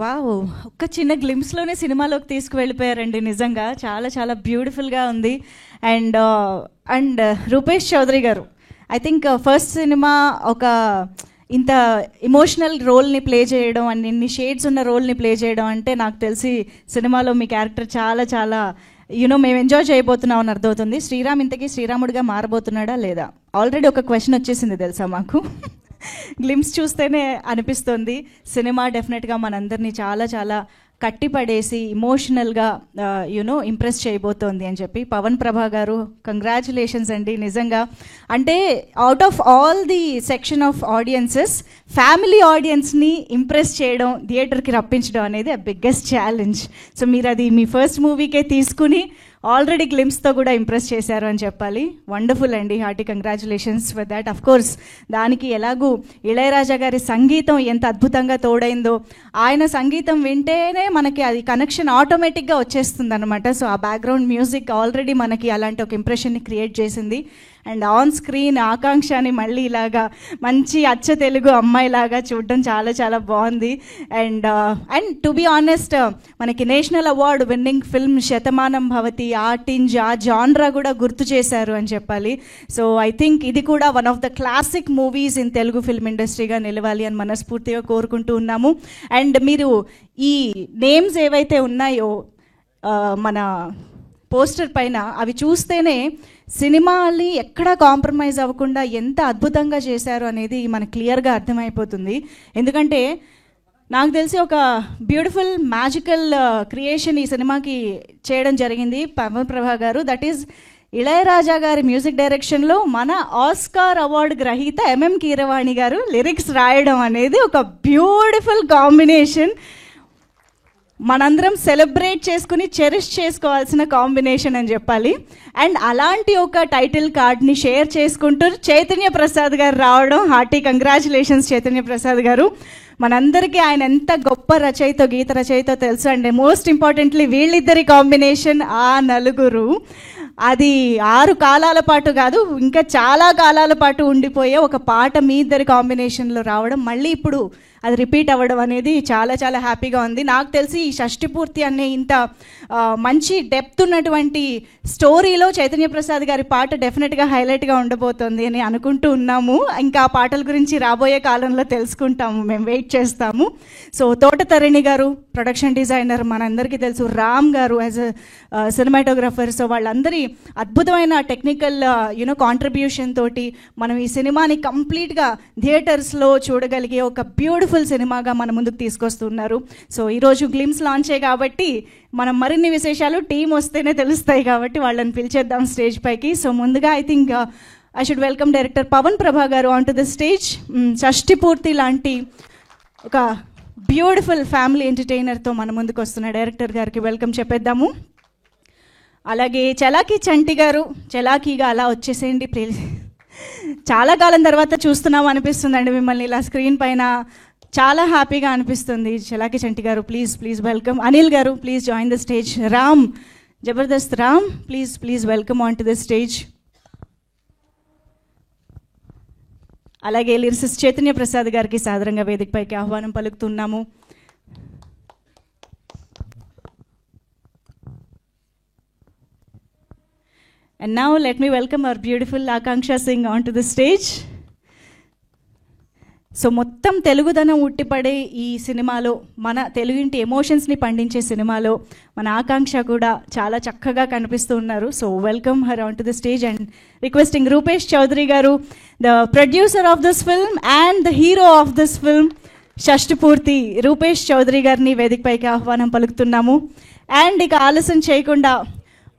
Wow! ఒక్క చిన్న గ్లింప్స్‌లోనే సినిమాలోకి తీసుకువెళ్ళిపోయారండి. నిజంగా చాలా చాలా బ్యూటిఫుల్‌గా ఉంది. అండ్ రూపేష్ చౌదరి గారు, ఐ థింక్ ఫస్ట్ సినిమా ఒక ఇంత ఎమోషనల్ రోల్ని ప్లే చేయడం అండ్ ఇన్ని షేడ్స్ ఉన్న రోల్ని ప్లే చేయడం అంటే నాకు తెలిసి సినిమాలో మీ క్యారెక్టర్ చాలా చాలా మేము ఎంజాయ్ చేయబోతున్నాం అని అర్థమవుతుంది. శ్రీరామ్ ఇంతకీ శ్రీరాముడిగా మారబోతున్నాడా లేదా? ఆల్రెడీ ఒక క్వశ్చన్ వచ్చేసింది తెలుసా మాకు. గ్లిమ్స్ చూస్తేనే అనిపిస్తుంది సినిమా డెఫినెట్గా మనందరినీ చాలా చాలా కట్టిపడేసి ఇమోషనల్గా ఇంప్రెస్ చేయబోతోంది అని చెప్పి. పవన్ ప్రభా గారు, కంగ్రాచులేషన్స్ అండి. నిజంగా అంటే out of all the section of audiences family ఆడియన్స్ని ఇంప్రెస్ చేయడం, థియేటర్కి రప్పించడం అనేది బిగ్గెస్ట్ ఛాలెంజ్. సో మీరు అది మీ ఫస్ట్ మూవీకే తీసుకుని ఆల్రెడీ గ్లిమ్స్తో కూడా ఇంప్రెస్ చేశారు అని చెప్పాలి. వండర్ఫుల్ అండి, hearty congratulations for that. Of course దానికి ఎలాగూ ఇళయరాజా గారి సంగీతం ఎంత అద్భుతంగా తోడైందో, ఆయన సంగీతం వింటేనే మనకి అది కనెక్షన్ ఆటోమేటిక్గా వచ్చేస్తుంది అనమాట. సో ఆ బ్యాక్గ్రౌండ్ మ్యూజిక్ ఆల్రెడీ మనకి అలాంటి ఒక ఇంప్రెషన్ని క్రియేట్ చేసింది. అండ్ ఆన్ స్క్రీన్ ఆకాంక్షని మళ్ళీ ఇలాగా మంచి అచ్చ తెలుగు అమ్మాయిలాగా చూడడం చాలా చాలా బాగుంది. అండ్ టు బీ ఆనెస్ట్, మనకి national award winning film Shatamanam Bhavati, ఆ టింజ్, ఆ జాన్రా కూడా గుర్తు చేశారు అని చెప్పాలి. సో ఐ థింక్ ఇది కూడా one of the classic movies in Telugu film ఇండస్ట్రీగా నిలవాలి అని మనస్ఫూర్తిగా కోరుకుంటూ ఉన్నాము. అండ్ మీరు ఈ నేమ్స్ ఏవైతే ఉన్నాయో మన పోస్టర్ పైన, అవి చూస్తేనే సినిమాని ఎక్కడా కాంప్రమైజ్ అవ్వకుండా ఎంత అద్భుతంగా చేశారు అనేది మనకు క్లియర్గా అర్థమైపోతుంది. ఎందుకంటే నాకు తెలిసి ఒక బ్యూటిఫుల్ మ్యాజికల్ క్రియేషన్ ఈ సినిమాకి చేయడం జరిగింది పవన్ ప్రభా గారు. దట్ ఈజ్ ఇళయరాజా గారి మ్యూజిక్ డైరెక్షన్లో మన ఆస్కార్ అవార్డు గ్రహీత ఎంఎం కీరవాణి గారు లిరిక్స్ రాయడం అనేది ఒక బ్యూటిఫుల్ కాంబినేషన్. మనందరం సెలబ్రేట్ చేసుకుని చెరిష్ చేసుకోవాల్సిన కాంబినేషన్ అని చెప్పాలి. అండ్ అలాంటి ఒక టైటిల్ కార్డ్ని షేర్ చేసుకుంటూ చైతన్య ప్రసాద్ గారు రావడం, హార్టీ కంగ్రాచులేషన్స్ చైతన్య ప్రసాద్ గారు. మనందరికీ ఆయన ఎంత గొప్ప రచయితో, గీత రచయితో తెలుసు అండి. మోస్ట్ ఇంపార్టెంట్లీ వీళ్ళిద్దరి కాంబినేషన్, ఆ నలుగురు, అది 6 కాలాల పాటు కాదు ఇంకా చాలా కాలాల పాటు ఉండిపోయే ఒక పాట మీ ఇద్దరి కాంబినేషన్లో రావడం, మళ్ళీ ఇప్పుడు అది రిపీట్ అవ్వడం అనేది చాలా చాలా హ్యాపీగా ఉంది. నాకు తెలిసి ఈ షష్ఠి పూర్తి అనే ఇంత మంచి డెప్త్ ఉన్నటువంటి స్టోరీలో చైతన్య ప్రసాద్ గారి పాట డెఫినెట్గా హైలైట్గా ఉండబోతోంది అని అనుకుంటూ ఉన్నాము. ఇంకా ఆ పాటల గురించి రాబోయే కాలంలో తెలుసుకుంటాము, మేము వెయిట్ చేస్తాము. సో తోటతరణి గారు ప్రొడక్షన్ డిజైనర్, మనందరికీ తెలుసు. రామ్ గారు యాజ్ అ సినిమాటోగ్రఫర్. సో వాళ్ళందరి అద్భుతమైన టెక్నికల్ కాంట్రిబ్యూషన్ తోటి మనం ఈ సినిమాని కంప్లీట్గా థియేటర్స్లో చూడగలిగే ఒక బ్యూటిఫుల్ సినిమాగా మన ముందుకు తీసుకొస్తున్నారు. సో ఈరోజు గ్లిమ్స్ లాంచే కాబట్టి మనం మరిన్ని విశేషాలు టీం వస్తేనే తెలుస్తాయి కాబట్టి వాళ్ళని పిలిచేద్దాం స్టేజ్ పైకి. సో ముందుగా I think I should welcome director Pavan Prabha garu on to the stage. షష్ఠి పూర్తి లాంటి ఒక బ్యూటిఫుల్ ఫ్యామిలీ ఎంటర్టైనర్తో మన ముందుకు వస్తున్న డైరెక్టర్ గారికి వెల్కమ్ చెప్పేద్దాము. అలాగే చలాకీ చంటి గారు, చలాకీగా అలా వచ్చేసేయండి ప్లీజ్. చాలా కాలం తర్వాత చూస్తున్నాం అనిపిస్తుందండి మిమ్మల్ని ఇలా స్క్రీన్ పైన, చాలా హ్యాపీగా అనిపిస్తుంది. చలాకీ చంటి గారు please please welcome. Anil garu please join the stage. Ram, Jabardasth Ram please please welcome on to the stage. అలాగే లిరిసిస్ట్ చైతన్య ప్రసాద్ గారికి సాదరంగా వేదికపైకి ఆహ్వానం పలుకుతున్నాము. And now let me welcome our beautiful Akanksha Singh onto the stage. So మొత్తం తెలుగుదనం ఉట్టిపడే ఈ సినిమాలో, మన తెలుగింటి ఎమోషన్స్ని పండించే సినిమాలో మన ఆకాంక్ష కూడా చాలా చక్కగా కనిపిస్తూ ఉన్నారు. So welcome her on to the stage and requesting Rupesh Chowdary garu, the producer of this film and the hero of this film Shashti Purthi Rupesh Chowdary గారిని వేదికపైకి ఆహ్వానం పలుకుతున్నాము. అండ్ ఇక ఆలస్యం చేయకుండా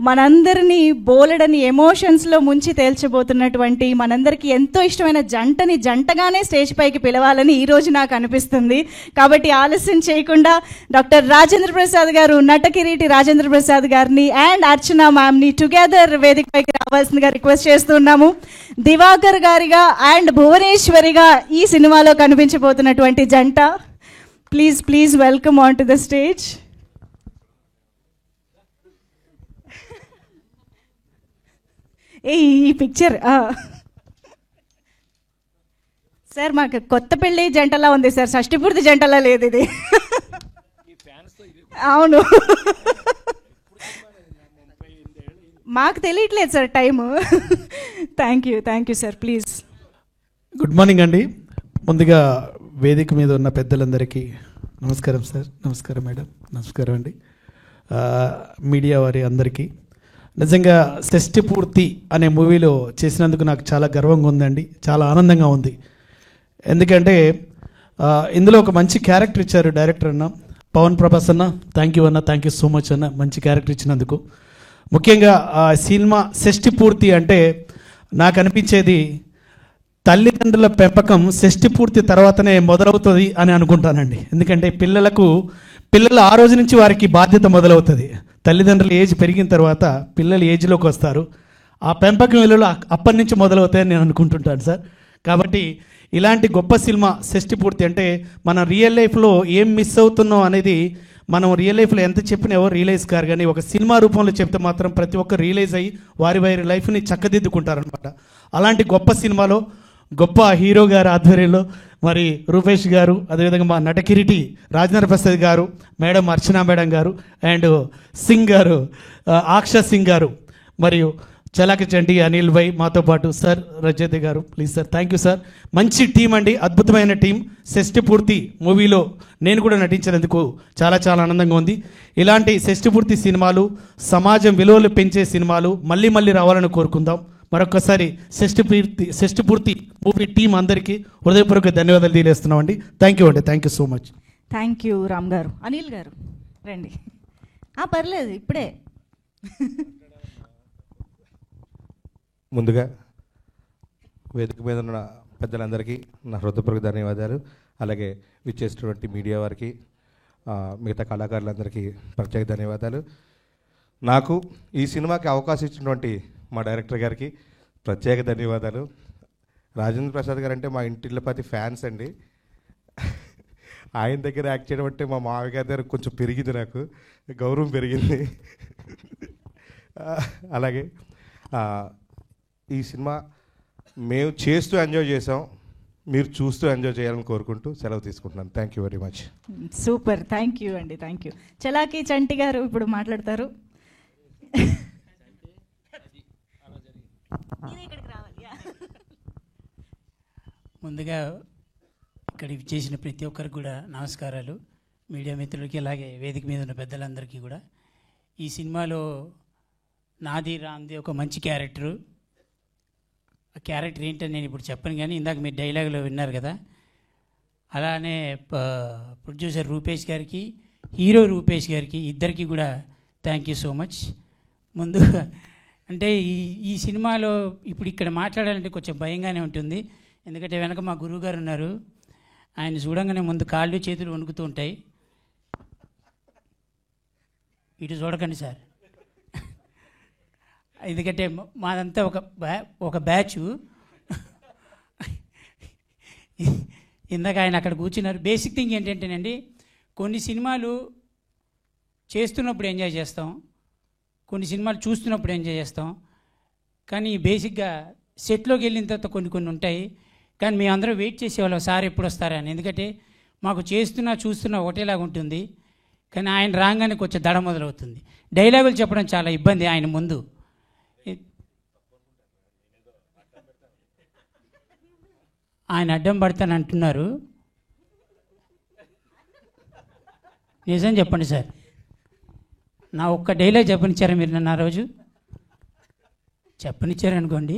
మనందరినీ బోలెడని ఎమోషన్స్లో ముంచి తేల్చబోతున్నటువంటి, మనందరికీ ఎంతో ఇష్టమైన జంటని జంటగానే స్టేజ్ పైకి పిలవాలని ఈరోజు నాకు అనిపిస్తుంది. కాబట్టి ఆలస్యం చేయకుండా డాక్టర్ రాజేంద్ర ప్రసాద్ గారు, నటకిరీటి రాజేంద్ర ప్రసాద్ గారిని అండ్ అర్చన మ్యామ్ని టుగెదర్ వేదిక పైకి రావాల్సిందిగా రిక్వెస్ట్ చేస్తున్నాము. దివాకర్ గారిగా అండ్ భువనేశ్వరిగా ఈ సినిమాలో కనిపించబోతున్నటువంటి జంట, please please welcome on to the stage. ఈ పిక్చర్ సార్ మాకు కొత్త పెళ్ళి జంటలా ఉంది సార్, షష్ఠి పూర్తి జంటలా లేదు ఇది. అవును, మాకు తెలియట్లేదు sir time. Thank you sir, please. Good morning అండి. ముందుగా వేదిక మీద ఉన్న పెద్దలందరికీ నమస్కారం సార్, నమస్కారం మేడం, నమస్కారం అండి. మీడియా వారి అందరికీ నిజంగా షష్ఠి పూర్తి అనే మూవీలో చేసినందుకు నాకు చాలా గర్వంగా ఉందండి, చాలా ఆనందంగా ఉంది. ఎందుకంటే ఇందులో ఒక మంచి క్యారెక్టర్ ఇచ్చారు డైరెక్టర్ అన్న పవన్ ప్రభాస్ అన్న. థ్యాంక్ యూ అన్న, థ్యాంక్ యూ సో మచ్ అన్న, మంచి క్యారెక్టర్ ఇచ్చినందుకు. ముఖ్యంగా ఆ సినిమా షష్ఠి పూర్తి అంటే నాకు అనిపించేది తల్లిదండ్రుల పెంపకం షష్ఠి పూర్తి తర్వాతనే మొదలవుతుంది అని అనుకుంటానండి. ఎందుకంటే పిల్లలు ఆ రోజు నుంచి వారికి బాధ్యత మొదలవుతుంది. తల్లిదండ్రుల ఏజ్ పెరిగిన తర్వాత పిల్లలు ఏజ్లోకి వస్తారు, ఆ పెంపకం విలువలు అప్పటి నుంచి మొదలవుతాయని నేను అనుకుంటుంటాను సార్. కాబట్టి ఇలాంటి గొప్ప సినిమా షష్ఠి పూర్తి అంటే మనం రియల్ లైఫ్లో ఏం మిస్ అవుతున్నాం అనేది మనం రియల్ లైఫ్లో ఎంత చెప్పినా ఎవరు రియలైజ్ కారు, కానీ ఒక సినిమా రూపంలో చెప్తే మాత్రం ప్రతి ఒక్కరు రియలైజ్ అయ్యి వారి లైఫ్ని చక్కదిద్దుకుంటారనమాట. అలాంటి గొప్ప సినిమాలో గొప్ప హీరో గారు ఆధ్వర్యంలో మరి రూపేష్ గారు, అదేవిధంగా మా నటకిరీటి రాజేంద్ర ప్రసాద్ గారు, మేడం అర్చనా మేడం గారు, అండ్ సింగ్ గారు ఆక్షా సింగ్ గారు, మరియు చలాకి చంటి అనిల్ భాయ్, మాతో పాటు సార్ రజత్ గారు, please sir, thank you sir. మంచి టీం అండి, అద్భుతమైన టీం. షష్ఠి పూర్తి మూవీలో నేను కూడా నటించినందుకు చాలా చాలా ఆనందంగా ఉంది. ఇలాంటి షష్ఠి పూర్తి సినిమాలు, సమాజం విలువలు పెంచే సినిమాలు మళ్ళీ మళ్ళీ రావాలని కోరుకుందాం. మరొకసారి షష్ఠి పూర్తి మూవీ టీం అందరికీ హృదయపూర్వక ధన్యవాదాలు తెలియజేస్తున్నామండి. థ్యాంక్ యూ అండి, thank you so much. Thank you Ram గారు. అనిల్ గారు రండి. పర్లేదు, ఇప్పుడే. ముందుగా వేదిక మీద ఉన్న పెద్దలందరికీ నా హృదయపూర్వక ధన్యవాదాలు. అలాగే విచ్చేసినటువంటి మీడియా వారికి, మిగతా కళాకారులందరికీ ప్రత్యేక ధన్యవాదాలు. నాకు ఈ సినిమాకి అవకాశం ఇచ్చినటువంటి మా డైరెక్టర్ గారికి ప్రత్యేక ధన్యవాదాలు. రాజేంద్ర ప్రసాద్ గారు అంటే మా ఇంటిల్లపతి ఫ్యాన్స్ అండి. ఆయన దగ్గర యాక్ట్ చేయడం అంటే మా మామయ్య గారి దగ్గర కొంచెం పెరిగింది, నాకు గౌరవం పెరిగింది. అలాగే ఈ సినిమా మేము చేస్తూ ఎంజాయ్ చేసాం, మీరు చూస్తూ ఎంజాయ్ చేయాలని కోరుకుంటూ సెలవు తీసుకుంటున్నాను. Thank you very much. Super, thank you అండి, థ్యాంక్ యూ. చలాకి చంటి గారు ఇప్పుడు మాట్లాడతారు. ముందుగా ఇక్కడికి చేసిన ప్రతి ఒక్కరికి కూడా నమస్కారాలు. మీడియా మిత్రులకి, అలాగే వేదిక మీద ఉన్న పెద్దలందరికీ కూడా. ఈ సినిమాలో నాది రామ్ది ఒక మంచి క్యారెక్టరు. ఆ క్యారెక్టర్ ఏంటని నేను ఇప్పుడు చెప్పను, కానీ ఇందాక మీరు డైలాగ్లో విన్నారు కదా. అలానే ప్రొడ్యూసర్ రూపేష్ గారికి, హీరో రూపేష్ గారికి, ఇద్దరికి కూడా థ్యాంక్ యూ సో మచ్. ముందు అంటే ఈ సినిమాలో ఇప్పుడు ఇక్కడ మాట్లాడాలంటే కొంచెం భయంగానే ఉంటుంది. ఎందుకంటే వెనక మా గురువుగారు ఉన్నారు, ఆయన చూడంగానే ముందు కాళ్ళు చేతులు వణుకుతూ ఉంటాయి. ఇటు చూడకండి సార్, ఎందుకంటే మాదంతా ఒక బ్యాచ్. ఇందాక ఆయన అక్కడ కూర్చున్నారు. బేసిక్ థింగ్ ఏంటంటేనండి, కొన్ని సినిమాలు చేస్తున్నప్పుడు ఎంజాయ్ చేస్తాం, కొన్ని సినిమాలు చూస్తున్నప్పుడు ఎంజాయ్ చేస్తాం. కానీ బేసిక్గా సెట్లోకి వెళ్ళిన తర్వాత కొన్ని ఉంటాయి. కానీ మేము అందరం వెయిట్ చేసేవాళ్ళం సార్ ఎప్పుడు వస్తారా అని. ఎందుకంటే మాకు చూస్తున్నా ఒకటేలాగా ఉంటుంది. కానీ ఆయన రాగానే కొంచెం దడ మొదలవుతుంది. డైలాగులు చెప్పడం చాలా ఇబ్బంది ఆయన ముందు. ఆయన అడ్డం పడతాను అంటున్నారు. నిజం చెప్పండి సార్, నా ఒక్క డైలాగ్ చెప్పనిచ్చారా మీరు నన్ను? ఆ రోజు చెప్పనిచ్చారనుకోండి.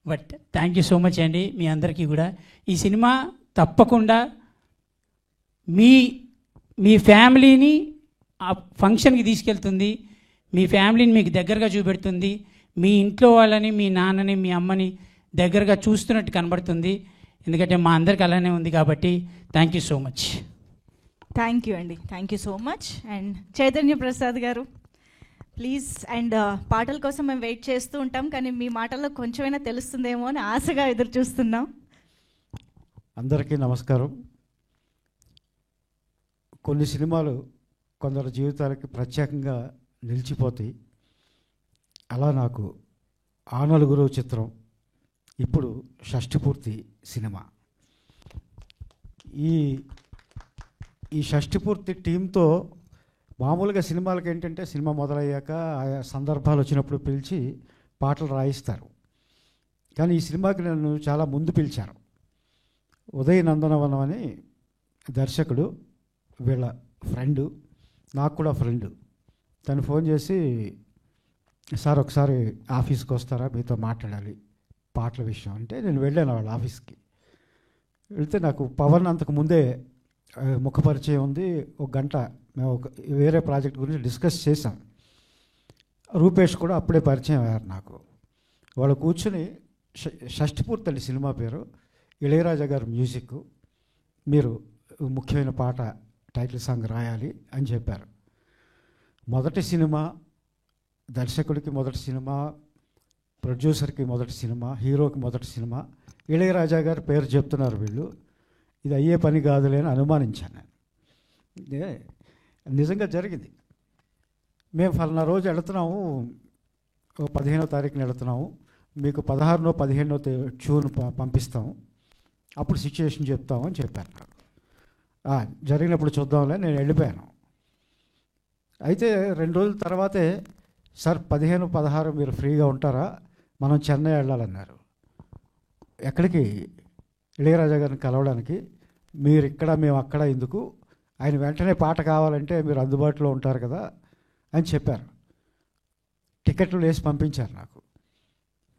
But thank you so much అండి మీ అందరికీ కూడా. ఈ సినిమా తప్పకుండా మీ ఫ్యామిలీని ఆ ఫంక్షన్కి తీసుకెళ్తుంది, మీ ఫ్యామిలీని మీకు దగ్గరగా చూపెడుతుంది, మీ ఇంట్లో వాళ్ళని, మీ నాన్నని, మీ అమ్మని దగ్గరగా చూస్తున్నట్టు కనబడుతుంది. ఎందుకంటే మా అందరికి అలానే ఉంది కాబట్టి thank you so much. Thank you అండి, thank you so much. And Chaitanya Prasad garu please. And పాటల కోసం మేము వెయిట్ చేస్తూ ఉంటాం, కానీ మీ మాటల్లో కొంచెమైనా తెలుస్తుందేమో అని ఆశగా ఎదురు చూస్తున్నాం. అందరికీ నమస్కారం. కొన్ని సినిమాలు కొందరు జీవితాలకి ప్రత్యేకంగా నిలిచిపోతాయి. అలా నాకు ఆ నలుగురు చిత్రం, ఇప్పుడు షష్ఠి పూర్తి సినిమా. ఈ షష్టిపూర్తి టీంతో మామూలుగా సినిమాలకి ఏంటంటే సినిమా మొదలయ్యాక ఆయా సందర్భాలు వచ్చినప్పుడు పిలిచి పాటలు రాయిస్తారు. కానీ ఈ సినిమాకి నన్ను చాలా ముందు పిలిచారు. ఉదయ్ నందనవనం అని దర్శకుడు, వీళ్ళ ఫ్రెండు, నాకు కూడా ఫ్రెండు. తను ఫోన్ చేసి, సార్ ఒకసారి ఆఫీస్కి వస్తారా, మీతో మాట్లాడాలి పాటల విషయం అంటే నేను వెళ్ళాను వాళ్ళ ఆఫీస్కి. వెళ్తే నాకు పవన్ అంతకు ముందే ముఖ పరిచయం ఉంది. ఒక గంట మేము ఒక వేరే ప్రాజెక్ట్ గురించి డిస్కస్ చేసాం. రూపేష్ కూడా అప్పుడే పరిచయం అయ్యారు నాకు. వాళ్ళు కూర్చుని షష్టిపూర్తి అండి సినిమా పేరు, ఇళయరాజా గారు మ్యూజిక్, మీరు ముఖ్యమైన పాట టైటిల్ సాంగ్ రాయాలి అని చెప్పారు. మొదటి సినిమా, దర్శకుడికి మొదటి సినిమా, ప్రొడ్యూసర్కి మొదటి సినిమా, హీరోకి మొదటి సినిమా, ఇళయరాజా గారి పేరు చెప్తున్నారు వీళ్ళు, ఇది అయ్యే పని కాదులే అని అనుమానించాను నేను. ఇదే నిజంగా జరిగింది. మేము ఫలానా రోజు వెళుతున్నాము, 15వ తారీఖున వెళుతున్నాము, మీకు 16నో 15నో ట్యూన్ పంపిస్తాము, అప్పుడు సిచ్యుయేషన్ చెప్తాము అని చెప్పారు నాకు. జరిగినప్పుడు చూద్దాంలే, నేను వెళ్ళిపోయాను. అయితే 2 రోజుల తర్వాతే, సార్ 15, 16 మీరు ఫ్రీగా ఉంటారా, మనం చెన్నై వెళ్ళాలన్నారు. ఎక్కడికి? ఇళయరాజా గారిని కలవడానికి. మీరు ఇక్కడ, మేము అక్కడ ఎందుకు, ఆయన వెంటనే పాట కావాలంటే మీరు అందుబాటులో ఉంటారు కదా అని చెప్పారు. టికెట్లు వేసి పంపించారు నాకు.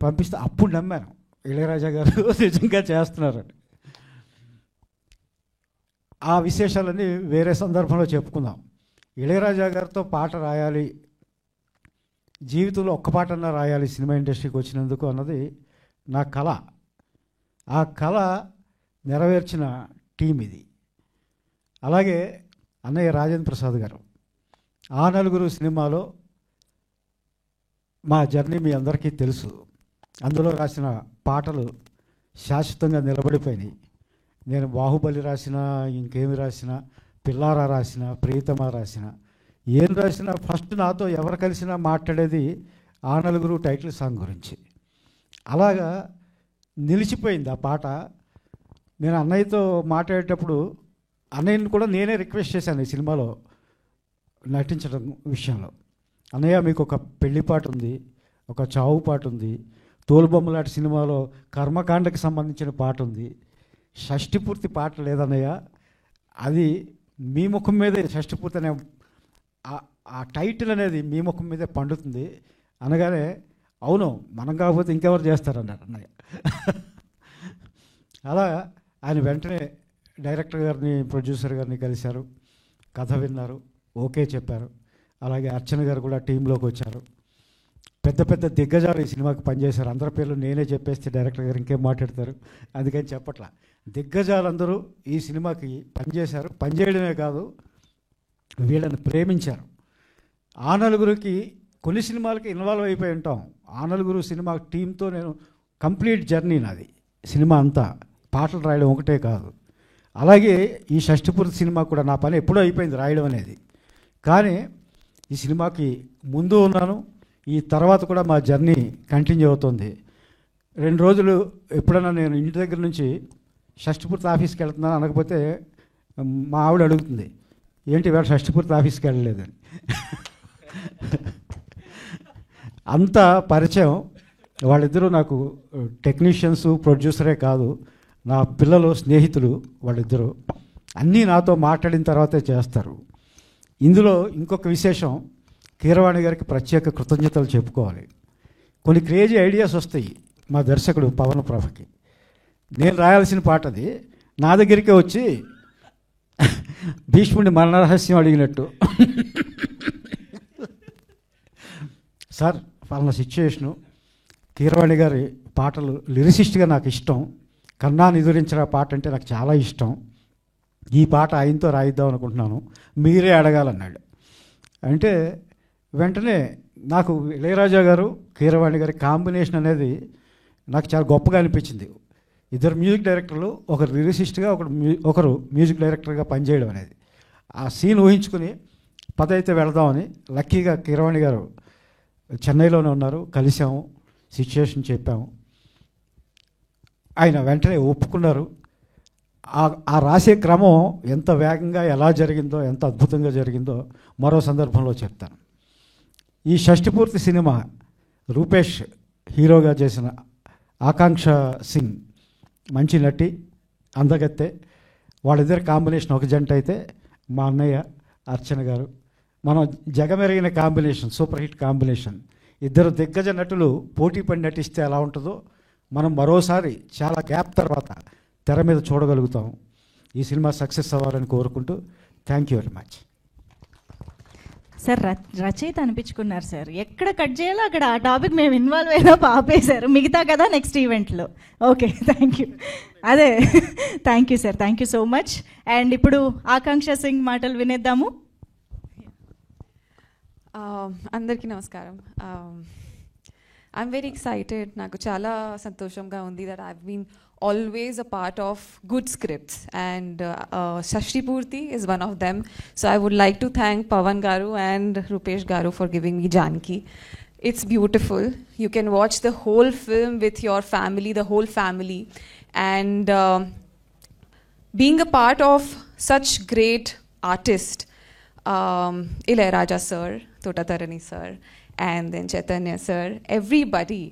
పంపిస్తే అప్పుడు నమ్మాను ఇళయరాజా గారు నిజంగా చేస్తున్నారని. ఆ విశేషాలన్నీ వేరే సందర్భంలో చెప్పుకుందాం. ఇళయరాజా గారితో పాట రాయాలి, జీవితంలో ఒక్క పాటన్నా రాయాలి సినిమా ఇండస్ట్రీకి వచ్చినందుకు అన్నది నా కళ. ఆ కళ నెరవేర్చిన టీం ఇది. అలాగే అన్నయ్య రాజేంద్ర ప్రసాద్ గారు, ఆ నలుగురు సినిమాలో మా జర్నీ మీ అందరికీ తెలుసు. అందులో రాసిన పాటలు శాశ్వతంగా నిలబడిపోయినాయి. నేను బాహుబలి రాసినా, ఇంకేమి రాసినా, పిల్లారా రాసిన, ప్రియతమా రాసిన, ఏం రాసినా ఫస్ట్ నాతో ఎవరు కలిసినా మాట్లాడేది ఆ నలుగురు టైటిల్ సాంగ్ గురించి. అలాగా నిలిచిపోయింది ఆ పాట. నేను అన్నయ్యతో మాట్లాడేటప్పుడు అన్నయ్యని కూడా నేనే రిక్వెస్ట్ చేశాను ఈ సినిమాలో నటించడం విషయంలో. అన్నయ్య మీకు ఒక పెళ్లి పాట ఉంది, ఒక చావు పాట ఉంది, తోలుబొమ్మలాంటి సినిమాలో కర్మకాండకి సంబంధించిన పాట ఉంది, షష్టిపూర్తి పాట లేదన్నయ్య, అది మీ ముఖం మీదే షష్టిపూర్తి అనే ఆ టైటిల్ అనేది మీ ముఖం మీదే పండుతుంది అనగానే, అవును మనం కాకపోతే ఇంకెవరు చేస్తారన్నారు అన్నయ్య. అలా ఆయన వెంటనే డైరెక్టర్ గారిని, ప్రొడ్యూసర్ గారిని కలిశారు, కథ విన్నారు, ఓకే చెప్పారు. అలాగే అర్చన గారు కూడా టీంలోకి వచ్చారు. పెద్ద పెద్ద దిగ్గజాలు ఈ సినిమాకి పనిచేశారు. అందరి పేర్లు నేనే చెప్పేస్తే డైరెక్టర్ గారు ఇంకేం మాట్లాడతారు, అందుకని చెప్పట్లా. దిగ్గజాలందరూ ఈ సినిమాకి పనిచేశారు. పనిచేయడమే కాదు, వీళ్ళని ప్రేమించారు. ఆ నలుగురికి కొన్ని సినిమాలకి ఇన్వాల్వ్ అయిపోయి ఉంటాం. ఆ నలుగురు సినిమా టీంతో నేను కంప్లీట్ జర్నీ నాది. సినిమా అంతా పాటలు రాయడం ఒకటే కాదు. అలాగే ఈ షష్టిపూర్తి సినిమా కూడా నా పని ఎప్పుడూ అయిపోయింది రాయడం అనేది. కానీ ఈ సినిమాకి ముందు ఉన్నాను, ఈ తర్వాత కూడా మా జర్నీ కంటిన్యూ అవుతుంది. 2 రోజులు ఎప్పుడైనా నేను ఇంటి దగ్గర నుంచి షష్టిపూర్తి ఆఫీస్కి వెళ్తున్నాను అనకపోతే మా ఆవిడ అడుగుతుంది, ఏంటి వేళ షష్టిపూర్తి ఆఫీస్కి వెళ్ళలేదని. అంత పరిచయం. వాళ్ళిద్దరూ నాకు టెక్నీషియన్స్, ప్రొడ్యూసరే కాదు, నా పిల్లలు, స్నేహితులు వాళ్ళిద్దరూ. అన్నీ నాతో మాట్లాడిన తర్వాతే చేస్తారు. ఇందులో ఇంకొక విశేషం, కీరవాణి గారికి ప్రత్యేక కృతజ్ఞతలు చెప్పుకోవాలి. కొన్ని క్రేజీ ఐడియాస్ వస్తాయి మా దర్శకుడు పవన్ ప్రభకి. నేను రాయాల్సిన పాట అది నా దగ్గరికే వచ్చి భీష్ముడిని మరణ రహస్యం అడిగినట్టు, సార్ పలానా సిచ్యుయేషను, కీరవాణి గారి పాటలు లిరిసిస్ట్గా నాకు ఇష్టం, కన్నా నిదురించిన పాట అంటే నాకు చాలా ఇష్టం, ఈ పాట ఆయనతో రాయిద్దాం అనుకుంటున్నాను, మీరే అడగాలన్నాడు. అంటే వెంటనే నాకు ఇళయరాజా గారు, కీరవాణి గారి కాంబినేషన్ అనేది నాకు చాలా గొప్పగా అనిపించింది. ఇద్దరు మ్యూజిక్ డైరెక్టర్లు, ఒకరు లిరిసిస్ట్గా, ఒకరు మ్యూజిక్ డైరెక్టర్గా పనిచేయడం అనేది. ఆ సీన్ ఊహించుకుని పదైతే వెళదామని, లక్కీగా కీరవాణి గారు చెన్నైలోనే ఉన్నారు, కలిసాము, సిచ్యుయేషన్ చెప్పాము. ఆయన వెంటనే ఒప్పుకున్నారు. ఆ రాసే క్రమం ఎంత వేగంగా ఎలా జరిగిందో, ఎంత అద్భుతంగా జరిగిందో మరో సందర్భంలో చెప్తాను. ఈ షష్టిపూర్తి సినిమా రూపేష్ హీరోగా చేసిన ఆకాంక్ష సింగ్ మంచి నటి, అందగత్తె. వాళ్ళిద్దరి కాంబినేషన్ ఒక జంట అయితే మా అన్నయ్య అర్చన గారు, మనం జగమెరిగిన కాంబినేషన్, సూపర్ హిట్ కాంబినేషన్. ఇద్దరు దిగ్గజ నటులు పోటీ పడి నటిస్తే ఎలా ఉంటుందో మనం మరోసారి చాలా గ్యాప్ తర్వాత తెర మీద చూడగలుగుతాం. ఈ సినిమా సక్సెస్ అవ్వాలని కోరుకుంటూ thank you very much. Sir రచయిత అనిపించుకున్నారు సార్, ఎక్కడ కట్ చేయాలో అక్కడ ఆ టాపిక్ మేము ఇన్వాల్వ్ అయినా ఆపేశారు, మిగతా కదా నెక్స్ట్ ఈవెంట్లో. Okay, thank you. అదే, thank you sir, thank you so much. And ఇప్పుడు ఆకాంక్ష సింగ్ మాటలు వినేద్దాము. అందరికీ నమస్కారం. I'm very excited. నాకు చాలా సంతోషంగా ఉంది that I've been always a part of good scripts, and Shashtipurti is one of them. So I would like to thank Pawan Garu and Rupesh Garu for giving me Janki. It's beautiful. You can watch the whole film with your family, the whole family. And being a part of such great artists, Ilayaraja sir, Totatarani sir, and then Chaitanya sir, everybody,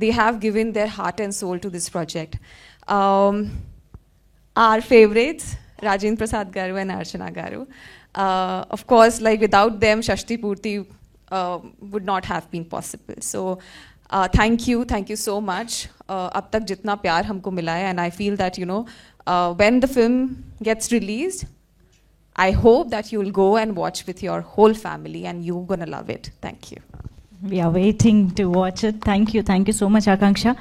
they have given their heart and soul to this project. Our favorites, Rajendra Prasad Garu and Archana Garu. Of course, like without them, Shashtipurti would not have been possible. So, thank you so much. Ab tak jitna pyar humko mila hai, and I feel that, when the film gets released, I hope that you will go and watch with your whole family and you're going to love it. Thank you. We are waiting to watch it. Thank you so much, Akanksha.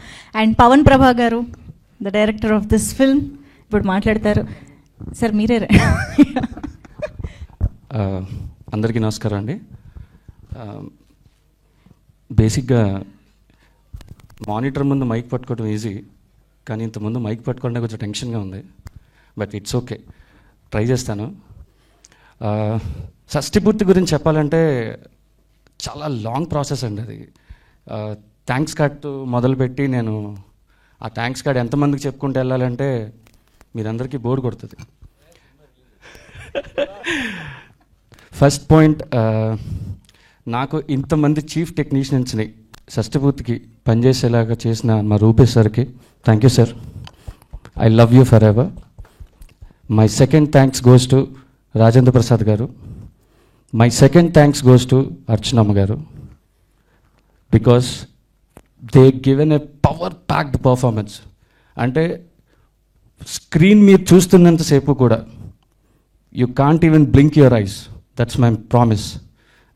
And Pawan Prabha Garu, the director of this film, ఇప్పుడు మాట్లాడతారు. Sir మీరే. అందరికీ నమస్కారం అండి. బేసిక్గా monitor ముందు mic పట్టుకోవడం easy, కానీ ఇంతకుముందు మైక్ పట్టుకోవడానికి కొంచెం టెన్షన్గా ఉంది. బట్ ఇట్స్ ఓకే, ట్రై చేస్తాను. షష్టిపూర్తి గురించి చెప్పాలంటే చాలా లాంగ్ ప్రాసెస్ అండి అది. థ్యాంక్స్ కార్డ్ మొదలుపెట్టి నేను ఆ థ్యాంక్స్ కార్డ్ ఎంతమందికి చెప్పుకుంటూ వెళ్ళాలంటే మీరందరికీ బోర్ కొడుతుంది. ఫస్ట్ పాయింట్, నాకు ఇంతమంది చీఫ్ టెక్నీషియన్స్ని షష్టిపూర్తికి పనిచేసేలాగా చేసిన మా రూపేష్ సార్కి thank you sir. I love you for ever. My second thanks goes to Rajendra Prasad Garu. My second thanks goes to Archanamma Garu, because they given a power-packed performance. Ante screen meer chusthunnanta sepu kuda you can't even blink your eyes. That's my promise.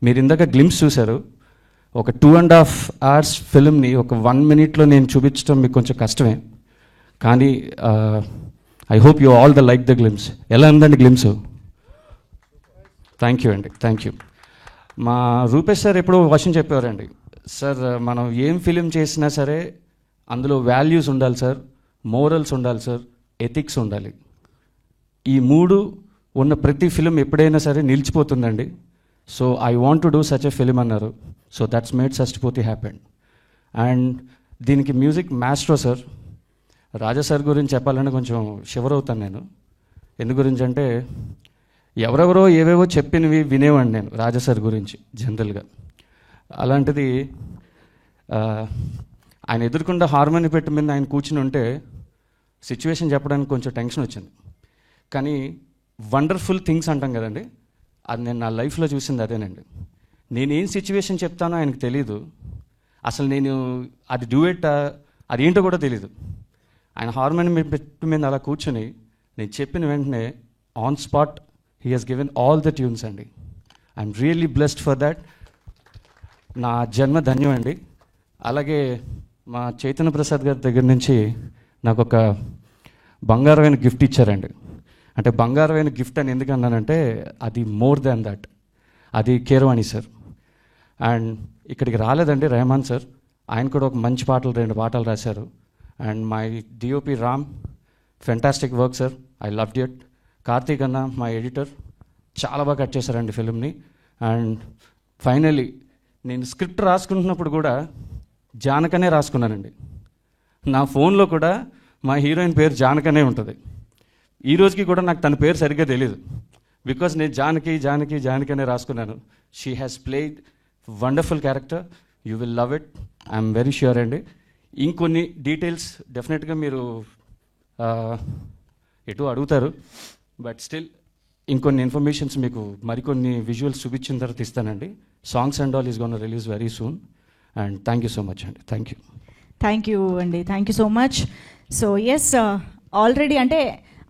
Meer indaka glimpse chusaru. Oka 2.5 hours film ni oka 1 minute lo nenu chupichadam meeku koncham kashtame, కానీ I hope you all like the glimpse. ఎలా ఉందండి glimpse? Thank you అండి, thank you. మా Rupesh sir ఎప్పుడూ వర్షం చెప్పేవారండి, sir మనం ఏం film చేసినా సరే అందులో వాల్యూస్ ఉండాలి సార్, మోరల్స్ ఉండాలి సార్, ఎథిక్స్ ఉండాలి. ఈ మూడు ఉన్న ప్రతి ఫిలిం ఎప్పుడైనా సరే నిలిచిపోతుందండి. So I want to do such a film అన్నారు. So that's made Shashtipurthi happen. And దీనికి music maestro sir. Raja sir గురించి చెప్పాలంటే కొంచెం షివర్ అవుతాను నేను. ఎందు గురించి అంటే ఎవరెవరో ఏవేవో చెప్పినవి వినేవాడిని నేను రాజా సార్ గురించి జనరల్గా. అలాంటిది ఆయన ఎదుర్కొంటే హార్మోని పెట్టి మీద ఆయన కూర్చుని ఉంటే సిచ్యువేషన్ చెప్పడానికి కొంచెం టెన్షన్ వచ్చింది. కానీ వండర్ఫుల్ థింగ్స్ అంటాం కదండి, అది నేను నా లైఫ్లో చూసింది అదేనండి. నేనేం సిచ్యువేషన్ చెప్తానో ఆయనకు తెలీదు, అసలు నేను అది డ్యూయెట్ అదేంటో కూడా తెలీదు. ఆయన హార్మోని పెట్టి మీద అలా కూర్చొని నేను చెప్పిన వెంటనే on spot he has given all the tunes అండి. I'm really blessed for that. నా జన్మ ధన్యం అండి. అలాగే మా చైతన్య ప్రసాద్ గారి దగ్గర నుంచి నాకు ఒక బంగారమైన గిఫ్ట్ ఇచ్చారండి. అంటే బంగారమైన గిఫ్ట్ అని ఎందుకు అన్నానంటే అది మోర్ దాన్ దట్, అది కీరవాణి సార్. అండ్ ఇక్కడికి రాలేదండి రెహమాన్ సార్, ఆయన కూడా ఒక మంచి పాటలు 2 పాటలు రాశారు. And my DOP Ram, fantastic work sir, I loved it. Karthik అన్న మా ఎడిటర్ చాలా బాగా కట్ చేశారండి ఫిల్మ్ని. అండ్ ఫైనలీ నేను స్క్రిప్ట్ రాసుకుంటున్నప్పుడు కూడా జానకనే రాసుకున్నానండి. నా ఫోన్లో కూడా మా హీరోయిన్ పేరు జానకనే ఉంటుంది. ఈ రోజుకి కూడా నాకు తన పేరు సరిగ్గా తెలియదు, బికాజ్ నేను జానకి జానకి జానకి అనే రాసుకున్నాను. She has played wonderful character, you will love it, I'm very sure అండి. ఇంకొన్ని డీటెయిల్స్ డెఫినెట్గా మీరు ఎటు అడుగుతారు, బట్ స్టిల్ ఇంకొన్ని ఇన్ఫర్మేషన్స్ మీకు మరికొన్ని విజువల్స్ చూపించిన తర్వాత ఇస్తానండి. Songs and all is gone release very soon. And thank you so much అండి. Thank you. థ్యాంక్ యూ అండి, thank you so much. So yes, already అంటే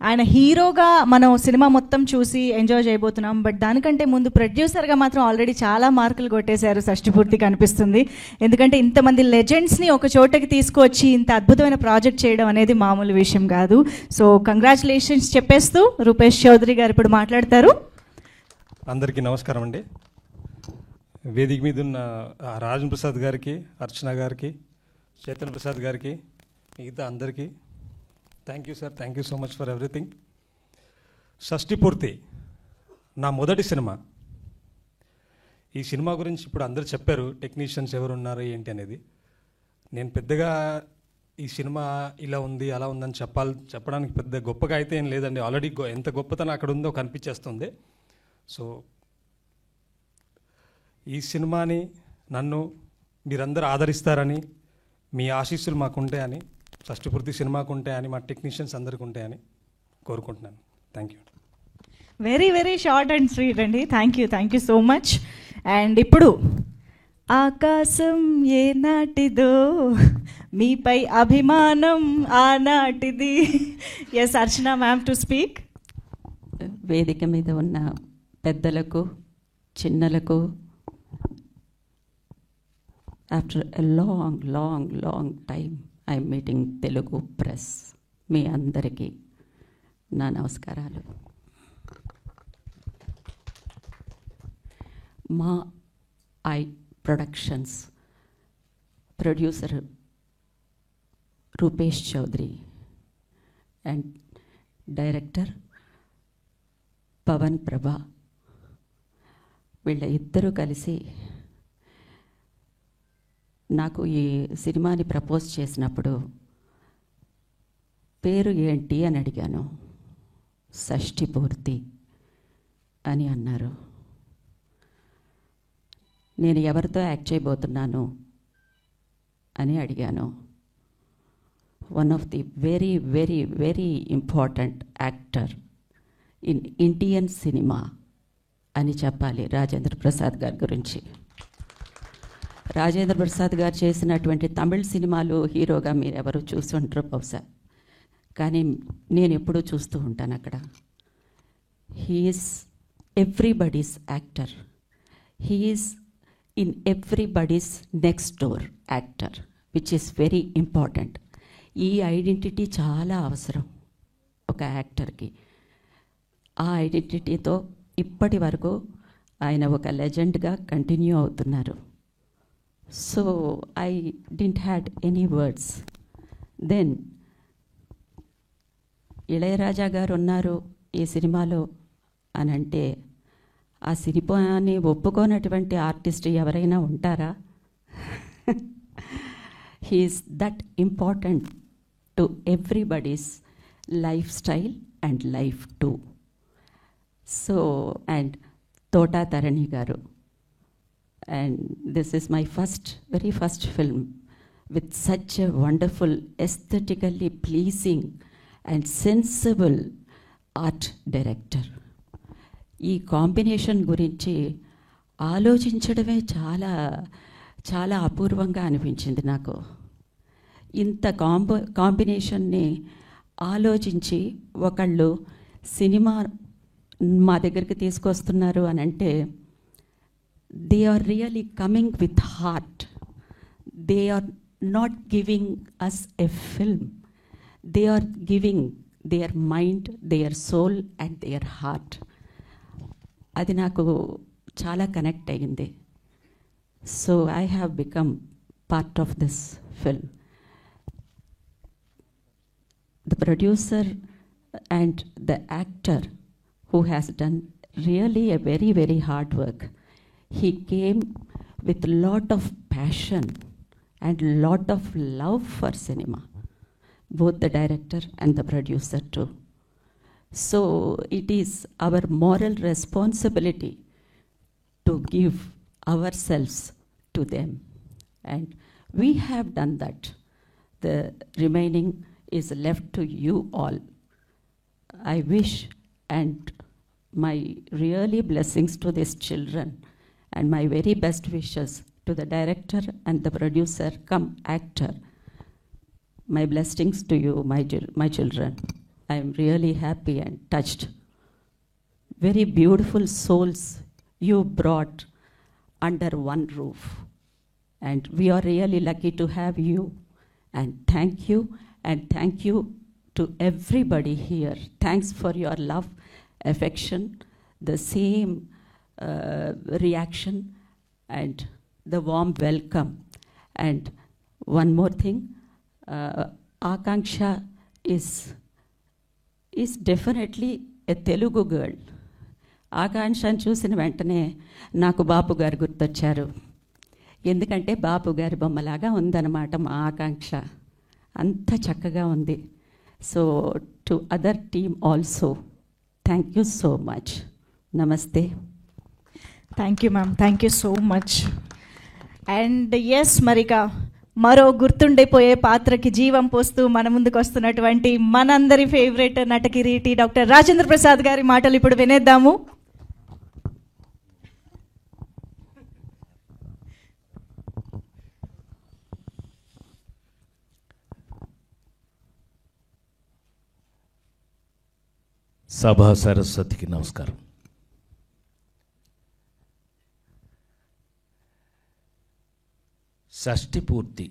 ఆయన హీరోగా మనం సినిమా మొత్తం చూసి ఎంజాయ్ చేయబోతున్నాం, బట్ దానికంటే ముందు ప్రొడ్యూసర్గా మాత్రం ఆల్రెడీ చాలా మార్కులు కొట్టేశారు షష్టిపూర్తి కనిపిస్తుంది. ఎందుకంటే ఇంతమంది లెజెండ్స్ని ఒక చోటకి తీసుకువచ్చి ఇంత అద్భుతమైన ప్రాజెక్ట్ చేయడం అనేది మామూలు విషయం కాదు. సో కంగ్రాచులేషన్స్ చెప్పేస్తూ రూపేష్ చౌదరి గారు ఇప్పుడు మాట్లాడతారు. అందరికీ నమస్కారం అండి. వేదిక మీద ఉన్న రాజన్ ప్రసాద్ గారికి, అర్చన గారికి, చేతన్ ప్రసాద్ గారికి, మిగతా అందరికీ thank you sir. Thank you so much for everything. Shashtipurthi నా మొదటి సినిమా. ఈ సినిమా గురించి ఇప్పుడు అందరు చెప్పారు, టెక్నీషియన్స్ ఎవరు ఉన్నారు ఏంటి అనేది. నేను పెద్దగా ఈ సినిమా ఇలా ఉంది అలా ఉందని చెప్పడానికి పెద్ద గొప్పగా అయితే ఏం లేదండి. ఆల్రెడీ ఎంత గొప్పతనం అక్కడ ఉందో కనిపించేస్తుంది. సో ఈ సినిమాని నన్ను మీరందరూ ఆదరిస్తారని, మీ ఆశీస్సులు మాకుంటాయని, షష్టిపూర్తి సినిమాకు ఉంటాయని, మా టెక్నీషియన్స్ అందరికీ ఉంటాయని కోరుకుంటున్నాను. Thank you. Very very short and sweet అండి. Thank you so much. And ఇప్పుడు ఆకాశం ఏ నాటిదో మీపై అభిమానం ఆనాటిది. Yes, Archana ma'am to speak. వేదిక మీద ఉన్న పెద్దలకు, చిన్నలకు, after a long time I'm meeting Telugu press. మీ అందరికీ నా నమస్కారాలు. Maa Aai productions producer Rupesh Chowdary and director Pavan Prabha, వీళ్ళ ఇద్దరూ కలిసి నాకు ఈ సినిమాని ప్రపోజ్ చేసినప్పుడు పేరు ఏంటి అని అడిగాను. షష్టిపూర్తి అని అన్నారు. నేను ఎవరితో యాక్ట్ చేయబోతున్నాను అని అడిగాను. One of the very very very important actor in Indian cinema అని చెప్పాలి రాజేంద్ర ప్రసాద్ గారి గురించి. రాజేంద్ర ప్రసాద్ గారు చేసినటువంటి తమిళ సినిమాలు హీరోగా మీరు ఎవరు చూసి ఉంటారో బహుశా, కానీ నేను ఎప్పుడూ చూస్తూ ఉంటాను అక్కడ. He's everybody's actor, he's in everybody's next door actor, which is very important. ఈ ఐడెంటిటీ చాలా అవసరం ఒక యాక్టర్కి. ఆ ఐడెంటిటీతో ఇప్పటి వరకు ఆయన ఒక లెజెండ్గా కంటిన్యూ అవుతున్నారు. So I didn't had any words. Then Ilaiyaraaja garu ఉన్నారు ఈ సినిమాలో అని అంటే, ఆ సినిమాని ఒప్పుకోనటువంటి ఆర్టిస్ట్ ఎవరైనా ఉంటారా? He is that important to everybody's life style and life too. So and Thota Tharani garu, and this is my very first film with such a wonderful, aesthetically pleasing and sensible art director. ఈ కాంబినేషన్ గురించి ఆలోచించడమే చాలా చాలా అపూర్వంగా అనిపించింది నాకు. ఇంత కాంబినేషన్ని ఆలోచించి ఒకళ్ళు సినిమా మా దగ్గరికి తీసుకొస్తున్నారు అని అంటే, they are really coming with heart. They are not giving us a film. They are giving their mind, their soul and their heart. అది నాకు చాలా కనెక్ట్ అయ్యింది. So I have become part of this film. The producer and the actor who has done really a very very hard work. He came with a lot of passion and lot of love for cinema, both the director and the producer too. So it is our moral responsibility to give ourselves to them. And we have done that. The remaining is left to you all. I wish, and my really blessings to these children, and my very best wishes to the director and the producer come actor. My blessings to you, my children. I am really happy and touched. Very beautiful souls you brought under one roof. And we are really lucky to have you. And thank you to everybody here. Thanks for your love, affection, the same reaction, and the warm welcome. And one more thing, Akanksha is definitely a Telugu girl. ఆకాంక్షను చూసిన వెంటనే నాకు బాపు గారు గుర్తొచ్చారు. ఎందుకంటే బాపు గారి బొమ్మలాగా ఉందన్నమాట మా ఆకాంక్ష. అంత చక్కగా ఉంది. So to other team also thank you so much. నమస్తే. Thank you ma'am, thank you so much. And yes, మరిక మరో గుర్తుండిపోయే పాత్రకి జీవం పోస్తూ మన ముందుకు వస్తున్నటువంటి మనందరి ఫేవరెట్ నటకిరీటి డాక్టర్ రాజేంద్ర ప్రసాద్ గారి మాటలు ఇప్పుడు వినేద్దాము. సభా సరస్వతికి నమస్కారం. షష్ఠి పూర్తి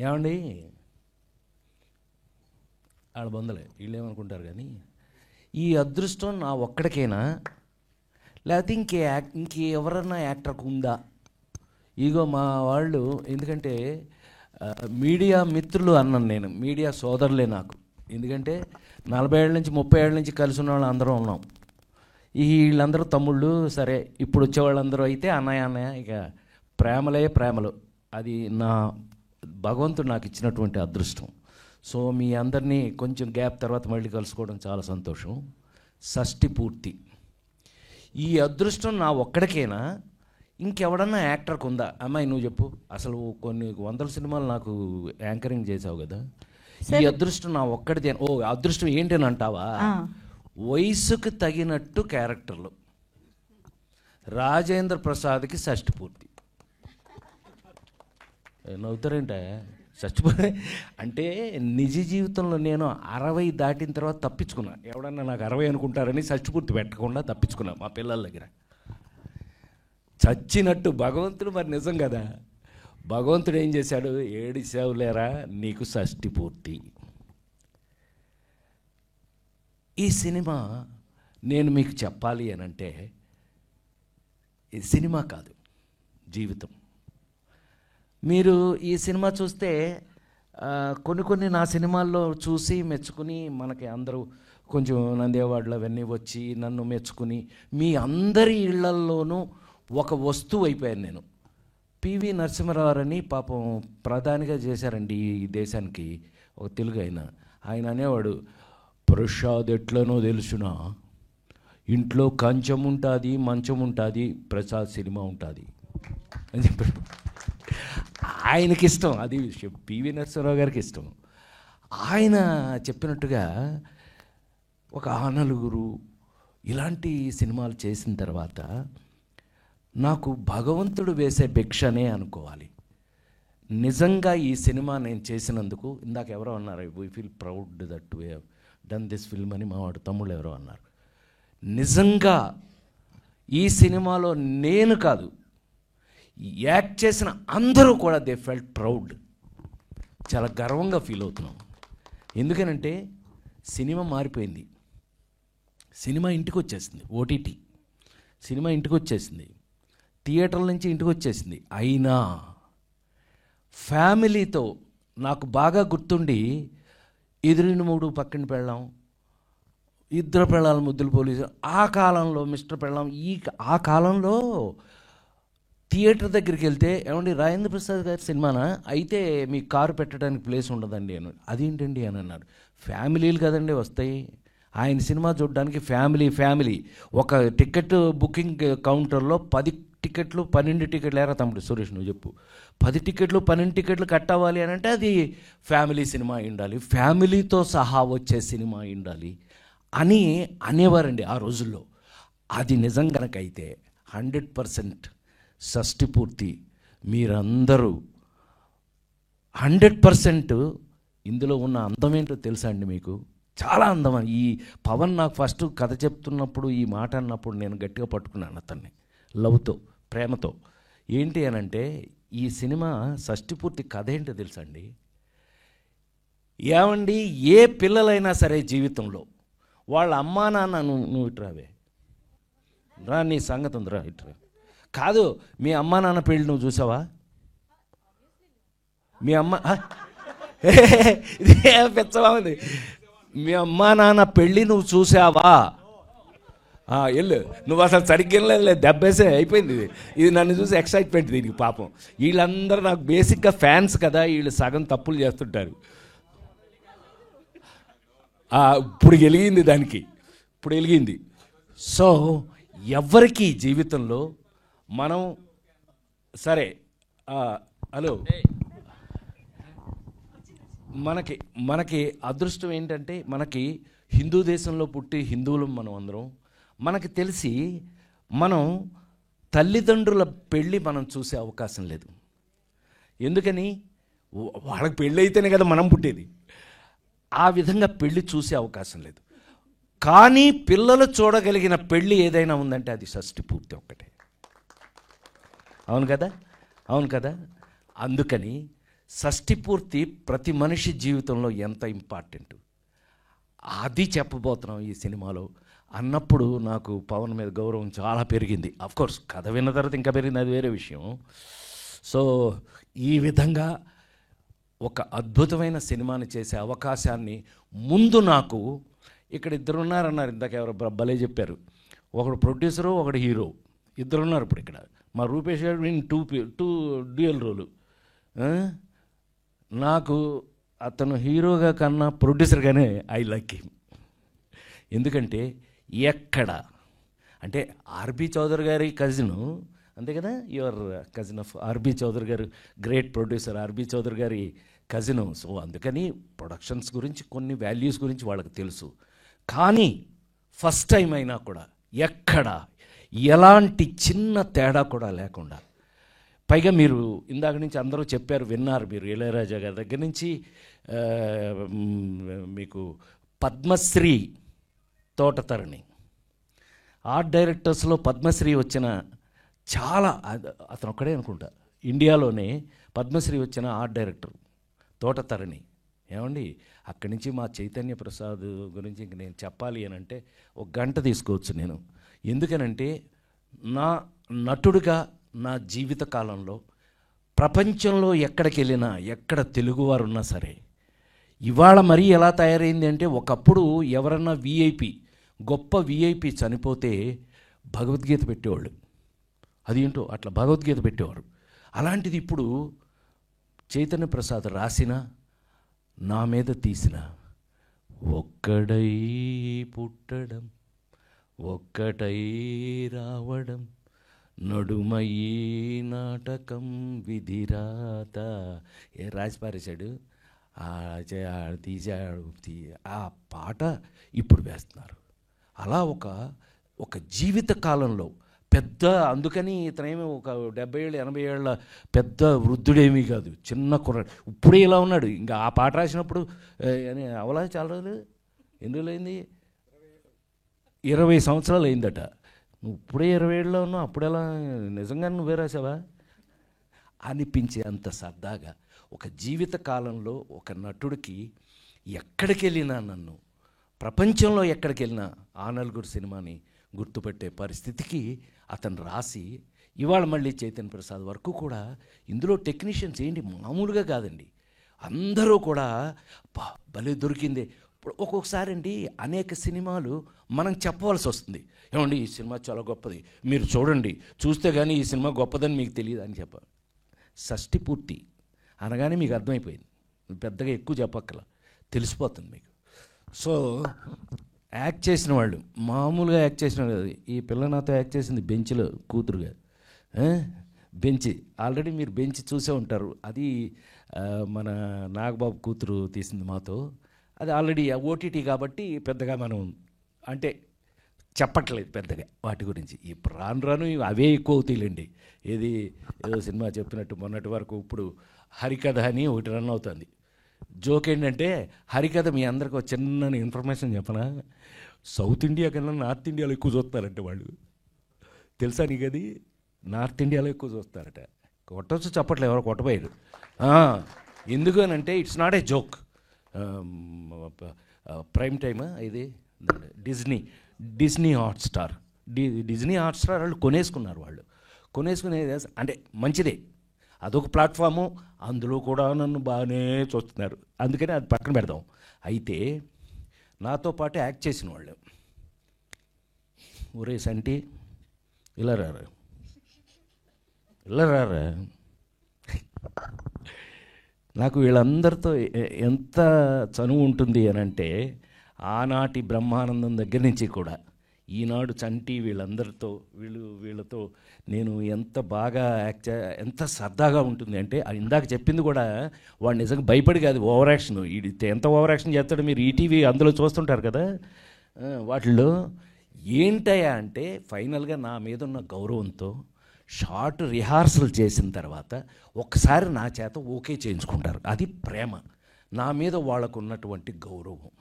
ఏమండి, ఆడ బొందలే వీళ్ళు ఏమనుకుంటారు కానీ ఈ అదృష్టం నా ఒక్కడికైనా, లేకపోతే ఇంకెవరన్నా యాక్టర్కి ఉందా? ఇగో మా వాళ్ళు, ఎందుకంటే మీడియా మిత్రులు అన్నాను నేను, మీడియా సోదరులే నాకు. ఎందుకంటే 40 ఏళ్ళ నుంచి 30 ఏళ్ళ నుంచి కలిసి ఉన్న వాళ్ళు అందరూ ఉన్నాం. వీళ్ళందరూ తమ్ముళ్ళు. సరే, ఇప్పుడు వచ్చేవాళ్ళందరూ అయితే అన్నయ్య, ఇక ప్రేమలు. అది నా భగవంతుడు నాకు ఇచ్చినటువంటి అదృష్టం. సో మీ అందరినీ కొంచెం గ్యాప్ తర్వాత మళ్ళీ కలుసుకోవడం చాలా సంతోషం. షష్ఠి పూర్తి. ఈ అదృష్టం నా ఒక్కడికైనా, ఇంకెవడన్నా యాక్టర్కి ఉందా? అమ్మాయి నువ్వు చెప్పు. అసలు కొన్ని 100 సినిమాలు నాకు యాంకరింగ్ చేసావు కదా, ఈ అదృష్టం నా ఒక్కడిదే. ఓ అదృష్టం ఏంటని అంటావా? వయసుకు తగినట్టు క్యారెక్టర్లు. రాజేంద్ర ప్రసాద్కి షష్ఠి పూర్తి. నవ్వుతారేంటే? షష్ఠి పూర్తి అంటే నిజ జీవితంలో నేను 60 దాటిన తర్వాత తప్పించుకున్నా. ఎవడన్నా నాకు 60 అనుకుంటారని షష్ఠి పూర్తి పెట్టకుండా తప్పించుకున్నా మా పిల్లల దగ్గర. చచ్చినట్టు భగవంతుడు మరి నిజం కదా. భగవంతుడు ఏం చేశాడు? ఏడిసావులేరా నీకు షష్ఠి పూర్తి. ఈ సినిమా నేను మీకు చెప్పాలి అని అంటే, ఇది సినిమా కాదు, జీవితం. మీరు ఈ సినిమా చూస్తే కొన్ని నా సినిమాల్లో చూసి మెచ్చుకుని, మనకి అందరూ కొంచెం నంది అవార్డులు అవన్నీ వచ్చి నన్ను మెచ్చుకుని, మీ అందరి ఇళ్లల్లోనూ ఒక వస్తువు అయిపోయాను నేను. పివి నరసింహారావు అని పాపం ప్రధానిగా చేశారండి ఈ దేశానికి, ఒక తెలుగు ఆయన అనేవాడు, ప్రసాద్ ఎట్లనో తెలుసునా, ఇంట్లో కంచం ఉంటుంది, మంచం ఉంటుంది, ప్రసాద్ సినిమా ఉంటుంది అని చెప్పాడు. ఆయనకి ఇష్టం అది విషయం, పివి నరసింహారావు గారికి ఇష్టం. ఆయన చెప్పినట్టుగా ఒక నలుగురు ఇలాంటి సినిమాలు చేసిన తర్వాత నాకు భగవంతుడు వేసే భిక్షనే అనుకోవాలి. నిజంగా ఈ సినిమా నేను చేసినందుకు, ఇందాక ఎవరో అన్నారు, we feel proud that we have done this film అని మా వాడు తమ్ముళ్ళు ఎవరో అన్నారు. నిజంగా ఈ సినిమాలో నేను కాదు, యాక్ట్ చేసిన అందరూ కూడా దే ఫెల్ట్ ప్రౌడ్. చాలా గర్వంగా ఫీల్ అవుతున్నాం. ఎందుకనంటే సినిమా మారిపోయింది. సినిమా ఇంటికి వచ్చేసింది, ఓటీటీ సినిమా ఇంటికి వచ్చేసింది, థియేటర్ల నుంచి ఇంటికి వచ్చేసింది. అయినా ఫ్యామిలీతో నాకు బాగా గుర్తుండి, ఎదురిని 3 పక్కన పెళ్ళాం, 2 పెళ్ళాలు ముద్దులు పోలీసు, ఆ కాలంలో మిస్టర్ పెళ్ళాం, ఆ కాలంలో థియేటర్ దగ్గరికి వెళ్తే ఏమండి రాజేంద్ర ప్రసాద్ గారి సినిమానా అయితే మీ కారు పెట్టడానికి ప్లేస్ ఉండదండి అని. అదేంటండి అని అన్నారు. ఫ్యామిలీలు కదండి వస్తాయి, ఆయన సినిమా చూడడానికి ఫ్యామిలీ ఒక టికెట్ బుకింగ్ కౌంటర్లో 10 టికెట్లు 12 టికెట్లు లేరా తమ్ముడు సురేష్ నువ్వు చెప్పు, 10 టికెట్లు 12 టికెట్లు కట్ అవ్వాలి అని అంటే అది ఫ్యామిలీ సినిమా ఉండాలి, ఫ్యామిలీతో సహా వచ్చే సినిమా ఉండాలి అని అనేవారండి ఆ రోజుల్లో. అది నిజం కనుకైతే 100% షష్ఠి పూర్తి మీరందరూ 100% ఇందులో ఉన్న అందం ఏంటో తెలుసా అండి మీకు? చాలా అందం. ఈ పవన్ నాకు ఫస్ట్ కథ చెప్తున్నప్పుడు ఈ మాట అన్నప్పుడు నేను గట్టిగా పట్టుకున్నాను అతన్ని, లవ్తో, ప్రేమతో. ఏంటి అనంటే ఈ సినిమా షష్ఠి పూర్తి కథ ఏంటో తెలుసా అండి? ఏమండి, ఏ పిల్లలైనా సరే జీవితంలో వాళ్ళ అమ్మా నాన్న నువ్వు ఇటురావే రా, నీ సంగతి ఉందిరా ఇటురా. కాదు, మీ అమ్మా నాన్న పెళ్ళి నువ్వు చూసావా? మీ అమ్మ ఇదే పెచ్చగా ఉంది. మీ అమ్మా నాన్న పెళ్ళి నువ్వు చూసావా? వెళ్ళు, నువ్వు అసలు సరిగ్గా లేదు, దెబ్బేసే అయిపోయింది. ఇది నన్ను చూసి ఎక్సైట్మెంట్ దీనికి. పాపం వీళ్ళందరూ నాకు బేసిక్గా ఫ్యాన్స్ కదా, వీళ్ళు సగం తప్పులు చేస్తుంటారు. ఇప్పుడు వెలిగింది దానికి, ఇప్పుడు వెలిగింది. సో ఎవరికి జీవితంలో మనం సరే, హలో, మనకి అదృష్టం ఏంటంటే మనకి హిందూ దేశంలో పుట్టి హిందువులం మనం అందరం. మనకి తెలిసి మనం తల్లిదండ్రుల పెళ్ళి మనం చూసే అవకాశం లేదు. ఎందుకని? వాళ్ళకి పెళ్ళి అయితేనే కదా మనం పుట్టేది. ఆ విధంగా పెళ్ళి చూసే అవకాశం లేదు. కానీ పిల్లలు చూడగలిగిన పెళ్ళి ఏదైనా ఉందంటే అది షష్ఠి పూర్తి ఒక్కటే. అవును కదా, అవును కదా. అందుకని షష్ఠి పూర్తి ప్రతి మనిషి జీవితంలో ఎంత ఇంపార్టెంట్ అది చెప్పబోతున్నాం ఈ సినిమాలో. అన్నప్పుడు నాకు పవన్ మీద గౌరవం చాలా పెరిగింది. అఫ్కోర్స్ కథ విన్న తర్వాత ఇంకా పెరిగింది, అది వేరే విషయం. సో ఈ విధంగా ఒక అద్భుతమైన సినిమాని చేసే అవకాశాన్ని ముందు నాకు ఇక్కడ ఇద్దరు ఉన్నారన్నారు, ఇందాక ఎవరు భలే చెప్పారు. ఒకడు ప్రొడ్యూసరు, ఒకడు హీరో, ఇద్దరు ఉన్నారు ఇప్పుడు ఇక్కడ. మా రూపేష్ గారు టూ డ్యూయల్ రోలు. నాకు అతను హీరోగా కన్నా ప్రొడ్యూసర్గానే ఐ లైక్ హిమ్. ఎందుకంటే ఎక్కడ అంటే ఆర్బీ చౌదరి గారి కజిను, అంతే కదా, your cousin of RB Chowdary garu, great producer RB Chowdary గారి కజిను. సో అందుకని ప్రొడక్షన్స్ గురించి కొన్ని వాల్యూస్ గురించి వాళ్ళకి తెలుసు. కానీ ఫస్ట్ టైం అయినా కూడా ఎక్కడ ఎలాంటి చిన్న తేడా కూడా లేకుండా, పైగా మీరు ఇందాక నుంచి అందరూ చెప్పారు, విన్నారు మీరు, ఇళయరాజా గారి దగ్గర నుంచి మీకు పద్మశ్రీ తోటతరణి, ఆర్ట్ డైరెక్టర్స్లో పద్మశ్రీ వచ్చిన చాలా, అతను ఒక్కడే అనుకుంటా ఇండియాలోనే పద్మశ్రీ వచ్చిన ఆర్ట్ డైరెక్టర్ తోటతరణి. ఏమండి, అక్కడి నుంచి మా చైతన్య ప్రసాద్ గురించి ఇంక నేను చెప్పాలి అని అంటే 1 గంట తీసుకోవచ్చు నేను. ఎందుకనంటే నా నటుడిగా నా జీవిత కాలంలో ప్రపంచంలో ఎక్కడికి వెళ్ళినా, ఎక్కడ తెలుగువారు ఉన్నా సరే, ఇవాళ మరీ ఎలా తయారైంది అంటే, ఒకప్పుడు ఎవరన్నా విఐపి, గొప్ప విఐపి చనిపోతే భగవద్గీత పెట్టేవాళ్ళు. అదేంటో అట్లా భగవద్గీత పెట్టేవారు. అలాంటిది ఇప్పుడు చైతన్య ప్రసాద్ రాసిన, నా మీద తీసిన ఒక్కడై పుట్టడం ఒక్కటై రావడం నడుమయ్యి నాటకం విధిరాత, ఏ రాసి పారేశాడు, తీసాడు. ఆ పాట ఇప్పుడు వేస్తున్నారు. అలా ఒక జీవిత కాలంలో పెద్ద, అందుకని ఇతనేమీ ఒక 70 ఏళ్ళు 80 ఏళ్ళ పెద్ద వృద్ధుడేమీ కాదు, చిన్న కుర్రాడు. ఇప్పుడే ఇలా ఉన్నాడు. ఇంకా ఆ పాట రాసినప్పుడు అవలా చాలా రోజులు, ఎన్ని రోజులు అయింది, 20 సంవత్సరాలు అయిందట. నువ్వు ఇప్పుడే 20 ఏళ్ళలో ఉన్నావు, అప్పుడెలా నిజంగా నువ్వే రాసావా అనిపించే అంత సరదాగా ఒక జీవిత కాలంలో ఒక నటుడికి ఎక్కడికి వెళ్ళినా, నన్ను ప్రపంచంలో ఎక్కడికి వెళ్ళినా ఆ నలుగురు సినిమాని గుర్తుపెట్టే పరిస్థితికి అతను రాసి, ఇవాళ మళ్ళీ చైతన్య ప్రసాద్ వరకు కూడా ఇందులో టెక్నీషియన్స్ ఏంటి మామూలుగా కాదండి, అందరూ కూడా భలే దొరికింది. ఇప్పుడు ఒక్కొక్కసారి అండి అనేక సినిమాలు మనం చెప్పవలసి వస్తుంది. ఏమండి ఈ సినిమా చాలా గొప్పది, మీరు చూడండి, చూస్తే కానీ ఈ సినిమా గొప్పదని మీకు తెలియదు అని చెప్పాలి. షష్టి పూర్తి అనగానే మీకు అర్థమైపోయింది, పెద్దగా ఎక్కువ చెప్పక్కల, తెలిసిపోతుంది మీకు. సో యాక్ట్ చేసిన వాళ్ళు మామూలుగా యాక్ట్ చేసిన వాళ్ళు, ఈ పిల్ల నాతో యాక్ట్ చేసింది బెంచ్లో కూతురుగా. బెంచ్ ఆల్రెడీ మీరు బెంచ్ చూసే ఉంటారు, అది మన నాగబాబు కూతురు తీసింది మాతో. అది ఆల్రెడీ ఓటీటీ కాబట్టి పెద్దగా మనం అంటే చెప్పట్లేదు పెద్దగా వాటి గురించి. ఇప్పుడు రాను అవే ఎక్కువ అవుతాయిలేండి. ఏదో సినిమా చెప్తున్నట్టు మొన్నటి వరకు ఇప్పుడు హరికథ అని ఒకటి రన్ అవుతుంది. జోక్ ఏంటంటే హరికథ మీ అందరికి ఒక చిన్న ఇన్ఫర్మేషన్ చెప్పనా, సౌత్ ఇండియా కన్నా నార్త్ ఇండియాలో ఎక్కువ చూస్తారంటే వాళ్ళు. తెలుసా నీకు అది? నార్త్ ఇండియాలో ఎక్కువ చూస్తారట. కొట్టవచ్చు చెప్పట్లేదు, ఎవరో కొట్టబోయారు. ఎందుకు అని అంటే it's not a joke. Prime టైమా ఇది డిజ్నీ హాట్స్టార్ వాళ్ళు కొనేసుకున్నారు. వాళ్ళు కొనేసుకునేది అంటే మంచిదే, అదొక ప్లాట్ఫాము, అందులో కూడా నన్ను బాగానే చూస్తున్నారు, అందుకని అది పక్కన పెడదాం. అయితే నాతో పాటు యాక్ట్ చేసిన వాళ్ళు, ఒరే సంటి ఇలా రారా, నాకు వీళ్ళందరితో ఎంత చనువు ఉంటుంది అని అంటే, ఆనాటి బ్రహ్మానందం దగ్గర నుంచి కూడా ఈనాడు చంటి వీళ్ళందరితో వీళ్ళతో నేను ఎంత బాగా ఎంత సరదాగా ఉంటుంది అంటే, ఇందాక చెప్పింది కూడా వాడు నిజంగా భయపడి కాదు, ఓవర్ యాక్షన్. ఎంత ఓవర్ యాక్షన్ చేస్తాడో మీరు ఈటీవీ అందులో చూస్తుంటారు కదా, వాటిల్లో ఏంటయ్యా అంటే ఫైనల్గా నా మీద ఉన్న గౌరవంతో షార్ట్ రిహార్సల్ చేసిన తర్వాత ఒక్కసారి నా చేత ఓకే చేయించుకుంటారు. అది ప్రేమ, నా మీద వాళ్ళకు ఉన్నటువంటి గౌరవం,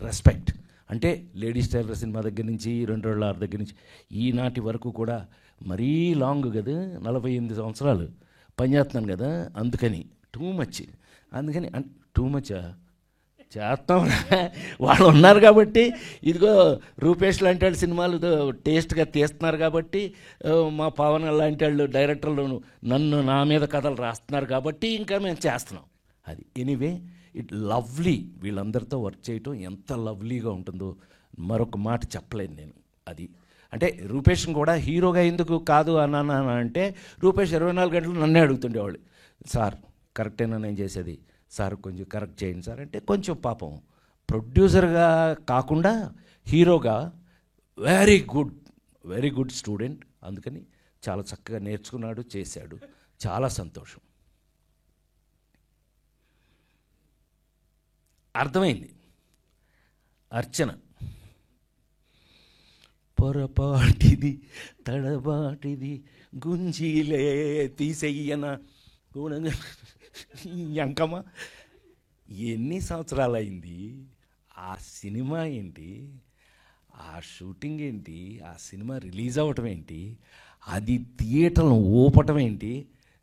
రెస్పెక్ట్. అంటే లేడీస్ టైలర్ సినిమా దగ్గర నుంచి 2 దగ్గర నుంచి ఈనాటి వరకు కూడా మరీ లాంగ్ కదా, 48 సంవత్సరాలు పనిచేస్తున్నాను కదా, అందుకని టూ మచ్ చేస్తాం. వాళ్ళు ఉన్నారు కాబట్టి, ఇదిగో రూపేష్ లాంటి వాళ్ళు సినిమాలు టేస్ట్గా తీస్తున్నారు కాబట్టి, మా పవన్ లాంటి వాళ్ళు డైరెక్టర్లు నా మీద కథలు రాస్తున్నారు కాబట్టి ఇంకా మేము చేస్తున్నాం. అది ఎనీవే ఇట్ లవ్లీ. వీళ్ళందరితో వర్క్ చేయటం ఎంత లవ్లీగా ఉంటుందో మరొక మాట చెప్పలేను నేను. అది అంటే రూపేష్ని కూడా హీరోగా ఎందుకు కాదు అన్నాను అంటే, రూపేష్ 24 గంటలు నన్నే అడుగుతుండేవాళ్ళు, సార్ కరెక్టేనా నేను చేసేది, సార్ కొంచెం కరెక్ట్ చేయండి సార్ అంటే. కొంచెం పాపం ప్రొడ్యూసర్గా కాకుండా హీరోగా వెరీ గుడ్ స్టూడెంట్, అందుకని చాలా చక్కగా నేర్చుకున్నాడు, చేశాడు, చాలా సంతోషం. అర్థమైంది. అర్చన పొరపాటిది తడబాటిది గుంజీలే తీసెయ్యన ఎంకమ్మ, ఎన్ని సంవత్సరాలు అయింది ఆ సినిమా ఏంటి, ఆ షూటింగ్ ఏంటి, ఆ సినిమా రిలీజ్ అవ్వటం ఏంటి, అది థియేటర్ను ఊపటం ఏంటి,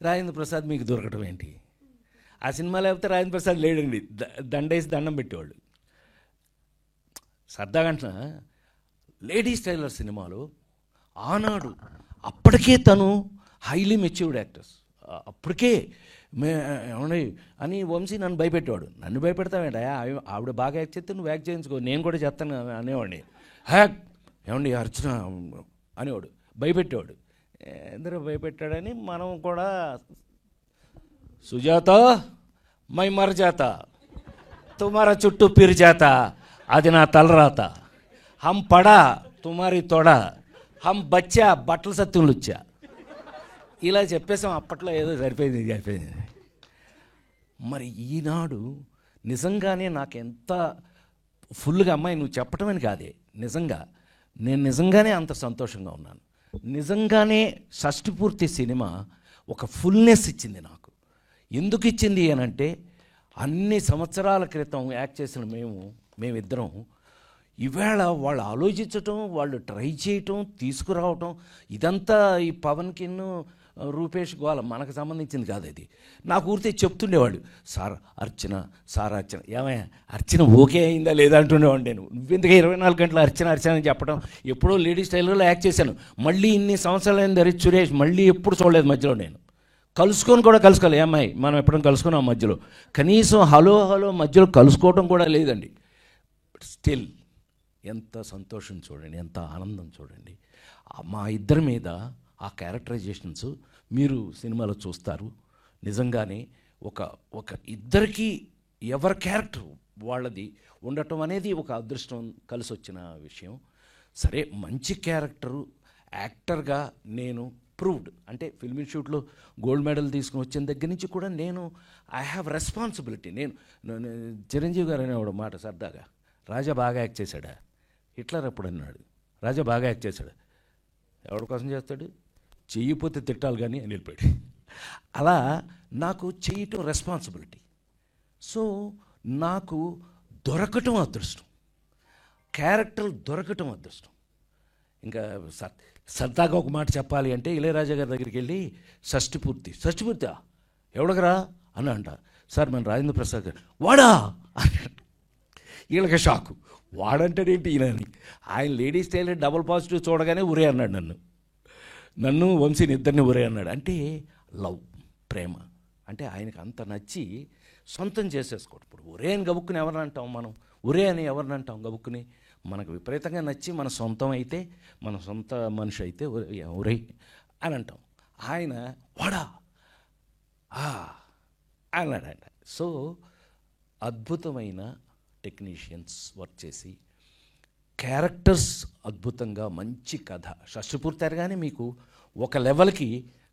రాజేంద్ర ప్రసాద్ మీకు దొరకటం ఏంటి. ఆ సినిమా లేకపోతే రాజేంద్ర ప్రసాద్ లేడండి, దండేసి దండం పెట్టేవాళ్ళు. సరదాగా అంటున్నా, లేడీస్ టైలర్ సినిమాలో ఆనాడు అప్పటికే తను హైలీ మెచ్యూర్డ్ యాక్టర్స్, అప్పటికే ఏమండి అని వంశీ నన్ను భయపెట్టేవాడు. నన్ను భయపెడతావేంట, ఆవిడ బాగా యాక్ట్ చేస్తే నువ్వు యాక్ట్ చేయించుకో, నేను కూడా చేస్తాను అనేవాడిని. హ్యాక్ ఏమండి అర్చన అనేవాడు, భయపెట్టేవాడు. ఎందుకు భయపెట్టాడని మనం కూడా సుజాత మై మర్ జాత తుమారా చుట్టూ పిరి జాత, అది నా తలరాత, హం పడా తుమారి తొడ, హం బచ్చా బట్టల సత్తులు వచ్చా, ఇలా చెప్పేసాం. అప్పట్లో ఏదో సరిపోయింది. మరి ఈనాడు నిజంగానే నాకు ఎంత ఫుల్గా, అమ్మాయి నువ్వు చెప్పటం అని కాదే, నేను నిజంగానే అంత సంతోషంగా ఉన్నాను. నిజంగానే షష్టి పూర్తి సినిమా ఒక ఫుల్నెస్ ఇచ్చింది నాకు. ఎందుకు ఇచ్చింది అని అంటే, అన్ని సంవత్సరాల క్రితం యాక్ట్ చేసిన మేమిద్దరం ఈవేళ వాళ్ళు ఆలోచించటం, వాళ్ళు ట్రై చేయటం, తీసుకురావటం, ఇదంతా ఈ పవన్కిన్ను రూపేష్ గోల మనకు సంబంధించింది కాదు. అది నాకు ఊరితే చెప్తుండేవాడు, సార్ అర్చన ఏమయ్యా అర్చన ఓకే అయిందా లేదా అంటుండేవాడు. నేను నువ్వెందుకు 24 గంటలు అర్చన అని చెప్పడం. ఎప్పుడో లేడీస్ టైలర్లో యాక్ట్ చేశాను, మళ్ళీ ఇన్ని సంవత్సరాలైంది హరి సురేష్, మళ్ళీ ఎప్పుడు చూడలేదు మధ్యలో. నేను కలుసుకోవాలి, ఏమ్మాయి మనం ఎప్పుడైనా కలుసుకున్నాం మధ్యలో, కనీసం హలో మధ్యలో కలుసుకోవడం కూడా లేదండి. బట్ స్టిల్ ఎంత సంతోషం చూడండి, ఎంత ఆనందం చూడండి. మా ఇద్దరి మీద ఆ క్యారెక్టరైజేషన్స్ మీరు సినిమాలో చూస్తారు. నిజంగానే ఒక ఇద్దరికి ఎవరి క్యారెక్టర్ వాళ్ళది ఉండటం అనేది ఒక అదృష్టం కలిసి వచ్చిన విషయం. సరే, మంచి క్యారెక్టరు యాక్టర్గా నేను ప్రూవ్డ్, అంటే ఫిల్మ్ ఇన్స్టిట్యూట్లో గోల్డ్ మెడల్ తీసుకుని వచ్చిన దగ్గర నుంచి కూడా నేను ఐ హ్యావ్ రెస్పాన్సిబిలిటీ. నేను చిరంజీవి గారు అనేవాడు మాట సరదాగా, రాజా బాగా యాక్ట్ చేశాడా, హిట్లర్ అప్పుడు అన్నాడు రాజా బాగా యాక్ట్ చేశాడు, ఎవరి కోసం చేస్తాడు, చెయ్యిపోతే తిట్టాలి కానీ అని వెళ్ళిపోయాడు. అలా నాకు చేయటం రెస్పాన్సిబిలిటీ. సో నాకు దొరకటం అదృష్టం, క్యారెక్టర్ దొరకటం అదృష్టం. ఇంకా సరదాగా ఒక మాట చెప్పాలి అంటే, ఇళయరాజా గారి దగ్గరికి వెళ్ళి షష్ఠి పూర్తి ఎవడగరా అని అంట. సార్ మన రాజేంద్ర ప్రసాద్ గారు వాడా అన్నాడు. వీళ్ళకి షాకు, వాడంటాడేంటి ఈయనని. ఆయన లేడీస్ టైలర్ డబుల్ పాజిటివ్ చూడగానే ఉరే అన్నాడు, నన్ను వంశీని ఇద్దరిని ఉరే అన్నాడు. అంటే లవ్, ప్రేమ అంటే ఆయనకు అంత నచ్చి సొంతం చేసేసుకోవడం. ఇప్పుడు ఒరే అని గబుక్కుని ఎవరిని అంటాం మనం, ఒరే అని ఎవరిని అంటాం గబుక్కుని. మనకు విపరీతంగా నచ్చి మన సొంతం అయితే, మన సొంత మనిషి అయితే ఒరే అని అంటాం. ఆయన వాడా అన్నాడంట. సో అద్భుతమైన టెక్నీషియన్స్ వర్క్ చేసి, క్యారెక్టర్స్ అద్భుతంగా, మంచి కథ. షష్టి పూర్తరగానే మీకు ఒక లెవెల్కి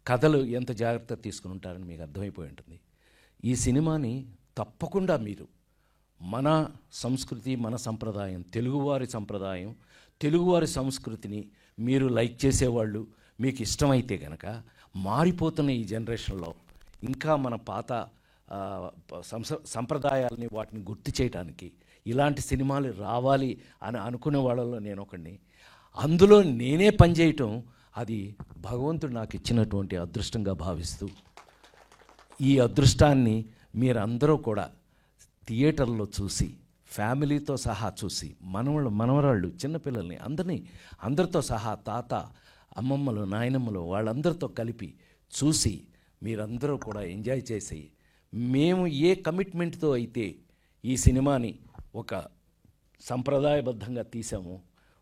కథలు ఎంత జాగ్రత్త తీసుకుని ఉంటారని మీకు అర్థమైపోయి ఉంటుంది. ఈ సినిమాని తప్పకుండా మీరు మన సంస్కృతి, మన సంప్రదాయం, తెలుగువారి సంప్రదాయం, తెలుగువారి సంస్కృతిని మీరు లైక్ చేసేవాళ్ళు, మీకు ఇష్టమైతే కనుక మారిపోతున్న ఈ జనరేషన్లో ఇంకా మన పాత సంప్రదాయాలని వాటిని గుర్తు చేయడానికి ఇలాంటి సినిమాలు రావాలి అని అనుకునే వాళ్ళలో నేను ఒకడిని. అందులో నేనే పనిచేయటం అది భగవంతుడు నాకు ఇచ్చినటువంటి అదృష్టంగా భావిస్తూ, ఈ అదృష్టాన్ని మీరందరూ కూడా థియేటర్లో చూసి, ఫ్యామిలీతో సహా చూసి, మనవరాళ్ళు, చిన్నపిల్లల్ని అందరితో సహా, తాత, అమ్మమ్మలు, నాయనమ్మలు వాళ్ళందరితో కలిపి చూసి మీరందరూ కూడా ఎంజాయ్ చేసి, మేము ఏ కమిట్మెంట్తో అయితే ఈ సినిమాని ఒక సంప్రదాయబద్ధంగా తీసాము,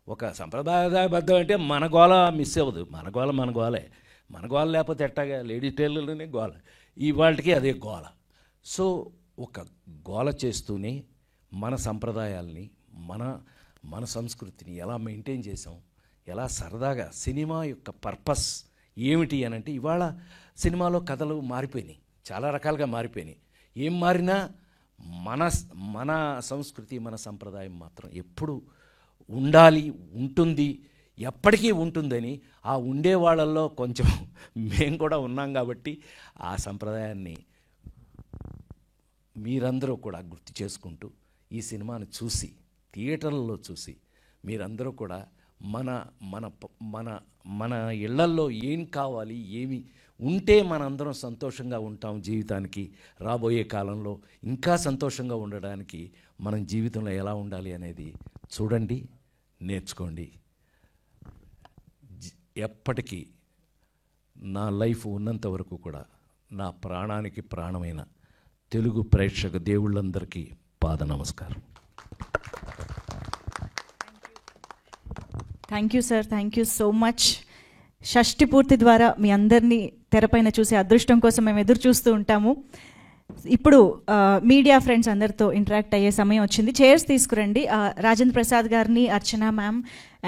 ఒక సంప్రదాయబద్ధం అంటే మన గోల మిస్ అవ్వదు, మన గోల లేకపోతే ఎట్టాగా, లేడీ టైలర్లోనే గోల, ఇవాళకి అదే గోల. సో ఒక గోల చేస్తూనే మన సంప్రదాయాల్ని, మన సంస్కృతిని ఎలా మెయింటైన్ చేసాం, ఎలా సరదాగా, సినిమా యొక్క పర్పస్ ఏమిటి అని అంటే, ఇవాళ సినిమాలో కథలు మారిపోయినాయి, చాలా రకాలుగా మారిపోయినాయి. ఏం మారినా మన సంస్కృతి, మన సంప్రదాయం మాత్రం ఎప్పుడు ఉండాలి, ఉంటుంది, ఎప్పటికీ ఉంటుందని ఆ ఉండే వాళ్ళల్లో కొంచెం మేము కూడా ఉన్నాం కాబట్టి ఆ సంప్రదాయాన్ని మీరందరూ కూడా గుర్తు చేసుకుంటూ ఈ సినిమాను చూసి, థియేటర్లలో చూసి, మీరందరూ కూడా మన మన మన మన ఇళ్లల్లో ఏం కావాలి, ఏమి ఉంటే మనందరం సంతోషంగా ఉంటాం, జీవితానికి రాబోయే కాలంలో ఇంకా సంతోషంగా ఉండడానికి మనం జీవితంలో ఎలా ఉండాలి అనేది చూడండి, నేర్చుకోండి. ఎప్పటికీ నా లైఫ్ ఉన్నంత వరకు కూడా నా ప్రాణానికి ప్రాణమైన తెలుగు ప్రేక్షక దేవుళ్ళందరికీ పాద నమస్కారం. Thank you sir, thank you so much. షష్టి పూర్తి ద్వారా మీ అందరినీ తెరపైన చూసే అదృష్టం కోసం మేము ఎదురు చూస్తూ ఉంటాము. ఇప్పుడు మీడియా ఫ్రెండ్స్ అందరితో ఇంటరాక్ట్ అయ్యే సమయం వచ్చింది. చైర్స్ తీసుకురండి. రాజేంద్ర ప్రసాద్ గారిని, అర్చన మ్యామ్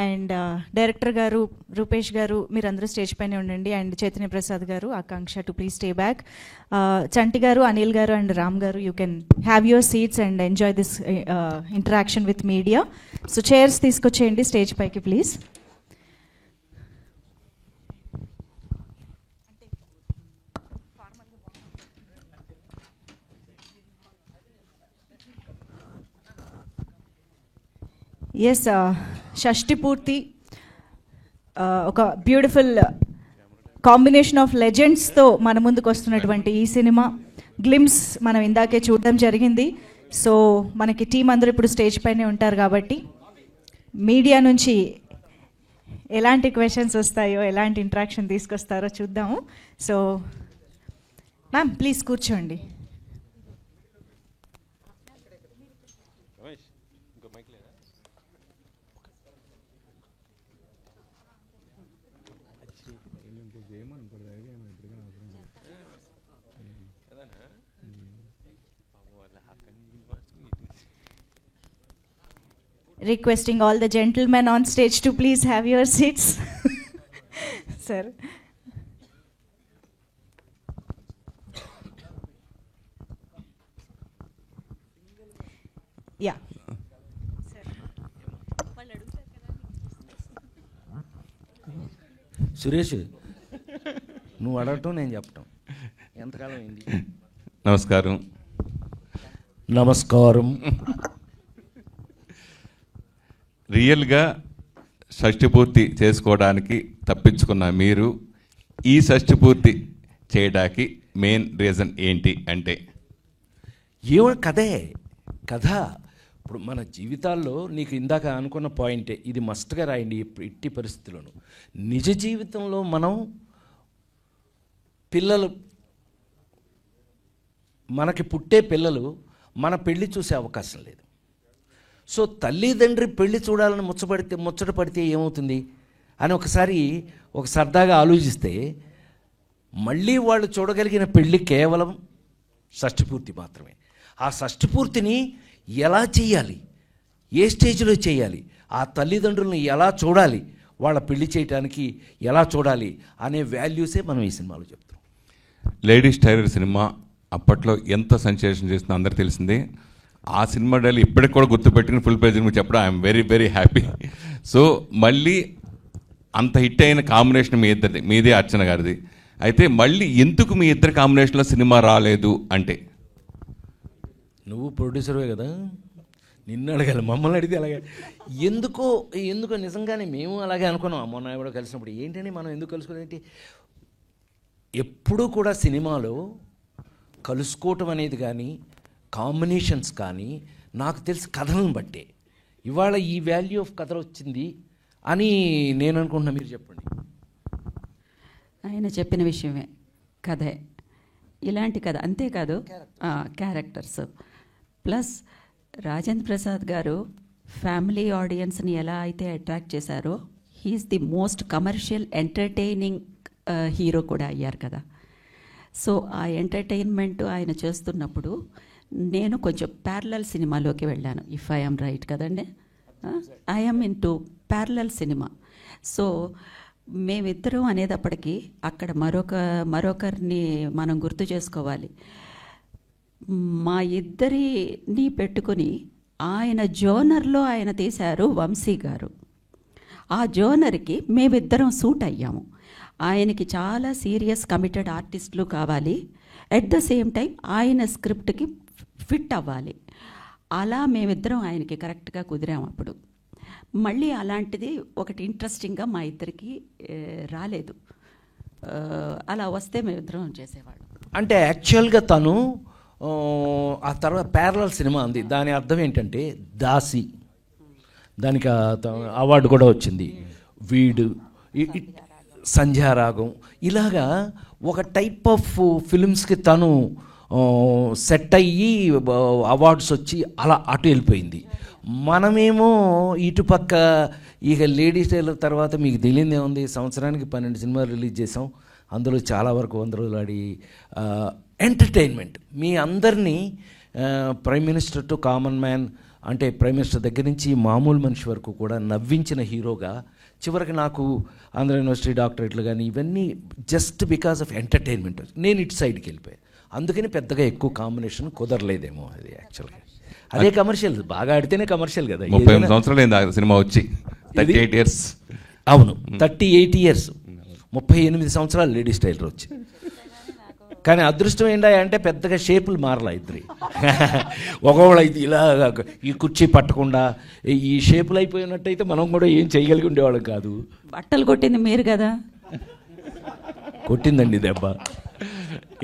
అండ్ డైరెక్టర్ గారు రూపేష్ గారు మీరందరూ స్టేజ్ పైనే ఉండండి. And Chaitanya Prasad garu, Akanksha to please stay back. Chanti garu, Anil garu and Ram garu, you can have your seats and enjoy this interaction with media. So chairs తీసుకొచ్చేయండి స్టేజ్ పైకి ప్లీజ్. ఎస్, షష్టి పూర్తి ఒక బ్యూటిఫుల్ కాంబినేషన్ ఆఫ్ లెజెండ్స్తో మన ముందుకు వస్తున్నటువంటి ఈ సినిమా గ్లిమ్స్ మనం ఇందాకే చూడడం జరిగింది. సో మనకి టీం అందరూ ఇప్పుడు స్టేజ్ పైనే ఉంటారు కాబట్టి మీడియా నుంచి ఎలాంటి క్వశ్చన్స్ వస్తాయో, ఎలాంటి ఇంట్రాక్షన్ తీసుకొస్తారో చూద్దాము. సో మ్యామ్ ప్లీజ్ కూర్చోండి. requesting all the gentlemen on stage to please have your seats. Sir. Yeah. Suresh, నువ్వు అడగటం నేను చెప్పటం ఎంతకాలం అయింది? నమస్కారం. నమస్కారం. రియల్గా షష్ఠిపూర్తి చేసుకోవడానికి తప్పించుకున్న మీరు ఈ షష్ఠిపూర్తి చేయడానికి మెయిన్ రీజన్ ఏంటి అంటే? ఏమో కథ. ఇప్పుడు మన జీవితాల్లో నీకు ఇందాక అనుకున్న పాయింటే, ఇది మస్ట్గా రాయండి ఎట్టి పరిస్థితుల్లోనూ. నిజ జీవితంలో మనం పిల్లలు, మనకి పుట్టే పిల్లలు మన పెళ్ళి చూసే అవకాశం లేదు. సో తల్లిదండ్రి పెళ్ళి చూడాలని ముచ్చట పడితే ఏమవుతుంది అని ఒకసారి ఒక సరదాగా ఆలోచిస్తే, మళ్ళీ వాళ్ళు చూడగలిగిన పెళ్ళి కేవలం షష్ఠిపూర్తి మాత్రమే. ఆ షష్ఠిపూర్తిని ఎలా చేయాలి, ఏ స్టేజ్లో చేయాలి, ఆ తల్లిదండ్రులను ఎలా చూడాలి, వాళ్ళ పెళ్లి చేయడానికి ఎలా చూడాలి అనే వాల్యూసే మనం ఈ సినిమాలో చెప్తాం. లేడీస్ టైలర్ సినిమా అప్పట్లో ఎంత సెన్సేషన్ చేస్తుందో అందరికీ తెలిసిందే. ఆ సినిమా డైలీ ఇప్పటికి కూడా గుర్తుపెట్టుకుని ఫుల్ పేజ్ చెప్పడం I'm very very happy. So మళ్ళీ అంత హిట్ అయిన కాంబినేషన్ మీ ఇద్దరిది, మీదే అర్చన గారిది. అయితే మళ్ళీ ఎందుకు మీ ఇద్దరి కాంబినేషన్లో సినిమా రాలేదు అంటే? నువ్వు ప్రొడ్యూసర్వే కదా, నిన్ను అడగాలి, మమ్మల్ని అడిగితే అలాగే. ఎందుకో నిజంగానే మేము అలాగే అనుకున్నాం. మొన్న ఎవడో కలిసినప్పుడు ఏంటని మనం ఎందుకు కలుసుకోలేంటి. ఎప్పుడూ కూడా సినిమాలో కలుసుకోవటం అనేది కానీ కాంబినేషన్స్ కానీ నాకు తెలిసి కథలను బట్టే ఇవాళ ఈ వాల్యూ ఆఫ్ కథ వచ్చింది అని నేను అనుకుంటున్నా. మీరు చెప్పండి. ఆయన చెప్పిన విషయమే, కథే, ఇలాంటి కథ. అంతేకాదు క్యారెక్టర్స్ ప్లస్ రాజేంద్ర ప్రసాద్ గారు ఫ్యామిలీ ఆడియన్స్ని ఎలా అయితే అట్రాక్ట్ చేశారో, he's the most commercial entertaining hero కూడా అయ్యారు కదా. సో ఆ ఎంటర్టైన్మెంట్ ఆయన చేస్తున్నప్పుడు నేను కొంచెం ప్యారలల్ సినిమాలోకి వెళ్ళాను, ఇఫ్ ఐఎమ్ రైట్ కదండి. I'm in to parallel cinema. So మేమిద్దరం అనేటప్పటికీ అక్కడ మరొకరిని మనం గుర్తు చేసుకోవాలి. మా ఇద్దరిని పెట్టుకుని ఆయన జోనర్లో ఆయన తీశారు వంశీ గారు. ఆ జోనర్కి మేమిద్దరం సూట్ అయ్యాము. ఆయనకి చాలా సీరియస్ కమిటెడ్ ఆర్టిస్టులు కావాలి, ఎట్ ద సేమ్ టైం ఆయన స్క్రిప్ట్కి ఫిట్ అవ్వాలి. అలా మేమిద్దరం ఆయనకి కరెక్ట్గా కుదిరాము. అప్పుడు మళ్ళీ అలాంటిది ఒకటి ఇంట్రెస్టింగ్గా మా ఇద్దరికి రాలేదు. అలా వస్తే మేమిద్దరం చేసేవాళ్ళం. అంటే యాక్చువల్గా తను ఆ తర్వాత ప్యారలల్ సినిమా ఉంది, దాని అర్థం ఏంటంటే దాసి, దానికి అవార్డు కూడా వచ్చింది. వీడు, సంధ్యారాగం, ఇలాగా ఒక టైప్ ఆఫ్ ఫిల్మ్స్కి తను సెట్ అయ్యి అవార్డ్స్ వచ్చి అలా అటు వెళ్ళిపోయింది. మనమేమో ఇటుపక్క ఇక లేడీస్ టైలర్ తర్వాత మీకు తెలియదే ఉంది, సంవత్సరానికి 12 సినిమాలు రిలీజ్ చేసాం. అందులో చాలా వరకు 100 రోజులు ఆడి ఎంటర్టైన్మెంట్. మీ అందరినీ prime minister to common man, అంటే ప్రైమ్ మినిస్టర్ దగ్గర నుంచి మామూలు మనిషి వరకు కూడా నవ్వించిన హీరోగా చివరికి నాకు ఆంధ్ర యూనివర్సిటీ డాక్టరేట్లు కానీ ఇవన్నీ జస్ట్ బికాస్ ఆఫ్ ఎంటర్టైన్మెంట్. నేను ఇటు సైడ్కి వెళ్ళిపోయాను. అందుకని పెద్దగా ఎక్కువ కాంబినేషన్ కుదరలేదేమో. అది యాక్చువల్గా అదే కమర్షియల్, బాగా ఆడితేనే కమర్షియల్ కదా. 38 సంవత్సరాలు సినిమా వచ్చి 38 years. అవును, 38 years, 38 సంవత్సరాలు లేడీస్ టైలర్ వచ్చి. కానీ అదృష్టం ఏంటంటే పెద్దగా షేపులు మారలా ఇద్దరి. ఒకవేళ ఇది ఇలా ఈ కుర్చీ పట్టకుండా ఈ షేపులు అయిపోయినట్టయితే మనం కూడా ఏం చేయగలిగి ఉండేవాళ్ళం కాదు. బట్టలు కొట్టింది మీరు కదా. కొట్టిందండి దెబ్బ,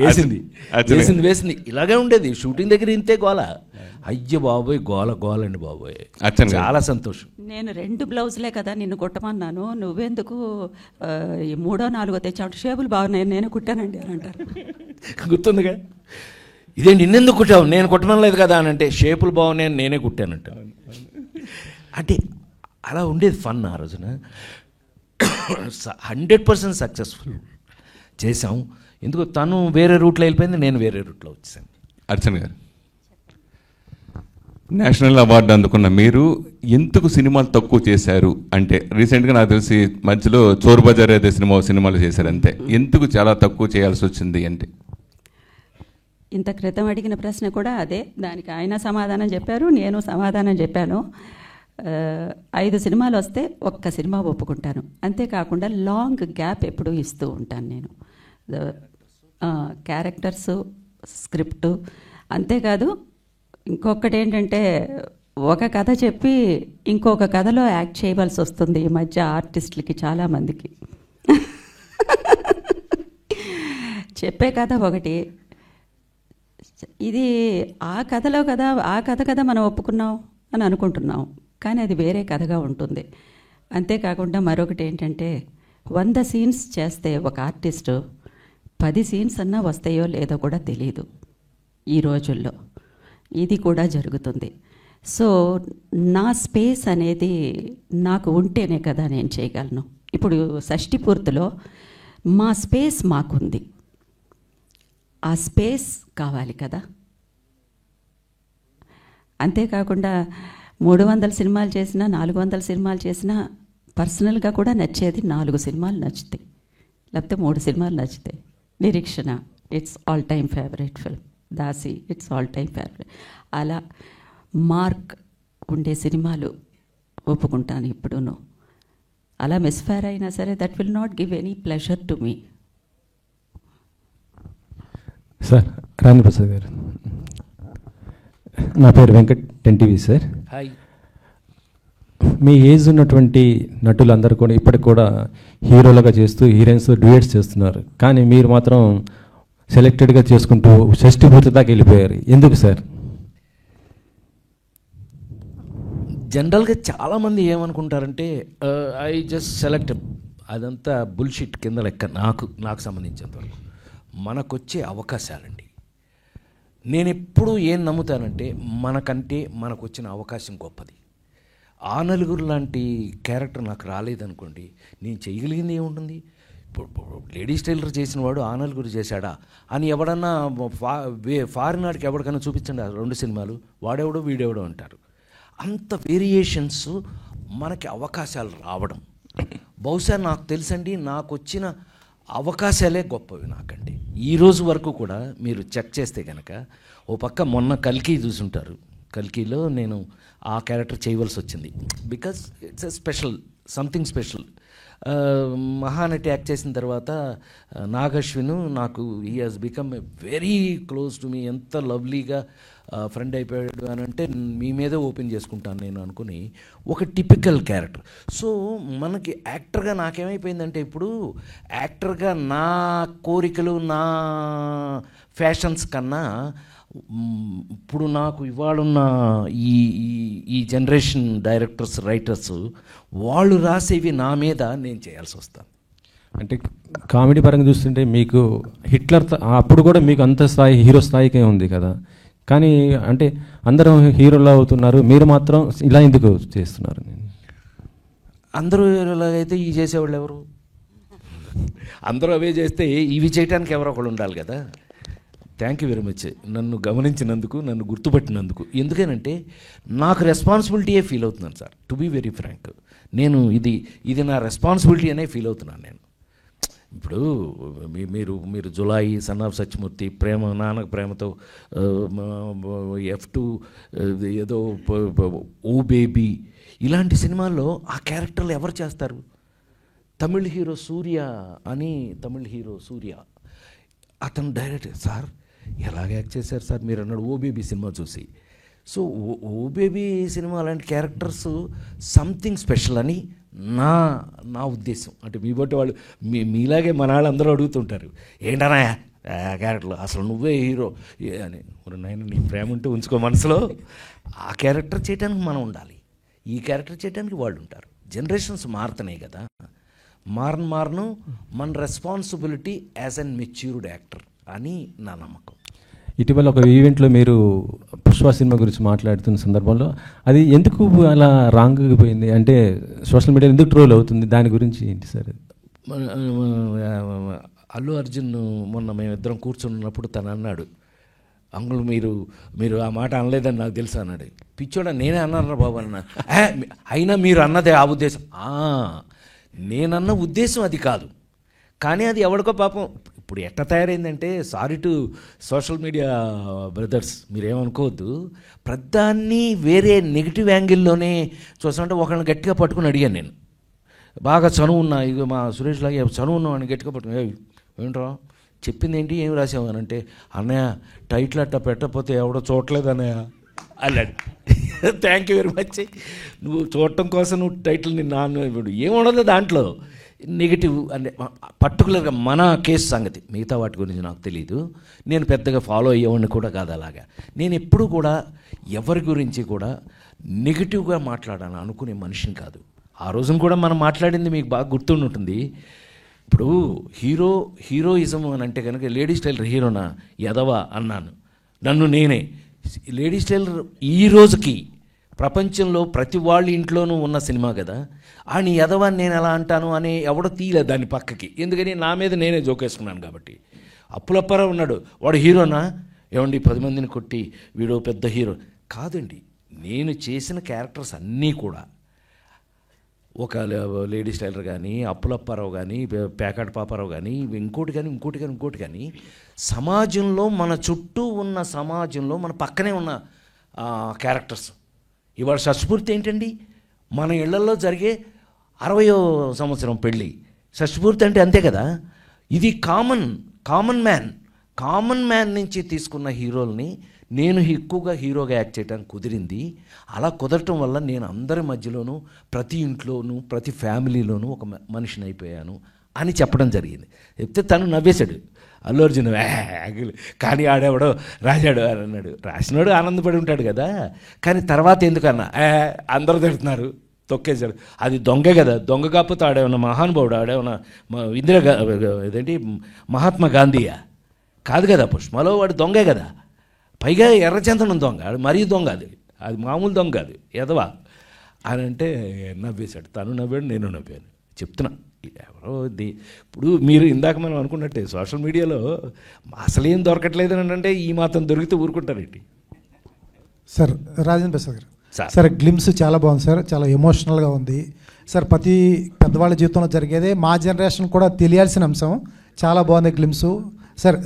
వేసింది. ఇలాగే ఉండేది షూటింగ్ దగ్గర, ఇంతే గోల. అయ్యో బాబోయ్, గోలండి బాబోయ్. చాలా సంతోషం. నేను 2 బ్లౌజులే కదా నిన్ను కుట్టమన్నాను, నువ్వెందుకు 3వ 4వ తెచ్చావు, షేపులు బాగున్నాయి, నేను కుట్టానండి అని అంటారు. గుర్తుందిగా, ఇదే నిన్నెందుకు కుట్టావు, నేను కుట్టమనలేదు కదా అని అంటే షేపులు బాగున్నాయని నేనే కుట్టానంట. అంటే అలా ఉండేది ఫన్. ఆ రోజున 100% సక్సెస్ఫుల్ చేసాం. ఎందుకు తను వేరే రూట్లో వెళ్ళిపోయింది, నేను వేరే రూట్లో వచ్చేసాను. అర్చన గారు, నేషనల్ అవార్డు అందుకున్న మీరు ఎందుకు సినిమాలు తక్కువ చేశారు అంటే, రీసెంట్గా నాకు తెలిసి మధ్యలో చోర్ బజార్ అదే సినిమాలు చేశారు అంతే, ఎందుకు చాలా తక్కువ చేయాల్సి వచ్చింది అంటే? ఇంత క్రితం అడిగిన ప్రశ్న కూడా అదే, దానికి ఆయన సమాధానం చెప్పారు, నేను సమాధానం చెప్పాను. 5 సినిమాలు వస్తే ఒక్క సినిమా ఒప్పుకుంటాను, అంతేకాకుండా లాంగ్ గ్యాప్ ఎప్పుడూ ఇస్తూ ఉంటాను నేను. క్యారెక్టర్సు, స్క్రిప్టు, అంతేకాదు ఇంకొకటి ఏంటంటే, ఒక కథ చెప్పి ఇంకొక కథలో యాక్ట్ చేయవలసి వస్తుంది ఈ మధ్య ఆర్టిస్టులకి చాలామందికి. చెప్పే కథ ఒకటి, ఇది ఆ కథలో కదా, ఆ కథ కదా మనం ఒప్పుకున్నాం అని అనుకుంటున్నాం, కానీ అది వేరే కథగా ఉంటుంది. అంతేకాకుండా మరొకటి ఏంటంటే, 100 సీన్స్ చేస్తే ఒక ఆర్టిస్టు 10 సీన్స్ అన్నా వస్తాయో లేదో కూడా తెలియదు ఈ రోజుల్లో. ఇది కూడా జరుగుతుంది. సో నా స్పేస్ అనేది నాకు ఉంటేనే కదా నేను చేయగలను. ఇప్పుడు షష్ఠి పూర్తిలో మా స్పేస్ మాకుంది, ఆ స్పేస్ కావాలి కదా. అంతేకాకుండా 300 సినిమాలు చేసినా 400 సినిమాలు చేసినా పర్సనల్గా కూడా నచ్చేది 4 సినిమాలు నచ్చుతాయి, లేకపోతే 3 సినిమాలు నచ్చుతాయి. Nireekshana it's all time favourite film, Daasi it's all time favourite. అలా మార్క్ ఉండే సినిమాలు ఒప్పుకుంటాను ఇప్పుడును. అలా మిస్ఫైర్ అయినా సరే that will not give any pleasure to me. Sir Rani Prasad garu, నా పేరు వెంకట్, 10TV సార్. హాయ్. మీ ఏజ్ ఉన్నటువంటి నటులందరూ కూడా ఇప్పటికి కూడా హీరోలుగా చేస్తూ హీరోయిన్స్ డ్యూయట్స్ చేస్తున్నారు, కానీ మీరు మాత్రం సెలెక్టెడ్గా చేసుకుంటూ షష్ఠి పూర్తి దాకా వెళ్ళిపోయారు, ఎందుకు సార్? జనరల్గా చాలామంది ఏమనుకుంటారంటే ఐ జస్ట్ సెలెక్ట్, అదంతా బుల్షిట్ కింద లెక్క. నాకు సంబంధించినంతవరకు మనకొచ్చే అవకాశాలండి. నేను ఎప్పుడూ ఏం నమ్ముతానంటే, మనకంటే మనకు వచ్చిన అవకాశం గొప్పది. ఆ నలుగురు లాంటి క్యారెక్టర్ నాకు రాలేదనుకోండి, నేను చేయగలిగింది ఏముంటుంది? ఇప్పుడు లేడీస్ టైలర్ చేసిన వాడు ఆ నలుగురు చేశాడా అని ఎవడన్నా ఫారిన్ నాటికి ఎవరికైనా చూపించండి ఆ 2 సినిమాలు, వాడెవడో వీడెవడో అంటారు. అంత వేరియేషన్స్ మనకి అవకాశాలు రావడం, బహుశా నాకు తెలుసండి, నాకు వచ్చిన అవకాశాలే గొప్పవి నాకండి. ఈరోజు వరకు కూడా మీరు చెక్ చేస్తే కనుక, ఓ పక్క మొన్న కల్కి చూసుంటారు, కల్కిలో నేను ఆ క్యారెక్టర్ చేయవలసి వచ్చింది, because it's a special, something special. Mahanati act చేసిన తర్వాత నాగశ్విను నాకు he has become a very close to me, ఎంత లవ్లీగా ఫ్రెండ్ అయిపోయాడు అని అంటే మీ మీదే ఓపెన్ చేసుకుంటాను నేను అనుకుని, ఒక టిపికల్ క్యారెక్టర్. సో మనకి యాక్టర్గా నాకేమైపోయిందంటే, ఇప్పుడు యాక్టర్గా నా కోరికలు, నా ఫ్యాషన్స్ కన్నా ఇప్పుడు నాకు ఇవాళున్న ఈ జనరేషన్ డైరెక్టర్స్, రైటర్స్, వాళ్ళు రాసేవి నా మీద నేను చేయాల్సి వస్తాను. అంటే కామెడీ పరంగా చూస్తుంటే మీకు హిట్లర్ అప్పుడు కూడా మీకు అంత స్థాయి, హీరో స్థాయికే ఉంది కదా, కానీ అంటే అందరూ హీరోలా అవుతున్నారు, మీరు మాత్రం ఇలా ఎందుకు చేస్తున్నారు? అందరూ ఇలాగైతే ఈ చేసేవాళ్ళు ఎవరు? అందరూ అవే చేస్తే ఇవి చేయడానికి ఎవరో ఒకళ్ళు ఉండాలి కదా. థ్యాంక్ యూ వెరీ మచ్ నన్ను గమనించినందుకు, నన్ను గుర్తుపట్టినందుకు. ఎందుకనంటే నాకు రెస్పాన్సిబిలిటీయే ఫీల్ అవుతున్నాను sir, to be very frank. నేను ఇది నా రెస్పాన్సిబిలిటీ అనే ఫీల్ అవుతున్నాను నేను. ఇప్పుడు మీరు Julayi, son of Satyamurthy, Prema, Nannaku Prematho, F2, ఏదో ఓ బేబీ, ఇలాంటి సినిమాల్లో ఆ క్యారెక్టర్లు ఎవరు చేస్తారు? తమిళ్ హీరో సూర్య అతను డైరెక్టర్. సార్ ఎలాగ యాక్ట్ చేశారు సార్ మీరు అన్నాడు ఓ బేబీ సినిమా చూసి. సో ఓ బేబీ సినిమా లాంటి క్యారెక్టర్స్ సంథింగ్ స్పెషల్ అని నా ఉద్దేశం. అంటే మీ బట్టి వాళ్ళు మీలాగే మన వాళ్ళందరూ అడుగుతుంటారు, ఏంటన్నా క్యారెక్టర్లు, అసలు నువ్వే హీరో అని. నాయన నీ ప్రేమ ఉంటే ఉంచుకో మనసులో. ఆ క్యారెక్టర్ చేయడానికి మనం ఉండాలి, ఈ క్యారెక్టర్ చేయడానికి వాళ్ళు ఉంటారు. జనరేషన్స్ మారుతున్నాయి కదా, మారను మన responsibility as an matured actor అని నా నమ్మకం. ఇటీవల ఒక ఈవెంట్లో మీరు పుష్ప సినిమా గురించి మాట్లాడుతున్న సందర్భంలో అది ఎందుకు అలా రాంగ్గా పోయింది, అంటే సోషల్ మీడియాలో ఎందుకు ట్రోల్ అవుతుంది, దాని గురించి ఏంటి సార్? అల్లు అర్జున్ మొన్న మేమిద్దరం కూర్చున్నప్పుడు తను అన్నాడు, అంకుల్ మీరు ఆ మాట అనలేదని నాకు తెలుసు అన్నాడు. పిచ్చోడా నేనే అన్నారా బాబు అన్న. అయినా మీరు అన్నదే ఆ ఉద్దేశం. నేనన్న ఉద్దేశం అది కాదు, కానీ అది ఎవరికో పాపం ఇప్పుడు ఎట్లా తయారైందంటే, sorry to social media brothers, మీరేమనుకోవద్దు, ప్రధాన్ని వేరే నెగిటివ్ యాంగిల్లోనే చూస్తుంటే ఒకళ్ళని గట్టిగా పట్టుకుని అడిగాను నేను. బాగా చనువు ఉన్నా, ఇక మా సురేష్ లాగే చనువు ఉన్నామని గట్టిగా పట్టుకుని, ఏంట్రా చెప్పింది ఏంటి, ఏం రాసావు అని అంటే, అన్నయ్య టైటిల్ అట్టా పెట్టకపోతే ఎవడో చూడలేదు అన్నయ్య అన్నాడు. Thank you very much. నువ్వు చూడటం కోసం నువ్వు టైటిల్ ఇప్పుడు ఏముండదు దాంట్లో నెగిటివ్ అంటే, పర్టికులర్గా మన కేసు సంగతి, మిగతా వాటి గురించి నాకు తెలియదు, నేను పెద్దగా ఫాలో అయ్యేవాడిని కూడా కాదు. అలాగా నేను ఎప్పుడు కూడా ఎవరి గురించి కూడా నెగిటివ్గా మాట్లాడాలని అనుకునే మనిషిని కాదు. ఆ రోజున కూడా మనం మాట్లాడింది మీకు బాగా గుర్తుంటుంది. ఇప్పుడు హీరోయిజం అని అంటే కనుక లేడీస్ టైలర్ హీరోనా ఎదవా అన్నాను నన్ను నేనే. లేడీస్ టైలర్ ఈ రోజుకి ప్రపంచంలో ప్రతి వాళ్ళ ఇంట్లోనూ ఉన్న సినిమా కదా, అని ఎదవాన్ని నేను ఎలా అంటాను అని ఎవడో తీయలేదు దాన్ని పక్కకి, ఎందుకని నా మీద నేనే జోకేసుకున్నాను కాబట్టి. అప్పులప్పారావు ఉన్నాడు, వాడు హీరోనా, ఏమండి 10 మందిని కొట్టి వీడు పెద్ద హీరో కాదండి. నేను చేసిన క్యారెక్టర్స్ అన్నీ కూడా ఒక లేడీస్ టైలర్ కానీ, అప్పులప్పారావు కానీ, పేకాట పాపారావు కానీ, ఇంకోటి కానీ సమాజంలో, మన చుట్టూ ఉన్న సమాజంలో మన పక్కనే ఉన్న క్యారెక్టర్స్. ఇవాళ షష్ఠపూర్తి ఏంటండి, మన ఇళ్లలో జరిగే 60వ సంవత్సరం పెళ్ళి షష్ఠపూర్తి అంటే అంతే కదా. ఇది కామన్ మ్యాన్ నుంచి తీసుకున్న హీరోల్ని నేను ఎక్కువగా హీరోగా యాక్ట్ చేయడానికి కుదిరింది. అలా కుదరటం వల్ల నేను అందరి మధ్యలోనూ, ప్రతి ఇంట్లోనూ, ప్రతి ఫ్యామిలీలోనూ ఒక మనిషిని అయిపోయాను అని చెప్పడం జరిగింది. చెప్తే తను నవ్వేశాడు, అల్లు అర్జున్ కానీ ఆడేవాడో రాశాడు అని అన్నాడు. రాసినాడు ఆనందపడి ఉంటాడు కదా, కానీ తర్వాత ఎందుకన్నా అందరూ తిడుతున్నారు, తొక్కేశాడు. అది దొంగే కదా, దొంగ కాకపోతే ఆడేమన్నా మహానుభావుడు, ఆడేమన్నా ఇదేంటి మహాత్మా గాంధీయా కాదు కదా. పుష్పలో వాడు దొంగే కదా, పైగా ఎర్రచందనం దొంగ, మరీ దొంగ, అది మామూలు దొంగ కాదు, ఎదవా అని అంటే నవ్వేశాడు. తను నవ్వాడు, నేను నవ్వాను. చెప్తున్నా ఎవరో ఇప్పుడు మీరు ఇందాక మనం అనుకున్నట్టే సోషల్ మీడియాలో అసలు ఏం దొరకట్లేదు అని అంటే ఈ మాత్రం దొరికితే ఊరుకుంటారేంటి. సార్ రాజేంద్ర ప్రసాద్ గారు, సార్ గ్లిమ్స్ చాలా బాగుంది సార్, చాలా ఎమోషనల్గా ఉంది సార్. ప్రతి పెద్దవాళ్ళ జీవితంలో జరిగేదే మా జనరేషన్ కూడా తెలియాల్సిన అంశం. చాలా బాగుంది గ్లిమ్స్ సార్.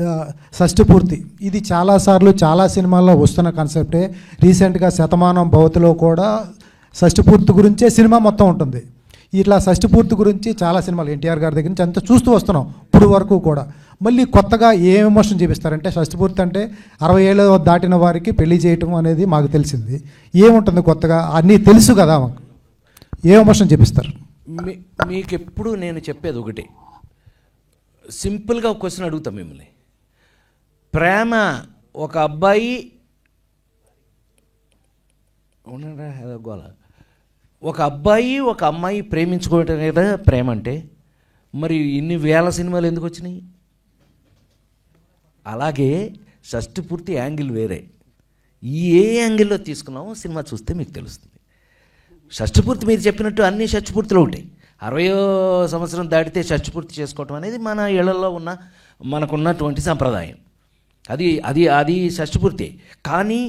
షష్ఠపూర్తి ఇది చాలాసార్లు చాలా సినిమాల్లో వస్తున్న కాన్సెప్టే. రీసెంట్గా శతమానం భవతిలో కూడా షష్ఠపూర్తి గురించే సినిమా మొత్తం ఉంటుంది. ఇట్లా షష్ఠపూర్తి గురించి చాలా సినిమాలు ఎన్టీఆర్ గారి దగ్గర నుంచి అంతా చూస్తూ వస్తున్నాం ఇప్పుడు వరకు కూడా. మళ్ళీ కొత్తగా ఏ ఎమోషన్ చూపిస్తారంటే, షష్ఠపూర్తి అంటే 60 ఏళ్ళు దాటిన వారికి పెళ్లి చేయటం అనేది మాకు తెలిసింది. ఏముంటుంది కొత్తగా, అన్నీ తెలుసు కదా మాకు, ఏ ఎమోషన్ చూపిస్తారు? మీకు ఎప్పుడు నేను చెప్పేది ఒకటే, సింపుల్గా ఒక క్వశ్చన్ అడుగుతాం మిమ్మల్ని. ప్రేమ ఒక అబ్బాయి గోల, ఒక అబ్బాయి ఒక అమ్మాయి ప్రేమించుకోవటం కదా ప్రేమ అంటే. మరి ఇన్ని వేల సినిమాలు ఎందుకు వచ్చినాయి? అలాగే షష్ఠపూర్తి యాంగిల్ వేరే, ఏ యాంగిల్లో తీసుకున్నామో సినిమా చూస్తే మీకు తెలుస్తుంది. షష్ఠపూర్తి మీరు చెప్పినట్టు అన్ని షష్ఠపూర్తిలో ఉంటాయి. 60వ సంవత్సరం దాటితే షష్ఠపూర్తి చేసుకోవటం అనేది మన ఇళ్లలో మనకున్నటువంటి సంప్రదాయం. అది షష్ఠపూర్తి. కానీ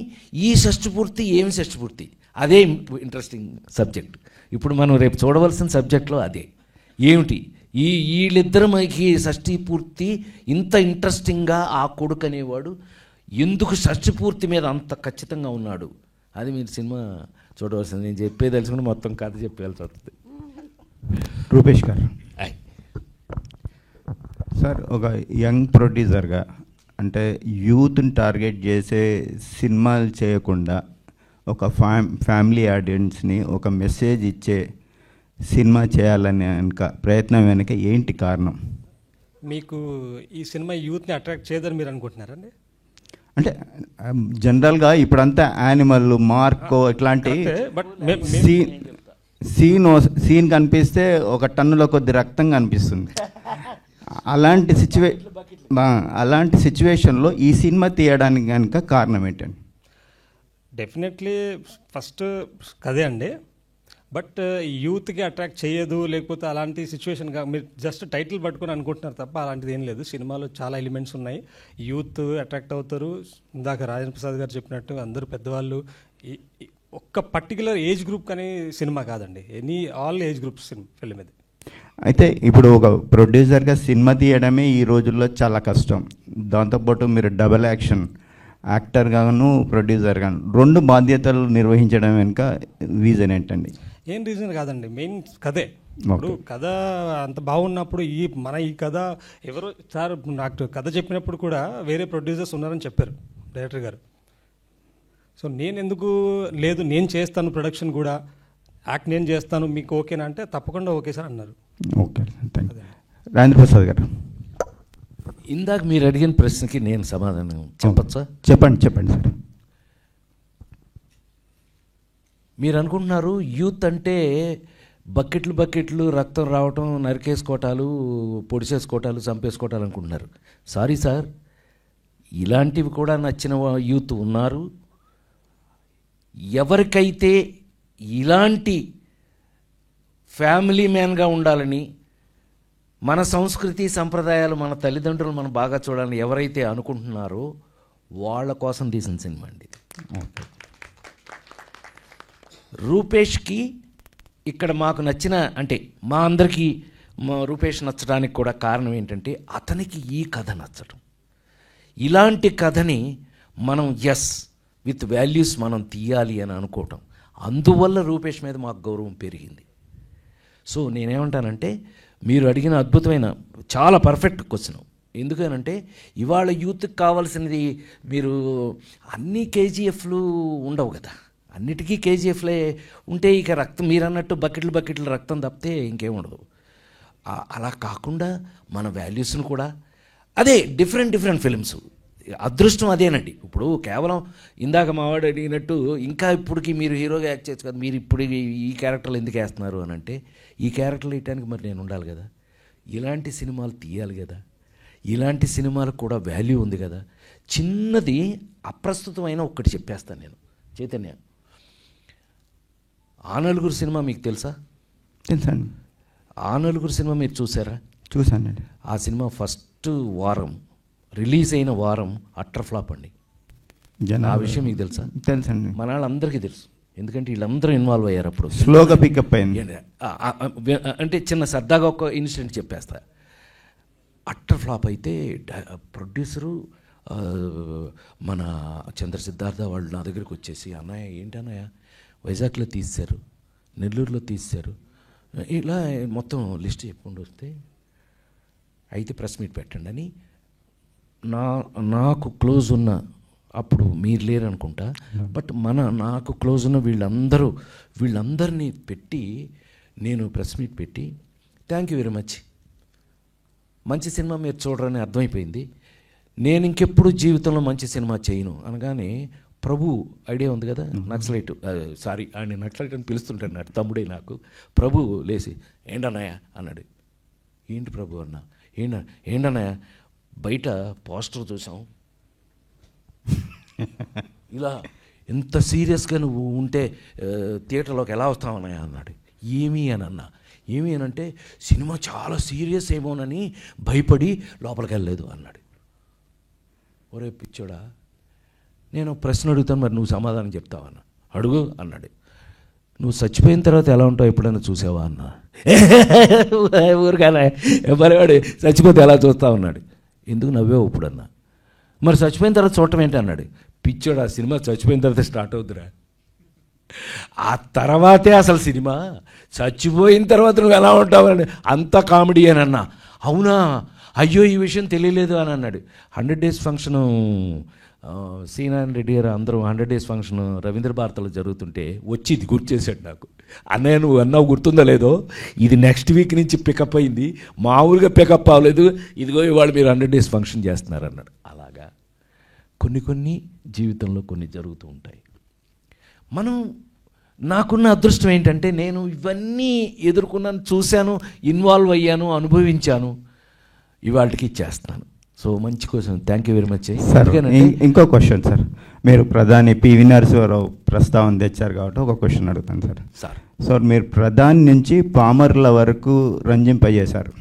ఈ షష్ఠపూర్తి ఏమి షష్ఠపూర్తి, అదే ఇంట్రెస్టింగ్ సబ్జెక్ట్. ఇప్పుడు మనం రేపు చూడవలసిన సబ్జెక్ట్లో అదే. ఏమిటి వీళ్ళిద్దరికి షష్ఠపూర్తి ఇంత ఇంట్రెస్టింగ్గా ఆ కొడుకు అనేవాడు ఎందుకు షష్ఠపూర్తి మీద అంత ఖచ్చితంగా ఉన్నాడు, అది మీరు సినిమా చూడవలసింది. నేను చెప్పేది తెలుసుకుని మొత్తం కథ చెప్పాల్సి వస్తుంది. రూపేష్ గారు సార్, ఒక యంగ్ ప్రొడ్యూసర్గా అంటే యూత్ని టార్గెట్ చేసే సినిమాలు చేయకుండా ఒక ఫ్యామిలీ ఆడియన్స్ని ఒక మెసేజ్ ఇచ్చే సినిమా చేయాలని ప్రయత్నం వెనక ఏంటి కారణం? మీకు ఈ సినిమా యూత్ని అట్రాక్ట్ చేయదని మీరు అనుకుంటున్నారండి? అంటే జనరల్గా ఇప్పుడంతా యానిమల్ మార్కో ఇట్లాంటి సీన్ కనిపిస్తే ఒక టన్నులో కొద్ది రక్తం కనిపిస్తుంది. అలాంటి సిచ్యువేషన్లో ఈ సినిమా తీయడానికి కనుక కారణం ఏంటండి? డెఫినెట్లీ ఫస్ట్ కదే అండి. బట్ యూత్కి అట్రాక్ట్ చేయదు, లేకపోతే అలాంటి సిచ్యువేషన్గా మీరు జస్ట్ టైటిల్ పట్టుకొని అనుకుంటున్నారు తప్ప అలాంటిది ఏం లేదు. సినిమాలో చాలా ఎలిమెంట్స్ ఉన్నాయి, యూత్ అట్రాక్ట్ అవుతారు. ఇందాక రాజేంద్ర ప్రసాద్ గారు చెప్పినట్టు అందరూ పెద్దవాళ్ళు, ఒక్క పర్టికులర్ ఏజ్ గ్రూప్ కానీ సినిమా కాదండి, ఆల్ ఏజ్ గ్రూప్స్ ఫిల్మ్ ఇది. అయితే ఇప్పుడు ఒక ప్రొడ్యూసర్గా సినిమా తీయడమే ఈ రోజుల్లో చాలా కష్టం. దాంతోపాటు మీరు డబల్ యాక్షన్ యాక్టర్గాను ప్రొడ్యూసర్గాను 2 బాధ్యతలు నిర్వహించడం వెనుక రీజన్ ఏంటండి? ఏం రీజన్ కాదండి, మెయిన్ కథే. ఇప్పుడు కథ అంత బాగున్నప్పుడు ఈ కథ ఎవరో సార్ నాకు కథ చెప్పినప్పుడు కూడా వేరే ప్రొడ్యూసర్స్ ఉన్నారని చెప్పారు డైరెక్టర్ గారు. సో నేను ఎందుకు లేదు, నేను చేస్తాను ప్రొడక్షన్ కూడా, యాక్ట్ నేను చేస్తాను, మీకు ఓకేనా అంటే తప్పకుండా ఓకే సార్ అన్నారు. Okay, thank you. Rajendra Prasad గారు, ఇందాక మీరు అడిగిన ప్రశ్నకి నేను సమాధానం చెప్పచ్చా? చెప్పండి సార్. మీరు అనుకుంటున్నారు యూత్ అంటే బకెట్లు రక్తం రావటం, నరికేసుకోవటాలు, పొడిచేసుకోవటాలు, చంపేసుకోవటాలు అనుకుంటున్నారు. సారీ సార్, ఇలాంటివి కూడా నచ్చిన యూత్ ఉన్నారు. ఎవరికైతే ఇలాంటి ఫ్యామిలీ మ్యాన్గా ఉండాలని, మన సంస్కృతి సంప్రదాయాలు, మన తల్లిదండ్రులు మనం బాగా చూడాలని ఎవరైతే అనుకుంటున్నారో వాళ్ళ కోసం తీసిన సినిమా అండి. రూపేష్కి ఇక్కడ మాకు నచ్చిన, అంటే మా అందరికీ రూపేష్ నచ్చడానికి కూడా కారణం ఏంటంటే అతనికి ఈ కథ నచ్చటం. ఇలాంటి కథని మనం విత్ వాల్యూస్ మనం తీయాలి అని అనుకోవటం, అందువల్ల రూపేష్ మీద మాకు గౌరవం పెరిగింది. సో నేనేమంటానంటే మీరు అడిగిన అద్భుతమైన చాలా పర్ఫెక్ట్ క్వశ్చన్. ఎందుకనంటే ఇవాళ యూత్కి కావాల్సినది, మీరు అన్ని కేజీఎఫ్లు ఉండవు కదా, అన్నిటికీ కేజీఎఫ్లే ఉంటే ఇక రక్తం మీరు అన్నట్టు బకెట్లు రక్తం తప్పితే ఇంకేం ఉండదు. అలా కాకుండా మన వాల్యూస్ను కూడా అదే డిఫరెంట్ ఫిల్మ్స్ అదృష్టం అదేనండి. ఇప్పుడు కేవలం ఇందాక మావాడు అడిగినట్టు ఇంకా ఇప్పటికి మీరు హీరోగా యాక్ట్ చేయొచ్చు కదా, మీరు ఇప్పుడు ఈ క్యారెక్టర్లు ఎందుకు వేస్తున్నారు అని అంటే, ఈ క్యారెక్టర్లు వేయటానికి మరి నేను ఉండాలి కదా, ఇలాంటి సినిమాలు తీయాలి కదా, ఇలాంటి సినిమాలకు కూడా వాల్యూ ఉంది కదా. చిన్నది అప్రస్తుతమైన ఒక్కటి చెప్పేస్తాను నేను. చైతన్య, ఆ నలుగురు సినిమా మీకు తెలుసా? తెలుసండి. ఆ నలుగురు సినిమా మీరు చూసారా? చూసానండి. ఆ సినిమా ఫస్ట్ వారం, రిలీజ్ అయిన వారం అట్టర్ ఫ్లాప్ అండి. ఆ విషయం మీకు తెలుసా? తెలుసండి. మన వాళ్ళందరికీ తెలుసు, ఎందుకంటే వీళ్ళందరూ ఇన్వాల్వ్ అయ్యారు. అప్పుడు స్లోగా పికప్ అయింది. అంటే చిన్న సరదాగా ఒక ఇన్సిడెంట్ చెప్పేస్తా. అట్టర్ ఫ్లాప్ అయితే ప్రొడ్యూసరు మన చంద్ర సిద్ధార్థ వాళ్ళు నా దగ్గరికి వచ్చేసి, అన్నయ్య ఏంటన్నయ్య వైజాగ్లో తీశారు, నెల్లూరులో తీశారు, ఇలా మొత్తం లిస్ట్ చెప్పుకుంటూ వస్తే, అయితే ప్రెస్ మీట్ పెట్టండి అని నాకు క్లోజ్ ఉన్న, అప్పుడు మీరు లేరు అనుకుంటా, బట్ నాకు క్లోజ్ ఉన్న వీళ్ళందరినీ పెట్టి నేను ప్రెస్ మీట్ పెట్టి, థ్యాంక్ యూ వెరీ మచ్, మంచి సినిమా మీరు చూడరని అర్థమైపోయింది, నేను ఇంకెప్పుడు జీవితంలో మంచి సినిమా చేయను అనగానే, ప్రభు ఐడియా ఉంది కదా, నక్సలైట్, సారీ ఆయన నక్సలైట్ అని పిలుస్తుంటాడు నా తమ్ముడే నాకు. ప్రభు లేచి ఏంటన్నయ్య అన్నాడు. ఏంటి ప్రభు అన్న? ఏంటన్నయ్య బయట పోస్టర్ చూసాం, ఇలా ఎంత సీరియస్గా నువ్వు ఉంటే థియేటర్లోకి ఎలా వస్తావన్నయ్య అన్నాడు. ఏమీ అని అన్నా. ఏమీ అని అంటే, సినిమా చాలా సీరియస్ ఏమోనని భయపడి లోపలికి వెళ్ళలేదు అన్నాడు. ఒరే పిచ్చోడా, నేను ప్రశ్న అడుగుతాను, మరి నువ్వు సమాధానం చెప్తావన్న. అడుగు అన్నాడు. నువ్వు చచ్చిపోయిన తర్వాత ఎలా ఉంటావు ఎప్పుడైనా చూసావా అన్న. ఊరికానే ఎవరివాడు చచ్చిపోతే ఎలా చూస్తావు అన్నాడు. ఎందుకు నవ్వావు ఇప్పుడు అన్నా. మరి చచ్చిపోయిన తర్వాత చూడటం ఏంటి అన్నాడు. పిచ్చోడు, ఆ సినిమా చచ్చిపోయిన తర్వాత స్టార్ట్ అవుతురా, ఆ తర్వాతే అసలు సినిమా, చచ్చిపోయిన తర్వాత నువ్వు ఎలా ఉంటావు అని. అంత కామెడీ అని అన్నా. అవునా, అయ్యో ఈ విషయం తెలియలేదు అని అన్నాడు. 100 days ఫంక్షను సీనారాయణ రెడ్డి గారు అందరూ 100 days ఫంక్షన్ రవీంద్ర భారతిలో జరుగుతుంటే వచ్చి ఇది గుర్తు చేశాడు నాకు. అన్నయ్య నువ్వు అన్నావు గుర్తుందో లేదో, ఇది నెక్స్ట్ వీక్ నుంచి పికప్ అయింది, మామూలుగా పికప్ అవ్వలేదు, ఇదిగో ఇవాళ మీరు 100 days ఫంక్షన్ చేస్తున్నారు అన్నాడు. అలాగా కొన్ని జీవితంలో కొన్ని జరుగుతూ ఉంటాయి. నాకున్న అదృష్టం ఏంటంటే నేను ఇవన్నీ ఎదుర్కొన్నాను, చూశాను, ఇన్వాల్వ్ అయ్యాను, అనుభవించాను, ఇవాళకి చేస్తున్నాను. సో మంచి question, thank you very much sir. ఇంకో క్వశ్చన్ సార్, మీరు ప్రధాని పివి నరసింహారావు ప్రస్తావన తెచ్చారు కాబట్టి ఒక క్వశ్చన్ అడుగుతాను సార్. సో మీరు ప్రధాని నుంచి పామర్ల వరకు రంజింపజేశారు.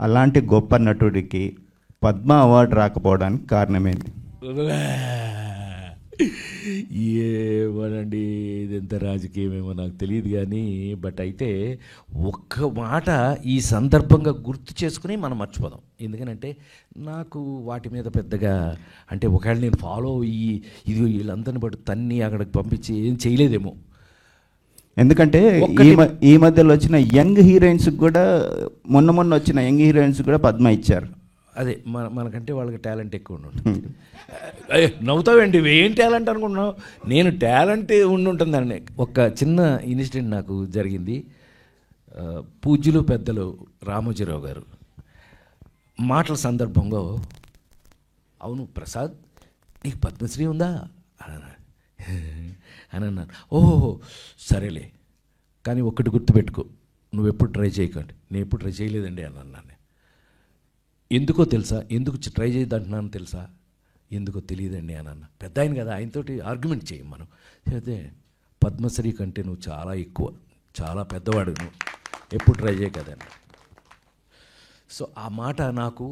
అలాంటి గొప్ప నటుడికి పద్మ అవార్డు రాకపోవడానికి కారణమేంటి? ఏమోనండి, ఇదెంత రాజకీయమేమో నాకు తెలియదు కానీ, బట్ అయితే ఒక్క మాట ఈ సందర్భంగా గుర్తు చేసుకుని మనం మర్చిపోదాం. ఎందుకనంటే నాకు వాటి మీద పెద్దగా అంటే ఒకవేళ నేను ఫాలో అయ్యి ఇది వీళ్ళందరిని బట్టి తన్ని అక్కడికి పంపించి ఏం చేయలేదేమో. ఎందుకంటే ఈ మధ్యలో వచ్చిన యంగ్ హీరోయిన్స్కి కూడా మొన్న వచ్చిన యంగ్ హీరోయిన్స్ కూడా పద్మ ఇచ్చారు. అదే మనకంటే వాళ్ళకి టాలెంట్ ఎక్కువ ఉంటుంది. నవ్వుతావండి, ఏం టాలెంట్ అనుకుంటున్నావు? నేను టాలెంట్ ఉంటుందండి. ఒక చిన్న ఇన్సిడెంట్ నాకు జరిగింది. పూజ్యులు పెద్దలు రామోజీరావు గారు మాటల సందర్భంగా, అవును ప్రసాద్ నీకు పద్మశ్రీ ఉందా అని అన్నాను. ఓహో సరేలే, కానీ ఒక్కటి గుర్తుపెట్టుకో, నువ్వు ఎప్పుడు ట్రై చేయకండి. నేను ఎప్పుడు ట్రై చేయలేదండి అని అన్నాను. ఎందుకో తెలుసా, ఎందుకు ట్రై చేయదంటున్నాను తెలుసా? ఎందుకో తెలియదండి అని అన్న. పెద్ద ఆయన కదా, ఆయనతోటి ఆర్గ్యుమెంట్ చేయం మనం. అయితే పద్మశ్రీ కంటే నువ్వు చాలా ఎక్కువ, చాలా పెద్దవాడు, నువ్వు ఎప్పుడు ట్రై చేయ కదండి. సో ఆ మాట నాకు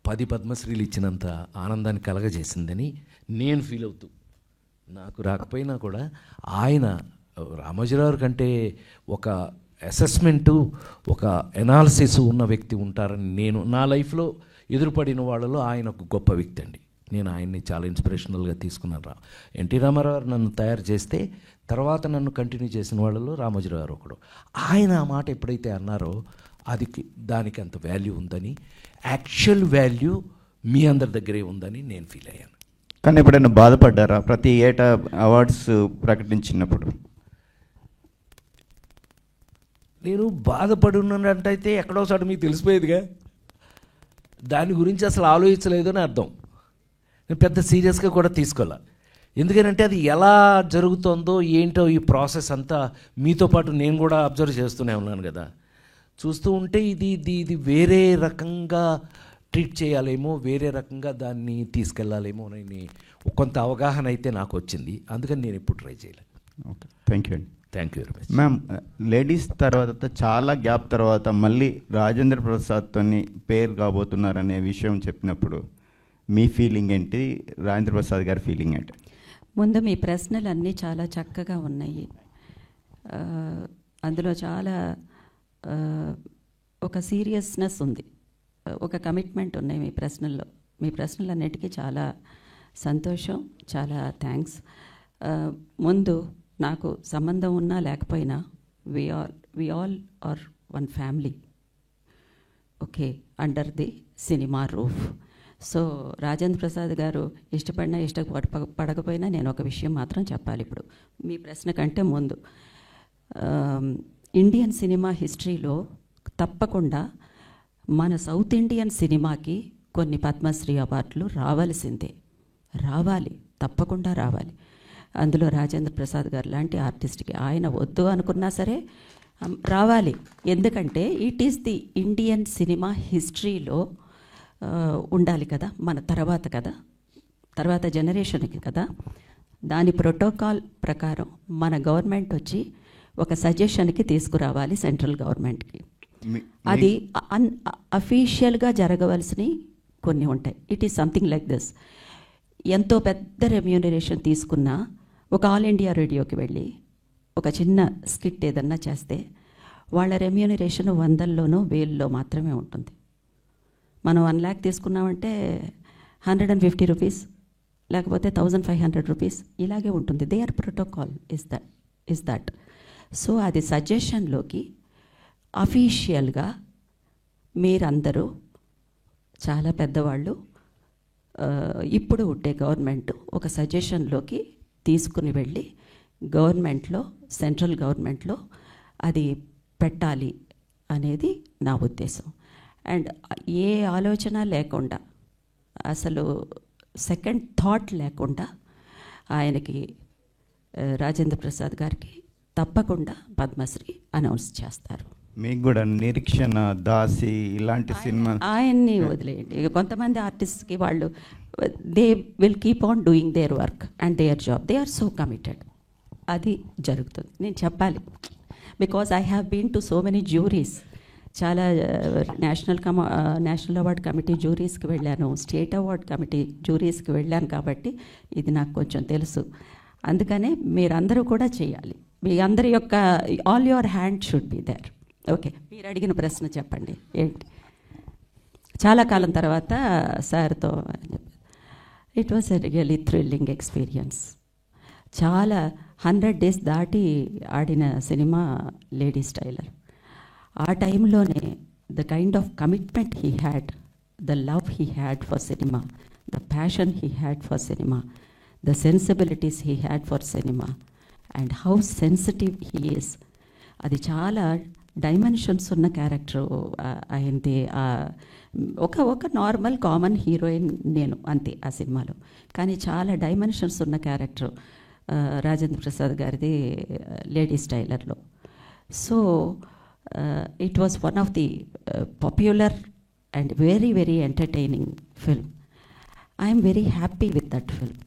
10 పద్మశ్రీలు ఇచ్చినంత ఆనందాన్ని కలగజేసిందని నేను ఫీల్ అవుతూ, నాకు రాకపోయినా కూడా ఆయన రామోజీరావు కంటే ఒక అసెస్మెంటు, ఒక ఎనాలిసిస్ ఉన్న వ్యక్తి ఉంటారని నేను నా లైఫ్లో ఎదురుపడిన వాళ్ళలో ఆయన ఒక గొప్ప వ్యక్తి అండి. నేను ఆయన్ని చాలా ఇన్స్పిరేషనల్గా తీసుకున్నాను. ఎన్టీ రామారావు నన్ను తయారు చేస్తే తర్వాత నన్ను కంటిన్యూ చేసిన వాళ్ళలో రామోజీరావు గారు ఒకడు. ఆయన ఆ మాట ఎప్పుడైతే అన్నారో దానికి అంత వాల్యూ ఉందని, యాక్చువల్ వాల్యూ మీ అందరి దగ్గరే ఉందని నేను ఫీల్ అయ్యాను. కానీ ఎప్పుడైనా బాధపడ్డారా ప్రతి ఏటా అవార్డ్స్ ప్రకటించినప్పుడు? నేను బాధపడున్నట్టయితే ఎక్కడోసారి మీకు తెలిసిపోయేదిగా, దాని గురించి అసలు ఆలోచించలేదు అని అర్థం. నేను పెద్ద సీరియస్గా కూడా తీసుకోలే. ఎందుకంటే అది ఎలా జరుగుతుందో ఏంటో ఈ ప్రాసెస్ అంతా మీతో పాటు నేను కూడా అబ్జర్వ్ చేస్తూనే ఉన్నాను కదా. చూస్తూ ఉంటే ఇది వేరే రకంగా ట్రీట్ చేయాలేమో, వేరే రకంగా దాన్ని తీసుకెళ్ళాలేమో అని కొంత అవగాహన అయితే నాకు వచ్చింది. అందుకని నేను ఎప్పుడు ట్రై చేయలేదు. ఓకే, థ్యాంక్ యూ అండి. Thank you very much. Ma'am, ladies తర్వాత చాలా గ్యాప్ తర్వాత మళ్ళీ రాజేంద్ర ప్రసాద్తో పేరు కాబోతున్నారనే విషయం చెప్పినప్పుడు మీ ఫీలింగ్ ఏంటి? రాజేంద్ర ప్రసాద్ గారి ఫీలింగ్ ఏంటి? ముందు మీ ప్రశ్నలు అన్నీ చాలా చక్కగా ఉన్నాయి. అందులో చాలా ఒక సీరియస్నెస్ ఉంది, ఒక కమిట్మెంట్ ఉన్నాయి మీ ప్రశ్నల్లో. మీ ప్రశ్నలన్నిటికీ చాలా సంతోషం, చాలా థ్యాంక్స్. ముందు నాకు సంబంధం ఉన్నా లేకపోయినా we all are one family, okay, under the cinema roof. So Rajendra Prasad garu ఇష్టపడినా ఇష్టపడకపోయినా నేను ఒక విషయం మాత్రం చెప్పాలి ఇప్పుడు మీ ప్రశ్న కంటే ముందు. ఇండియన్ సినిమా హిస్టరీలో తప్పకుండా మన సౌత్ ఇండియన్ సినిమాకి కొన్ని పద్మశ్రీ అవార్డులు రావాల్సిందే, రావాలి, తప్పకుండా రావాలి. అందులో రాజేంద్ర ప్రసాద్ గారు లాంటి ఆర్టిస్ట్కి ఆయన వద్దు అనుకున్నా సరే రావాలి. ఎందుకంటే it is the Indian cinema హిస్టరీలో ఉండాలి కదా, మన తర్వాత కదా, తర్వాత జనరేషన్కి కదా. దాని ప్రోటోకాల్ ప్రకారం మన గవర్నమెంట్ వచ్చి ఒక సజెషన్కి తీసుకురావాలి సెంట్రల్ గవర్నమెంట్కి. అది అఫీషియల్గా జరగవలసినవి కొన్ని ఉంటాయి. It is something like this. ఎంతో పెద్ద రెమ్యూనరేషన్ తీసుకున్నా ఒక ఆల్ ఇండియా రేడియోకి వెళ్ళి ఒక చిన్న స్కిట్ ఏదన్నా చేస్తే వాళ్ళ రెమ్యూనరేషన్ 100లోనో 1000లో మాత్రమే ఉంటుంది. మనం 1 lakh తీసుకున్నామంటే 150 రూపీస్, లేకపోతే 1500 రూపీస్, ఇలాగే ఉంటుంది. They are protocol is that. So అది సజెషన్లోకి అఫీషియల్గా మీరందరూ చాలా పెద్దవాళ్ళు, ఇప్పుడు ఉండే గవర్నమెంట్ ఒక సజెషన్లోకి తీసుకుని వెళ్ళి గవర్నమెంట్లో, సెంట్రల్ గవర్నమెంట్లో అది పెట్టాలి అనేది నా ఉద్దేశం. అండ్ ఏ ఆలోచన లేకుండా, అసలు సెకండ్ థాట్ లేకుండా ఆయనకి, రాజేంద్ర ప్రసాద్ గారికి తప్పకుండా పద్మశ్రీ అనౌన్స్ చేస్తారు. మీకు కూడా నిరీక్షణ, దాసి ఇలాంటి సినిమా ఆయన్ని వదిలేయండి. కొంతమంది ఆర్టిస్ట్కి వాళ్ళు they will keep on doing their work and their job, they are so committed. అది జరుగుతుంది. నేను చెప్పాలి, because I have been to so many juries. చాలా నేషనల్ అవార్డ్ కమిటీ జ్యూరీస్కి వెళ్ళాను, స్టేట్ అవార్డ్ కమిటీ జ్యూరీస్కి వెళ్ళాను, కాబట్టి ఇది నాకు కొంచెం తెలుసు. అందుకనే మీరందరూ కూడా చేయాలి. మీ అందరి యొక్క all your hand should be there. Okay, మీరు అడిగిన ప్రశ్న చెప్పండి ఏంటి? చాలా కాలం తర్వాత సార్తో it was a really thrilling experience. చాలా 100 days దాటి ఆడిన సినిమా లేడీస్ టైలర్. ఆ టైంలోనే the kind of commitment he had, the love he had for cinema, the passion he had for cinema, the sensibilities he had for cinema, and how sensitive he is. అది చాలా dimensions ఉన్న character అయింది. ఒక normal common heroine నేను అంతే ఆ సినిమాలో, కానీ చాలా డైమెన్షన్స్ ఉన్న క్యారెక్టర్ రాజేంద్ర ప్రసాద్ గారిది లేడీస్ టైలర్లో. So it was one of the popular and very very entertaining film. I'm very happy with that film.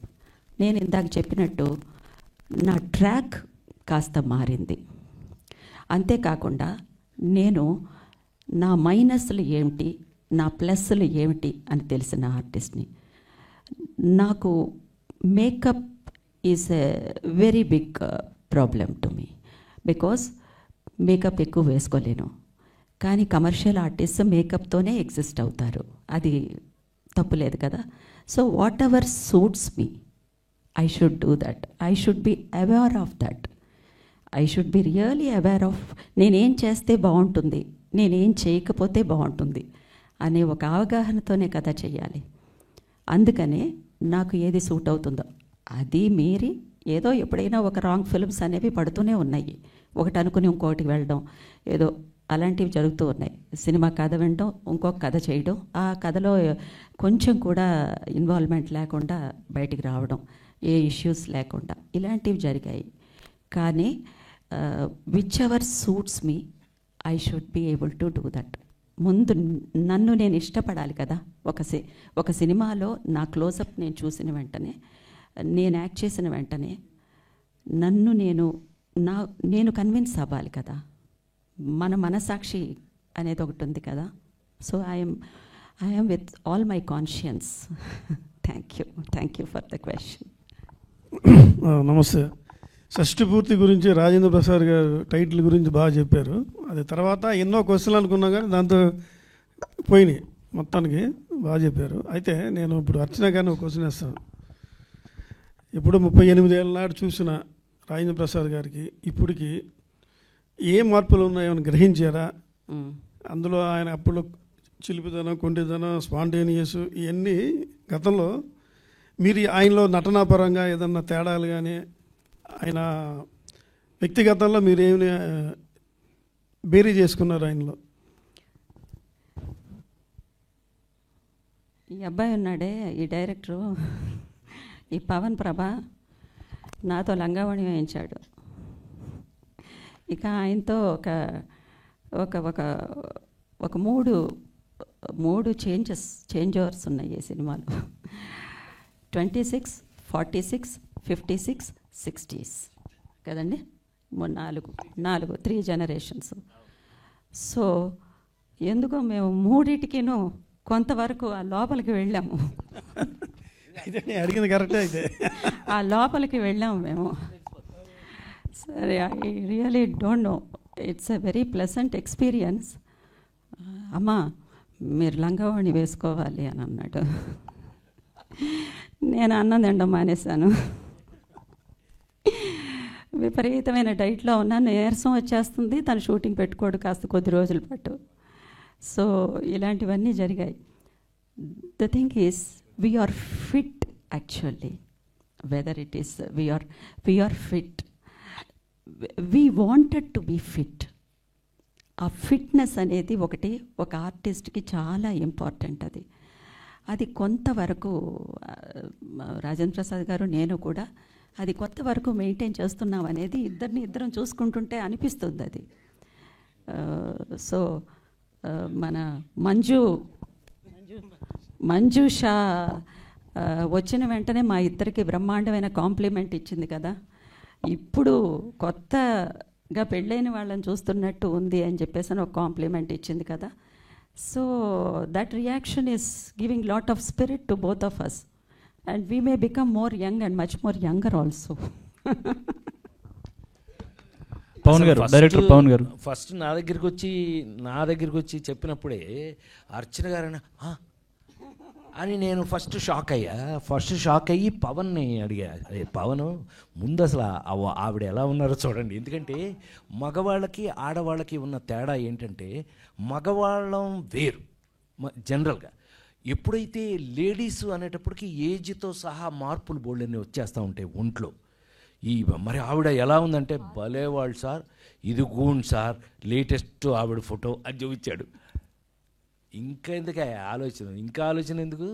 నేను ఇందాక చెప్పినట్టు నా ట్రాక్ కాస్త మారింది. అంతేకాకుండా నేను నా మైనస్లు ఏమిటి, నా ప్లస్లు ఏమిటి అని తెలిసిన ఆర్టిస్ట్ని. నాకు makeup is a very big problem to me, because makeup ఎక్కువ వేసుకోలేను. కానీ కమర్షియల్ ఆర్టిస్ట్ మేకప్తోనే ఎగ్జిస్ట్ అవుతారు, అది తప్పులేదు కదా. So what ever suits me, I should do that. I should be aware of that. I should be really aware of నేనేం చేస్తే బాగుంటుంది, నేనేం చేయకపోతే బాగుంటుంది అనే ఒక అవగాహనతోనే కదా చేయాలి. అందుకనే నాకు ఏది సూట్ అవుతుందో అది మీరి, ఏదో ఎప్పుడైనా ఒక రాంగ్ ఫిల్మ్స్ అనేవి పడుతూనే ఉన్నాయి. ఒకటి అనుకుని ఇంకొకటికి వెళ్ళడం, ఏదో అలాంటివి జరుగుతూ ఉన్నాయి. సినిమా కథ వినడం, ఇంకొక కథ చేయడం, ఆ కథలో కొంచెం కూడా ఇన్వాల్వ్మెంట్ లేకుండా బయటికి రావడం, ఏ ఇష్యూస్ లేకుండా, ఇలాంటివి జరిగాయి. కానీ whichever suits me, I should be able to do that. ముందు నన్ను నేను ఇష్టపడాలి కదా. ఒక సినిమాలో నా క్లోజప్ నేను చూసిన వెంటనే, నేను యాక్ట్ చేసిన వెంటనే నన్ను నేను కన్విన్స్ అవ్వాలి కదా. మన మనసాక్షి అనేది ఒకటి ఉంది కదా. So I'm with all my conscience. Thank you for the question. నమస్తే. షష్ఠి పూర్తి గురించి రాజేంద్ర ప్రసాద్ గారు టైటిల్ గురించి బాగా చెప్పారు. అది తర్వాత ఎన్నో క్వశ్చన్లు అనుకున్నా కానీ దాంతో పోయినాయి, మొత్తానికి బాగా చెప్పారు. అయితే నేను ఇప్పుడు అర్చన గారిని ఒక క్వశ్చన్ వేస్తాను. ఇప్పుడు 38 ఏళ్ళ నాడు చూసిన రాజేంద్ర ప్రసాద్ గారికి ఇప్పటికి ఏ మార్పులు ఉన్నాయని గ్రహించారా? అందులో ఆయన అప్పుడు చిలిపిదనం, కొంటిదనం, స్పాంటేనియస్ ఇవన్నీ గతంలో మీరు ఆయనలో నటనాపరంగా ఏదన్నా తేడాలు కానీ, ఆయన వ్యక్తిగతంలో మీరేమి బేరీ చేసుకున్నారు ఆయనలో? ఈ అబ్బాయి ఉన్నాడే, ఈ డైరెక్టరు, ఈ పవన్ ప్రభ నాతో లంగావణి వేయించాడు. ఇక ఆయనతో ఒక మూడు చేంజ్ ఓవర్స్ ఉన్నాయి ఈ సినిమాలో. 26, 46, 56, 60s కదండి, 3 జనరేషన్స్. సో ఎందుకో మేము మూడింటికిను కొంతవరకు ఆ లోపలికి వెళ్ళాము. అడిగింది కరెక్టే. అయితే ఆ లోపలికి వెళ్ళాము మేము. సరే, I really don't know, it's a very pleasant experience. అమ్మా మీరు లంగావాణి వేసుకోవాలి అని అన్నాడు. నేను అన్నం తినడం మానేశాను. విపరీతమైన డైట్లో ఉన్నాను, నీరసం వచ్చేస్తుంది. తను షూటింగ్ పెట్టుకోడు కాస్త కొద్ది రోజుల పాటు. సో ఇలాంటివన్నీ జరిగాయి. The thing is we are fit actually, whether it is we are fit, we wanted to be fit. ఆ ఫిట్నెస్ అనేది ఒక ఆర్టిస్ట్కి చాలా ఇంపార్టెంట్. అది కొంతవరకు రాజేంద్ర ప్రసాద్ గారు, నేను కూడా అది కొంతవరకు మెయింటైన్ చేస్తున్నాం అనేది ఇద్దరం చూసుకుంటుంటే అనిపిస్తుంది అది. సో మన మంజుషా వచ్చిన వెంటనే మా ఇద్దరికి బ్రహ్మాండమైన కాంప్లిమెంట్ ఇచ్చింది కదా. ఇప్పుడు కొత్త గా పెళ్ళైన వాళ్ళని చూస్తున్నట్టు ఉంది అని చెప్పేసి అని ఒక కాంప్లిమెంట్ ఇచ్చింది కదా. So that reaction is giving lot of spirit to both of us and we may become more young and much more younger also. Pavan garu, director Pawan గారు ఫస్ట్ నా దగ్గరికి వచ్చి చెప్పినప్పుడే అర్చన గారు అని నేను ఫస్ట్ షాక్ అయ్యి పవన్ని అడిగా, పవన్ ముందు అసలు ఆవిడ ఎలా ఉన్నారో చూడండి. ఎందుకంటే మగవాళ్ళకి ఆడవాళ్ళకి ఉన్న తేడా ఏంటంటే మగవాళ్ళం వేరు జనరల్గా. ఎప్పుడైతే లేడీస్ అనేటప్పటికీ ఏజ్తో సహా మార్పులు బోల్డన్ని వచ్చేస్తూ ఉంటాయి ఒంట్లో. మరి ఆవిడ ఎలా ఉందంటే భలేవాళ్ళు సార్, ఇది గూండ్ సార్, లేటెస్ట్ ఆవిడ ఫోటో అని చూపించాడు. ఇంకా ఆలోచన ఎందుకు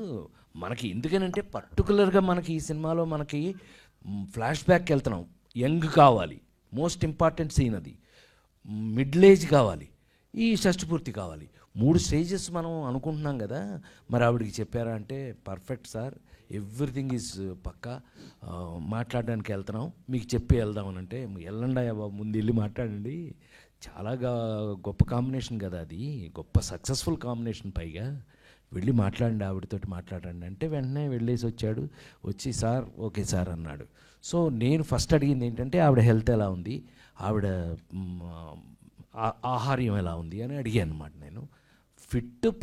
మనకి? ఎందుకనంటే పర్టికులర్గా మనకి ఈ సినిమాలో మనకి ఫ్లాష్ బ్యాక్కి వెళ్తున్నాం. యంగ్ కావాలి, మోస్ట్ ఇంపార్టెంట్ సీన్ అది. మిడిల్ ఏజ్ కావాలి, ఈ షష్ఠపూర్తి కావాలి. 3 స్టేజెస్ మనం అనుకుంటున్నాం కదా. మరి ఆవిడకి చెప్పారా అంటే పర్ఫెక్ట్ సార్, ఎవ్రీథింగ్ ఈజ్ పక్కా, మాట్లాడడానికి వెళ్తున్నాం, మీకు చెప్పి వెళ్దామని. అంటే వెళ్ళండి అయ్యా బాబు, ముందు వెళ్ళి మాట్లాడండి, చాలా గొప్ప కాంబినేషన్ కదా అది, గొప్ప సక్సెస్ఫుల్ కాంబినేషన్. పైగా వెళ్ళి మాట్లాడండి, ఆవిడతోటి మాట్లాడండి అంటే వెంటనే వెళ్ళేసి వచ్చాడు. వచ్చి సార్ ఓకే సార్ అన్నాడు. సో నేను ఫస్ట్ అడిగింది ఏంటంటే ఆవిడ హెల్త్ ఎలా ఉంది, ఆవిడ ఆహార్యం ఎలా ఉంది అని అడిగాను అనమాట. నేను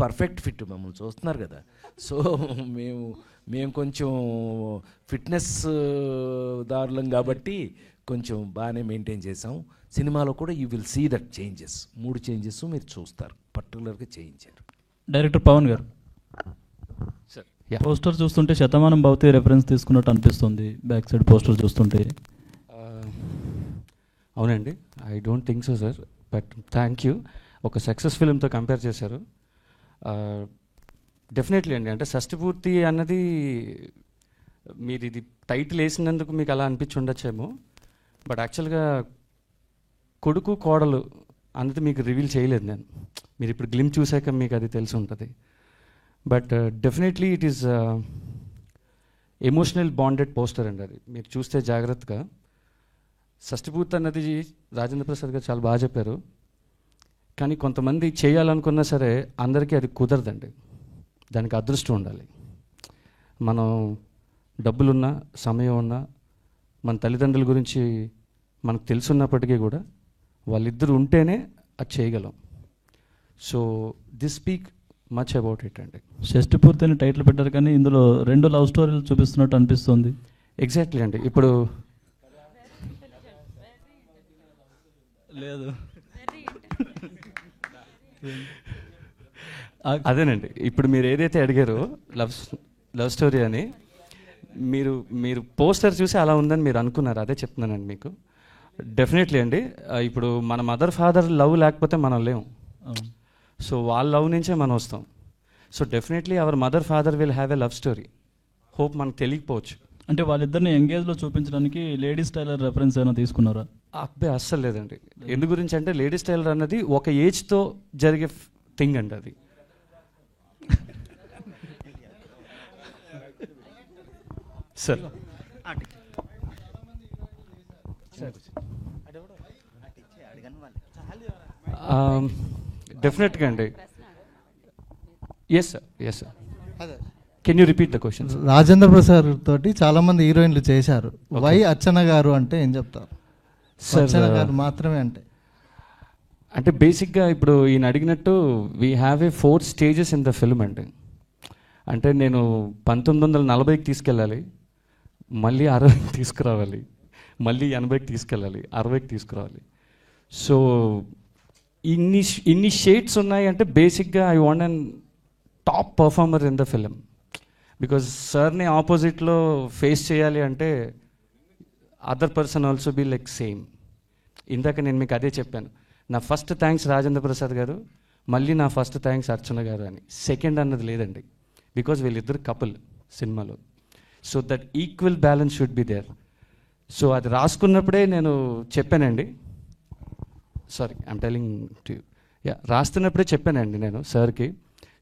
పర్ఫెక్ట్ ఫిట్ మమ్మల్ని చూస్తున్నారు కదా. సో మేము కొంచెం ఫిట్నెస్ దారులం కాబట్టి కొంచెం బాగానే మెయింటైన్ చేసాం. సినిమాలో కూడా you will see that changes, 3 changes మీరు చూస్తారు, పర్టికులర్గా చేయించారు. డైరెక్టర్ పవన్ గారు, సార్ పోస్టర్ చూస్తుంటే శతమానం భవతి రెఫరెన్స్ తీసుకున్నట్టు అనిపిస్తుంది బ్యాక్ సైడ్ పోస్టర్ చూస్తుంటే. అవునండి, I don't think so sir, but thank you. ఒక సక్సెస్ ఫిల్మ్తో కంపేర్ చేశారు. డెఫినెట్లీ అండి, అంటే షష్ఠపూర్తి అన్నది మీరు ఇది టైటిల్ వేసినందుకు మీకు అలా అనిపించి ఉండొచ్చేమో, బట్ యాక్చువల్గా కొడుకు కోడలు అన్నది మీకు రివీల్ చేయలేదు నేను. మీరు ఇప్పుడు గ్లిమ్ చూసాక మీకు అది తెలిసి ఉంటుంది. But definitely it is emotional bonded poster అండి. అది మీరు చూస్తే జాగ్రత్తగా. షష్ఠపూర్తి అన్నది రాజేంద్ర ప్రసాద్ గారు చాలా బాగా చెప్పారు. కానీ కొంతమంది చేయాలనుకున్నా సరే అందరికీ అది కుదరదండి. దానికి అదృష్టం ఉండాలి. మనం డబ్బులున్నా, సమయం ఉన్నా, మన తల్లిదండ్రుల గురించి మనకు తెలుసున్నప్పటికీ కూడా వాళ్ళిద్దరు ఉంటేనే అది చేయగలం. So this speak much about it అండి. షష్ఠపూర్తి అని టైటిల్ పెట్టారు కానీ ఇందులో 2 లవ్ స్టోరీలు చూపిస్తున్నట్టు అనిపిస్తుంది. ఎగ్జాక్ట్లీ అండి. ఇప్పుడు లేదు అదేనండి, ఇప్పుడు మీరు ఏదైతే అడిగారో లవ్ స్టోరీ అని, మీరు పోస్టర్ చూసి అలా ఉందని మీరు అనుకున్నారు. అదే చెప్తున్నానండి మీకు. డెఫినెట్లీ అండి, ఇప్పుడు మన మదర్ ఫాదర్ లవ్ లేకపోతే మనం లేము. సో వాళ్ళ లవ్ నుంచే మనం వస్తాం. So definitely our mother father will have a love story. Hope మనకు తెలియకపోవచ్చు. అంటే వాళ్ళిద్దరిని ఎంగేజ్లో చూపించడానికి లేడీస్ టైలర్ రెఫరెన్స్ ఏమైనా తీసుకున్నారా? అబ్బాయి అస్సలు లేదండి. ఎందు గురించి అంటే లేడీస్ టైలర్ అన్నది ఒక ఏజ్తో జరిగే థింగ్ అండి. అది సార్ డెఫినెట్గా అండి. Yes sir. Can you repeat the question? Rajendra Prasad తోటి చాలా మంది హీరోయిన్లు చేశారు. వై అర్చన గారు అంటే ఏం చెప్తారు? అర్చన గారు మాత్రమే అంటే బేసిక్గా ఇప్పుడు ఈయన అడిగినట్టు we have a 4 stages in the film అండి. అంటే నేను 1940కి తీసుకెళ్ళాలి, మళ్ళీ 60కి తీసుకురావాలి, మళ్ళీ 80కి తీసుకెళ్ళాలి, 60కి తీసుకురావాలి. సో ఇన్ని షేడ్స్ ఉన్నాయి. అంటే బేసిక్గా I want an top performer in the film. Because సార్ని ఆపోజిట్లో ఫేస్ చేయాలి అంటే other person also be like same. ఇందాక నేను మీకు అదే చెప్పాను, నా ఫస్ట్ థ్యాంక్స్ రాజేంద్ర ప్రసాద్ గారు, మళ్ళీ నా ఫస్ట్ థ్యాంక్స్ అర్చన గారు అని. సెకండ్ అన్నది లేదండి, బికాజ్ వీళ్ళిద్దరు కపుల్ సినిమాలో. So that equal balance should be there. So అది రాసుకున్నప్పుడే నేను చెప్పానండి. Sorry I'm telling to you. రాస్తున్నప్పుడే చెప్పానండి నేను సార్కి,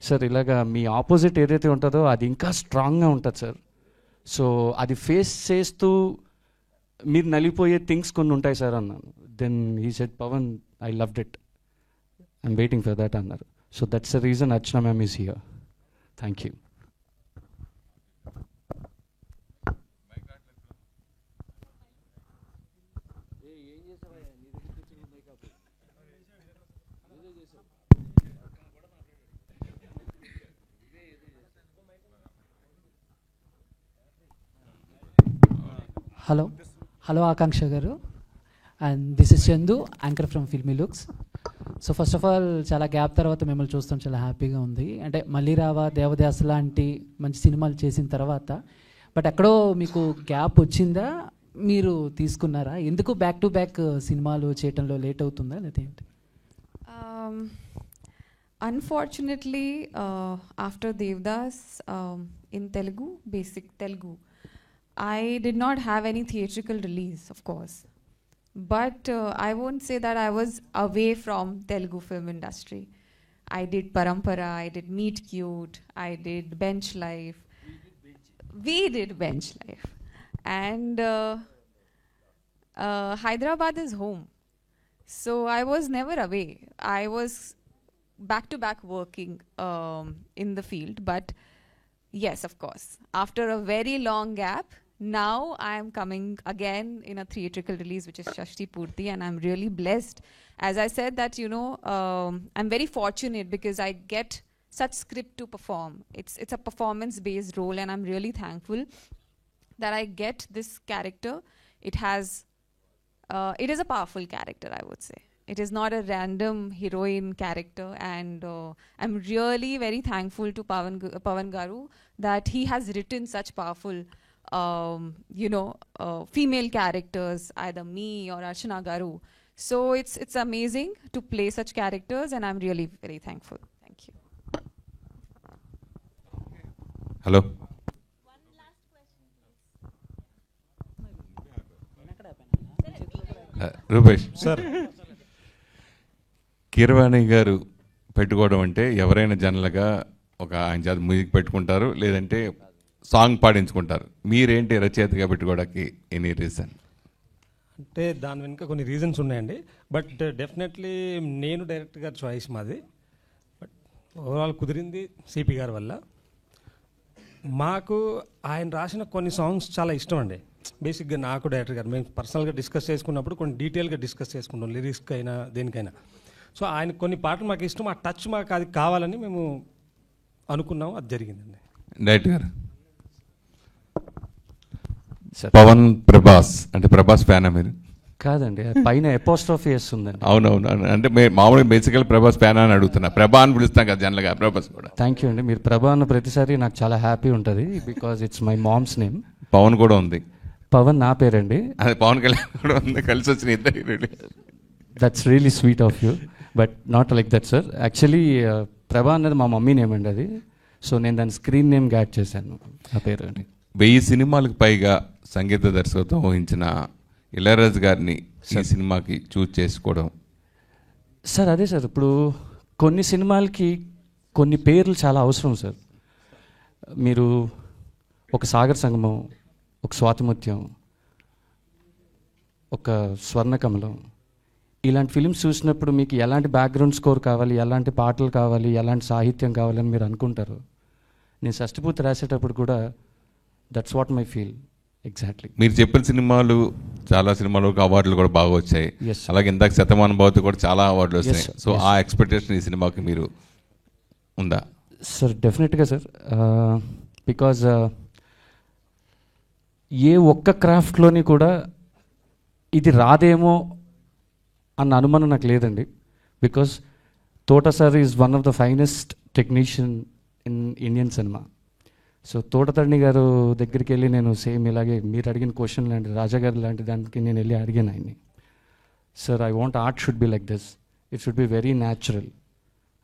సార్ ఇలాగా మీ ఆపోజిట్ ఏదైతే ఉంటుందో అది ఇంకా స్ట్రాంగ్గా ఉంటుంది సార్. సో అది ఫేస్ చేస్తూ మీరు నలిగిపోయే థింగ్స్ కొన్ని ఉంటాయి సార్ అన్నాను. Then he said Pavan I loved it, I'm waiting for that అన్నారు. So that's the reason Archana ma'am is here. Thank you. Hello Akanksha garu, and this is Chandu, anchor from Filmy Looks. So first of all చాలా gap తర్వాత మిమ్మల్ని చూస్తాం, చాలా హ్యాపీగా ఉంది. అంటే మళ్ళీ రావా, దేవదాస్ లాంటి మంచి సినిమాలు చేసిన తర్వాత బట్ ఎక్కడో మీకు గ్యాప్ వచ్చిందా, మీరు తీసుకున్నారా? ఎందుకు బ్యాక్ టు బ్యాక్ సినిమాలు చేయటంలో లేట్ అవుతుందా లేదా ఏంటి? Unfortunately, after Devdas, in Telugu, basic Telugu, I did not have any theatrical release, of course. But I won't say that I was away from Telugu film industry. I did Parampara, I did Meet Cute, I did Bench Life. We did Bench Life. And Hyderabad is home. So I was never away. I was back to back working in the field. But yes, of course, after a very long gap, now I am coming again in a theatrical release, which is Shashti Purti, and I'm really blessed. As I said that, you know, I'm very fortunate because I get such script to perform. It's a performance-based role, and I'm really thankful that I get this character. It is a powerful character, I would say. It is not a random heroine character, and I'm really very thankful to Pavan Garu that he has written such powerful, female characters, either me or Archana Garu. So it's amazing to play such characters, and I'm really very thankful. Thank you. Hello. Rupesh sir, Keeravani గారు పెట్టుకోవడం అంటే ఎవరైనా జనరల్గా ఒక ఆయన చేత music పెట్టుకుంటారు, లేదంటే సాంగ్ పాడించుకుంటారు. మీరేంటి రచయితగా పెట్టుకోవడానికి ఎనీ రీజన్? అంటే దాని వెనుక కొన్ని రీజన్స్ ఉన్నాయండి. బట్ డెఫినెట్లీ నేను డైరెక్టర్ గారి చాయిస్ మాది. బట్ ఓవరాల్ కుదిరింది సిపి గారి వల్ల. మాకు ఆయన రాసిన కొన్ని సాంగ్స్ చాలా ఇష్టం అండి. బేసిక్గా నాకు డైరెక్టర్ గారు మేము పర్సనల్గా డిస్కస్ చేసుకున్నప్పుడు కొన్ని డీటెయిల్గా డిస్కస్ చేసుకుంటాం, లిరిక్స్కి అయినా దేనికైనా. సో ఆయన కొన్ని పాటలు మాకు ఇష్టం, ఆ టచ్ మాకు అది కావాలని మేము అనుకున్నాము, అది జరిగిందండి. డైరెక్టర్ గారు పవన్ ప్రభాస్ అంటే ప్రభాస్ ఫ్యానా మీరు? కాదండి, పైన ఎపోస్ట్రోఫీ వేస్తుందండి. అవునవును, అంటే మామూలుగా బేసికల్ ప్రభాస్ ఫ్యానా అని అడుగుతున్నా. ప్రభా అని పిలుస్తాం కదా జనరల్గా, ప్రభాస్ కూడా. థ్యాంక్ యూ అండి. మీరు ప్రభా అన్న ప్రతిసారి నాకు చాలా హ్యాపీ ఉంటుంది, because it's my mom's name. Pavan కూడా ఉంది. పవన్ నా పేరండి. అది పవన్ కళ్యాణ్ కూడా ఉంది, కలిసి వచ్చిన ఇద్దరు. That's really sweet of you, but not like that sir. Actually ప్రభా అన్నది మా మమ్మీ నేమ్ అండి అది. సో నేను దాని స్క్రీన్ నేమ్ యాడ్ చేశాను ఆ పేరు అండి. 1000 సినిమాలకు పైగా సంగీత దర్శకత్వం వహించిన ఇళయరాజా గారిని ఈ సినిమాకి చూస్ చేసుకోవడం సార్, అదే సార్, ఇప్పుడు కొన్ని సినిమాలకి కొన్ని పేర్లు చాలా అవసరం సార్. మీరు ఒక సాగర్ సంగమం, ఒక స్వాతిముత్యం, ఒక స్వర్ణకమలం, ఇలాంటి ఫిలిమ్స్ చూసినప్పుడు మీకు ఎలాంటి బ్యాక్గ్రౌండ్ స్కోర్ కావాలి, ఎలాంటి పాటలు కావాలి, ఎలాంటి సాహిత్యం కావాలని మీరు అనుకుంటారు. నేను షష్టిపూర్తి రాసేటప్పుడు కూడా that's what my feel exactly. మీరు చెప్పిన సినిమాలు చాలా సినిమాలకు అవార్డులు కూడా బాగా వచ్చాయి. అలాగే ఇందాక శతమానం భవతి కూడా చాలా అవార్డులు వచ్చాయి. సో ఆ ఎక్స్పెక్టేషన్ ఈ సినిమాకి మీరు ఉందా? సార్ డెఫినెట్గా సార్, బికాజ్ ఏ ఒక్క క్రాఫ్ట్లోని కూడా ఇది రాదేమో అన్న అనుమానం నాకు లేదండి. బికాజ్ తోట sir is one of the finest technician in Indian cinema. So Thota Tharani గారు దగ్గరికి వెళ్ళి నేను సేమ్ ఇలాగే మీరు అడిగిన క్వశ్చన్ లాంటి రాజా గారు లాంటి దానికి నేను వెళ్ళి అడిగాను ఆయన్ని, sir I want art should be like this, it should be very natural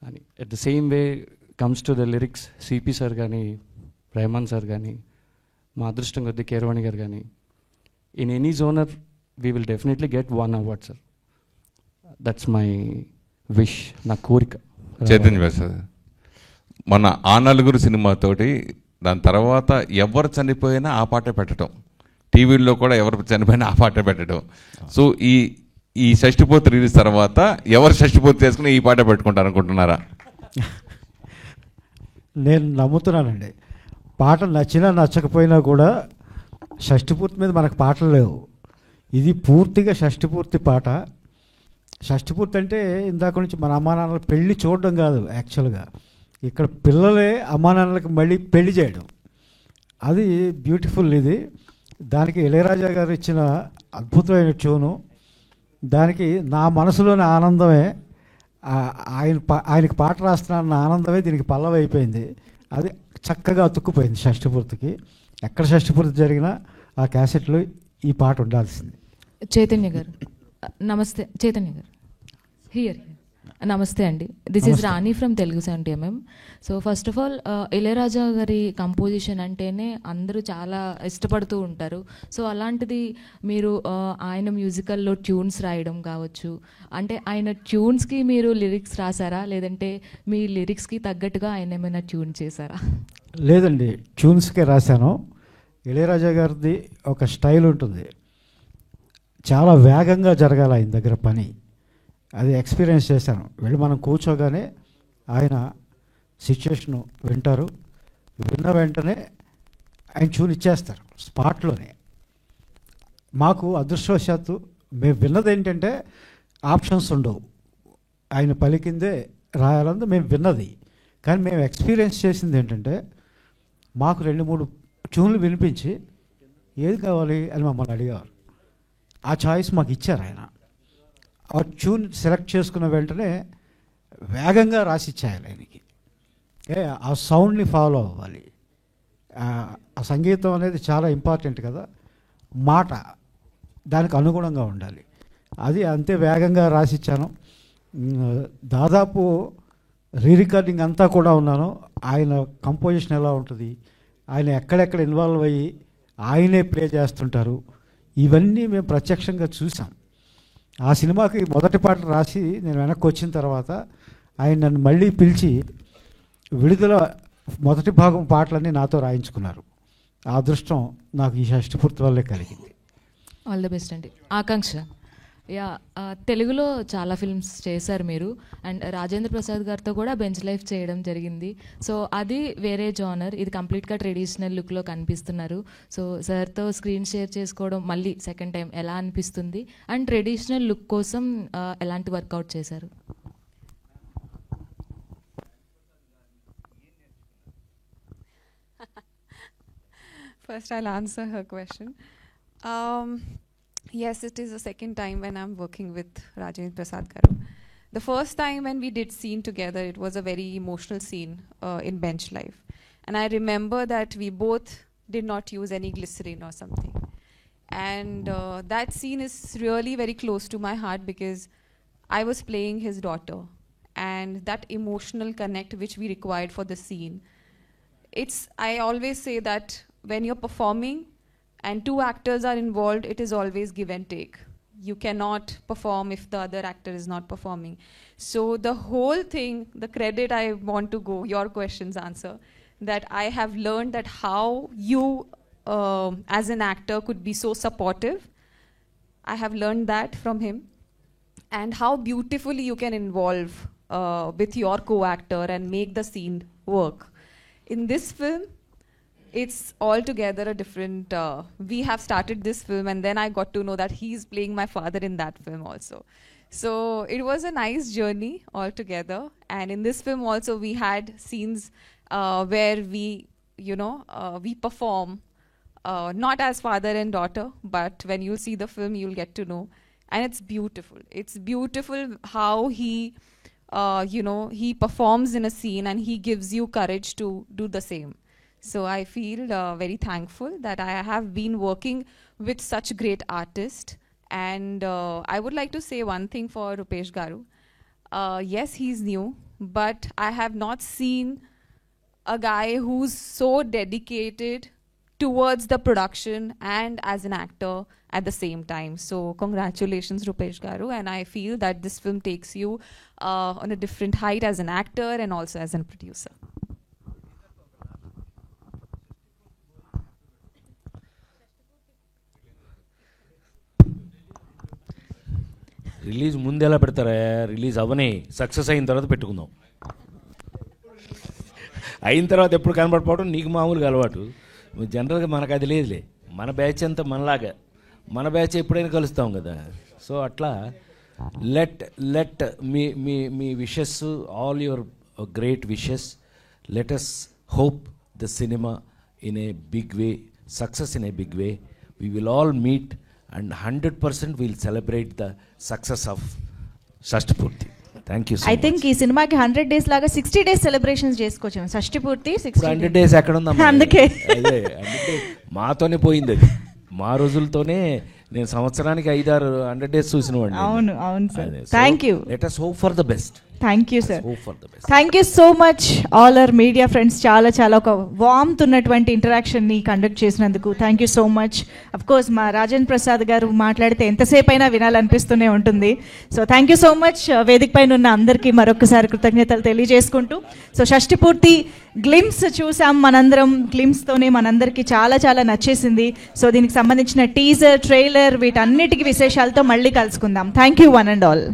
అని. At the same way comes to the lyrics, CP sir కానీ రెహమాన్ సార్ కానీ మా అదృష్టం కొద్ది కీరవాణి గారు కానీ, in any genre we will definitely get 1 award sir. That's my wish, నా కోరిక. చైతన్య ప్రసాద్, మన ఆ నలుగురు సినిమాతోటి దాని తర్వాత ఎవరు చనిపోయినా ఆ పాటే పెట్టడం, టీవీల్లో కూడా ఎవరు చనిపోయినా ఆ పాట పెట్టడం. సో ఈ షష్టిపూర్తి రిలీజ్ తర్వాత ఎవరు షష్టిపూర్తి చేసుకుని ఈ పాట పెట్టుకుంటారు అనుకుంటున్నారా? నేను నమ్ముతున్నానండి, పాటలు నచ్చినా నచ్చకపోయినా కూడా షష్టిపూర్తి మీద మనకు పాటలు లేవు. ఇది పూర్తిగా షష్టిపూర్తి పాట. షష్టిపూర్తి అంటే ఇందాక నుంచి మన అమ్మా నాన్నల పెళ్ళి చూడడం కాదు, యాక్చువల్గా ఇక్కడ పిల్లలే అమ్మా నాన్నలకు మళ్ళీ పెళ్లి చేయడం, అది బ్యూటిఫుల్. ఇది దానికి ఇళయరాజా గారు ఇచ్చిన అద్భుతమైన ట్యూను, దానికి నా మనసులోని ఆనందమే, ఆయనకి పాట రాస్తున్న ఆనందమే దీనికి పల్లవి అయిపోయింది. అది చక్కగా అతుక్కుపోయింది షష్టిపూర్తికి. ఎక్కడ షష్టిపూర్తి జరిగినా ఆ క్యాసెట్లో ఈ పాట ఉండాల్సింది. చైతన్య గారు నమస్తే. చైతన్య గారు హియర్. నమస్తే అండి, this is Rani from Telugu 70mm. So first of all Ilaiyaraaja గారి కంపోజిషన్ అంటేనే అందరూ చాలా ఇష్టపడుతూ ఉంటారు. సో అలాంటిది మీరు ఆయన మ్యూజికల్లో ట్యూన్స్ రాయడం కావచ్చు, అంటే ఆయన ట్యూన్స్కి మీరు లిరిక్స్ రాసారా, లేదంటే మీ లిరిక్స్కి తగ్గట్టుగా ఆయన ఏమైనా ట్యూన్ చేశారా? లేదండి, ట్యూన్స్కే రాశాను. ఇళయరాజా గారిది ఒక స్టైల్ ఉంటుంది, చాలా వేగంగా జరగాలి ఆయన దగ్గర పని, అది ఎక్స్పీరియన్స్ చేశాను. వెళ్ళి మనం కూర్చోగానే ఆయన సిచ్యుయేషను వింటారు, విన్న వెంటనే ఆయన ట్యూన్ ఇచ్చేస్తారు స్పాట్లోనే. మాకు అదృష్టవశాత్తు మేము విన్నది ఏంటంటే ఆప్షన్స్ ఉండవు, ఆయన పలికిందే రాయాలందు మేము విన్నది. కానీ మేము ఎక్స్పీరియన్స్ చేసింది ఏంటంటే మాకు 2-3 ట్యూన్లు వినిపించి ఏది కావాలి అని మమ్మల్ని అడిగారు. ఆ చాయిస్ మాకు ఇచ్చారు ఆయన. ఆ ట్యూన్ సెలెక్ట్ చేసుకున్న వెంటనే వేగంగా రాసి ఇచ్చేయాలి ఆయనకి. ఆ సౌండ్ని ఫాలో అవ్వాలి. ఆ సంగీతం అనేది చాలా ఇంపార్టెంట్ కదా, మాట దానికి అనుగుణంగా ఉండాలి. అది అంతే వేగంగా రాసిచ్చాను. దాదాపు రికార్డింగ్ అంతా కూడా ఉన్నాను. ఆయన కంపోజిషన్ ఎలా ఉంటుంది, ఆయన ఎక్కడెక్కడ ఇన్వాల్వ్ అయ్యి ఆయనే ప్లే చేస్తుంటారు, ఇవన్నీ మేము ప్రత్యక్షంగా చూసాం. ఆ సినిమాకి మొదటి పాట రాసి నేను వెనక్కి వచ్చిన తర్వాత ఆయన నన్ను మళ్ళీ పిలిచి విడుదల మొదటి భాగం పాటలన్నీ నాతో రాయించుకున్నారు. ఆ అదృష్టం నాకు ఈ షష్టిపూర్తి వల్లే కలిగింది. ఆల్ ది బెస్ట్ అండి. ఆకాంక్ష. యా, తెలుగులో చాలా ఫిల్మ్స్ చేశారు మీరు, అండ్ రాజేంద్ర ప్రసాద్ గారితో కూడా బెంచ్ లైఫ్ చేయడం జరిగింది. సో అది వేరే జానర్, ఇది కంప్లీట్గా ట్రెడిషనల్ లుక్లో కనిపిస్తున్నారు. సో సార్తో స్క్రీన్ షేర్ చేసుకోవడం మళ్ళీ సెకండ్ టైం ఎలా అనిపిస్తుంది, అండ్ ట్రెడిషనల్ లుక్ కోసం ఎలాంటి వర్కౌట్ చేశారు? First, I'll answer her question. Yes, it is the second time when I'm working with Rajendra Prasad Garu. The first time when we did scene together, it was a very emotional scene in Bench Life. And I remember that we both did not use any glycerin or something. And that scene is really very close to my heart because I was playing his daughter. And that emotional connect which we required for the scene. I always say that when you're performing and 2 actors are involved, it is always give and take. You cannot perform if the other actor is not performing. So the whole thing, the credit I want to go, your question's answer, that I have learned that how you as an actor could be so supportive. I have learned that from him. And how beautifully you can involve with your co-actor and make the scene work. In this film, it's altogether a different, we have started this film and then I got to know that he's playing my father in that film also. So it was a nice journey altogether. And in this film also we had scenes where we, we perform not as father and daughter, but when you see the film you'll get to know. And it's beautiful. It's beautiful how he, he performs in a scene and he gives you courage to do the same. So I feel very thankful that I have been working with such great artists. And I would like to say one thing for Rupesh Garu. Yes, he's new, but I have not seen a guy who's so dedicated towards the production and as an actor at the same time. So congratulations, Rupesh Garu. And I feel that this film takes you on a different height as an actor and also as a producer. Release ముందు ఎలా పెడతారా? Release అవనే success అయిన తర్వాత పెట్టుకుందాం. అయిన తర్వాత ఎప్పుడు కనబడిపోవడం నీకు మామూలుగా అలవాటు. జనరల్గా మనకు అది లేదులే. మన బ్యాచ్ అంతా మనలాగా, మన బ్యాచ్ ఎప్పుడైనా కలుస్తాం కదా. సో అట్లా let me wishes, all your great wishes, let us hope the cinema in a big way, success in a big way. We will all meet and 100% we'll celebrate the success of Shashti Purti. Thank you so much. I think ఈ సినిమాకి 100 days లాగా 60 days celebrations చేసుకోవచ్చు. షష్టి పూర్తి 60 100 days ఎక్కడ ఉందమ్మా? అందుకే అదే మాతోనే పోయింది అది. మా రోజులతోనే నేను సంవత్సరానికి 5-6 100 days చూసిన వాడిని. అవును అవును sir. Thank you. Let us hope for the best. Thank you sir. Thank you so much all our media friends. చాలా చాలా ఒక వార్మ్త్ ఉన్నటువంటి ఇంటరాక్షన్ని కండక్ట్ చేసినందుకు thank you so much. Of course మా రాజేంద్ర ప్రసాద్ గారు మాట్లాడితే ఎంతసేపు అయినా వినాలనిపిస్తూనే ఉంటుంది. So thank you so much. వేదిక పైన ఉన్న అందరికీ మరొకసారి కృతజ్ఞతలు తెలియజేసుకుంటూ, సో షష్టి పూర్తి గ్లిమ్స్ చూసాం మనందరం. గ్లిమ్స్తోనే మనందరికీ చాలా చాలా నచ్చేసింది. సో దీనికి సంబంధించిన టీజర్, ట్రైలర్, వీటన్నిటికీ విశేషాలతో మళ్ళీ కలుసుకుందాం. Thank you one and all.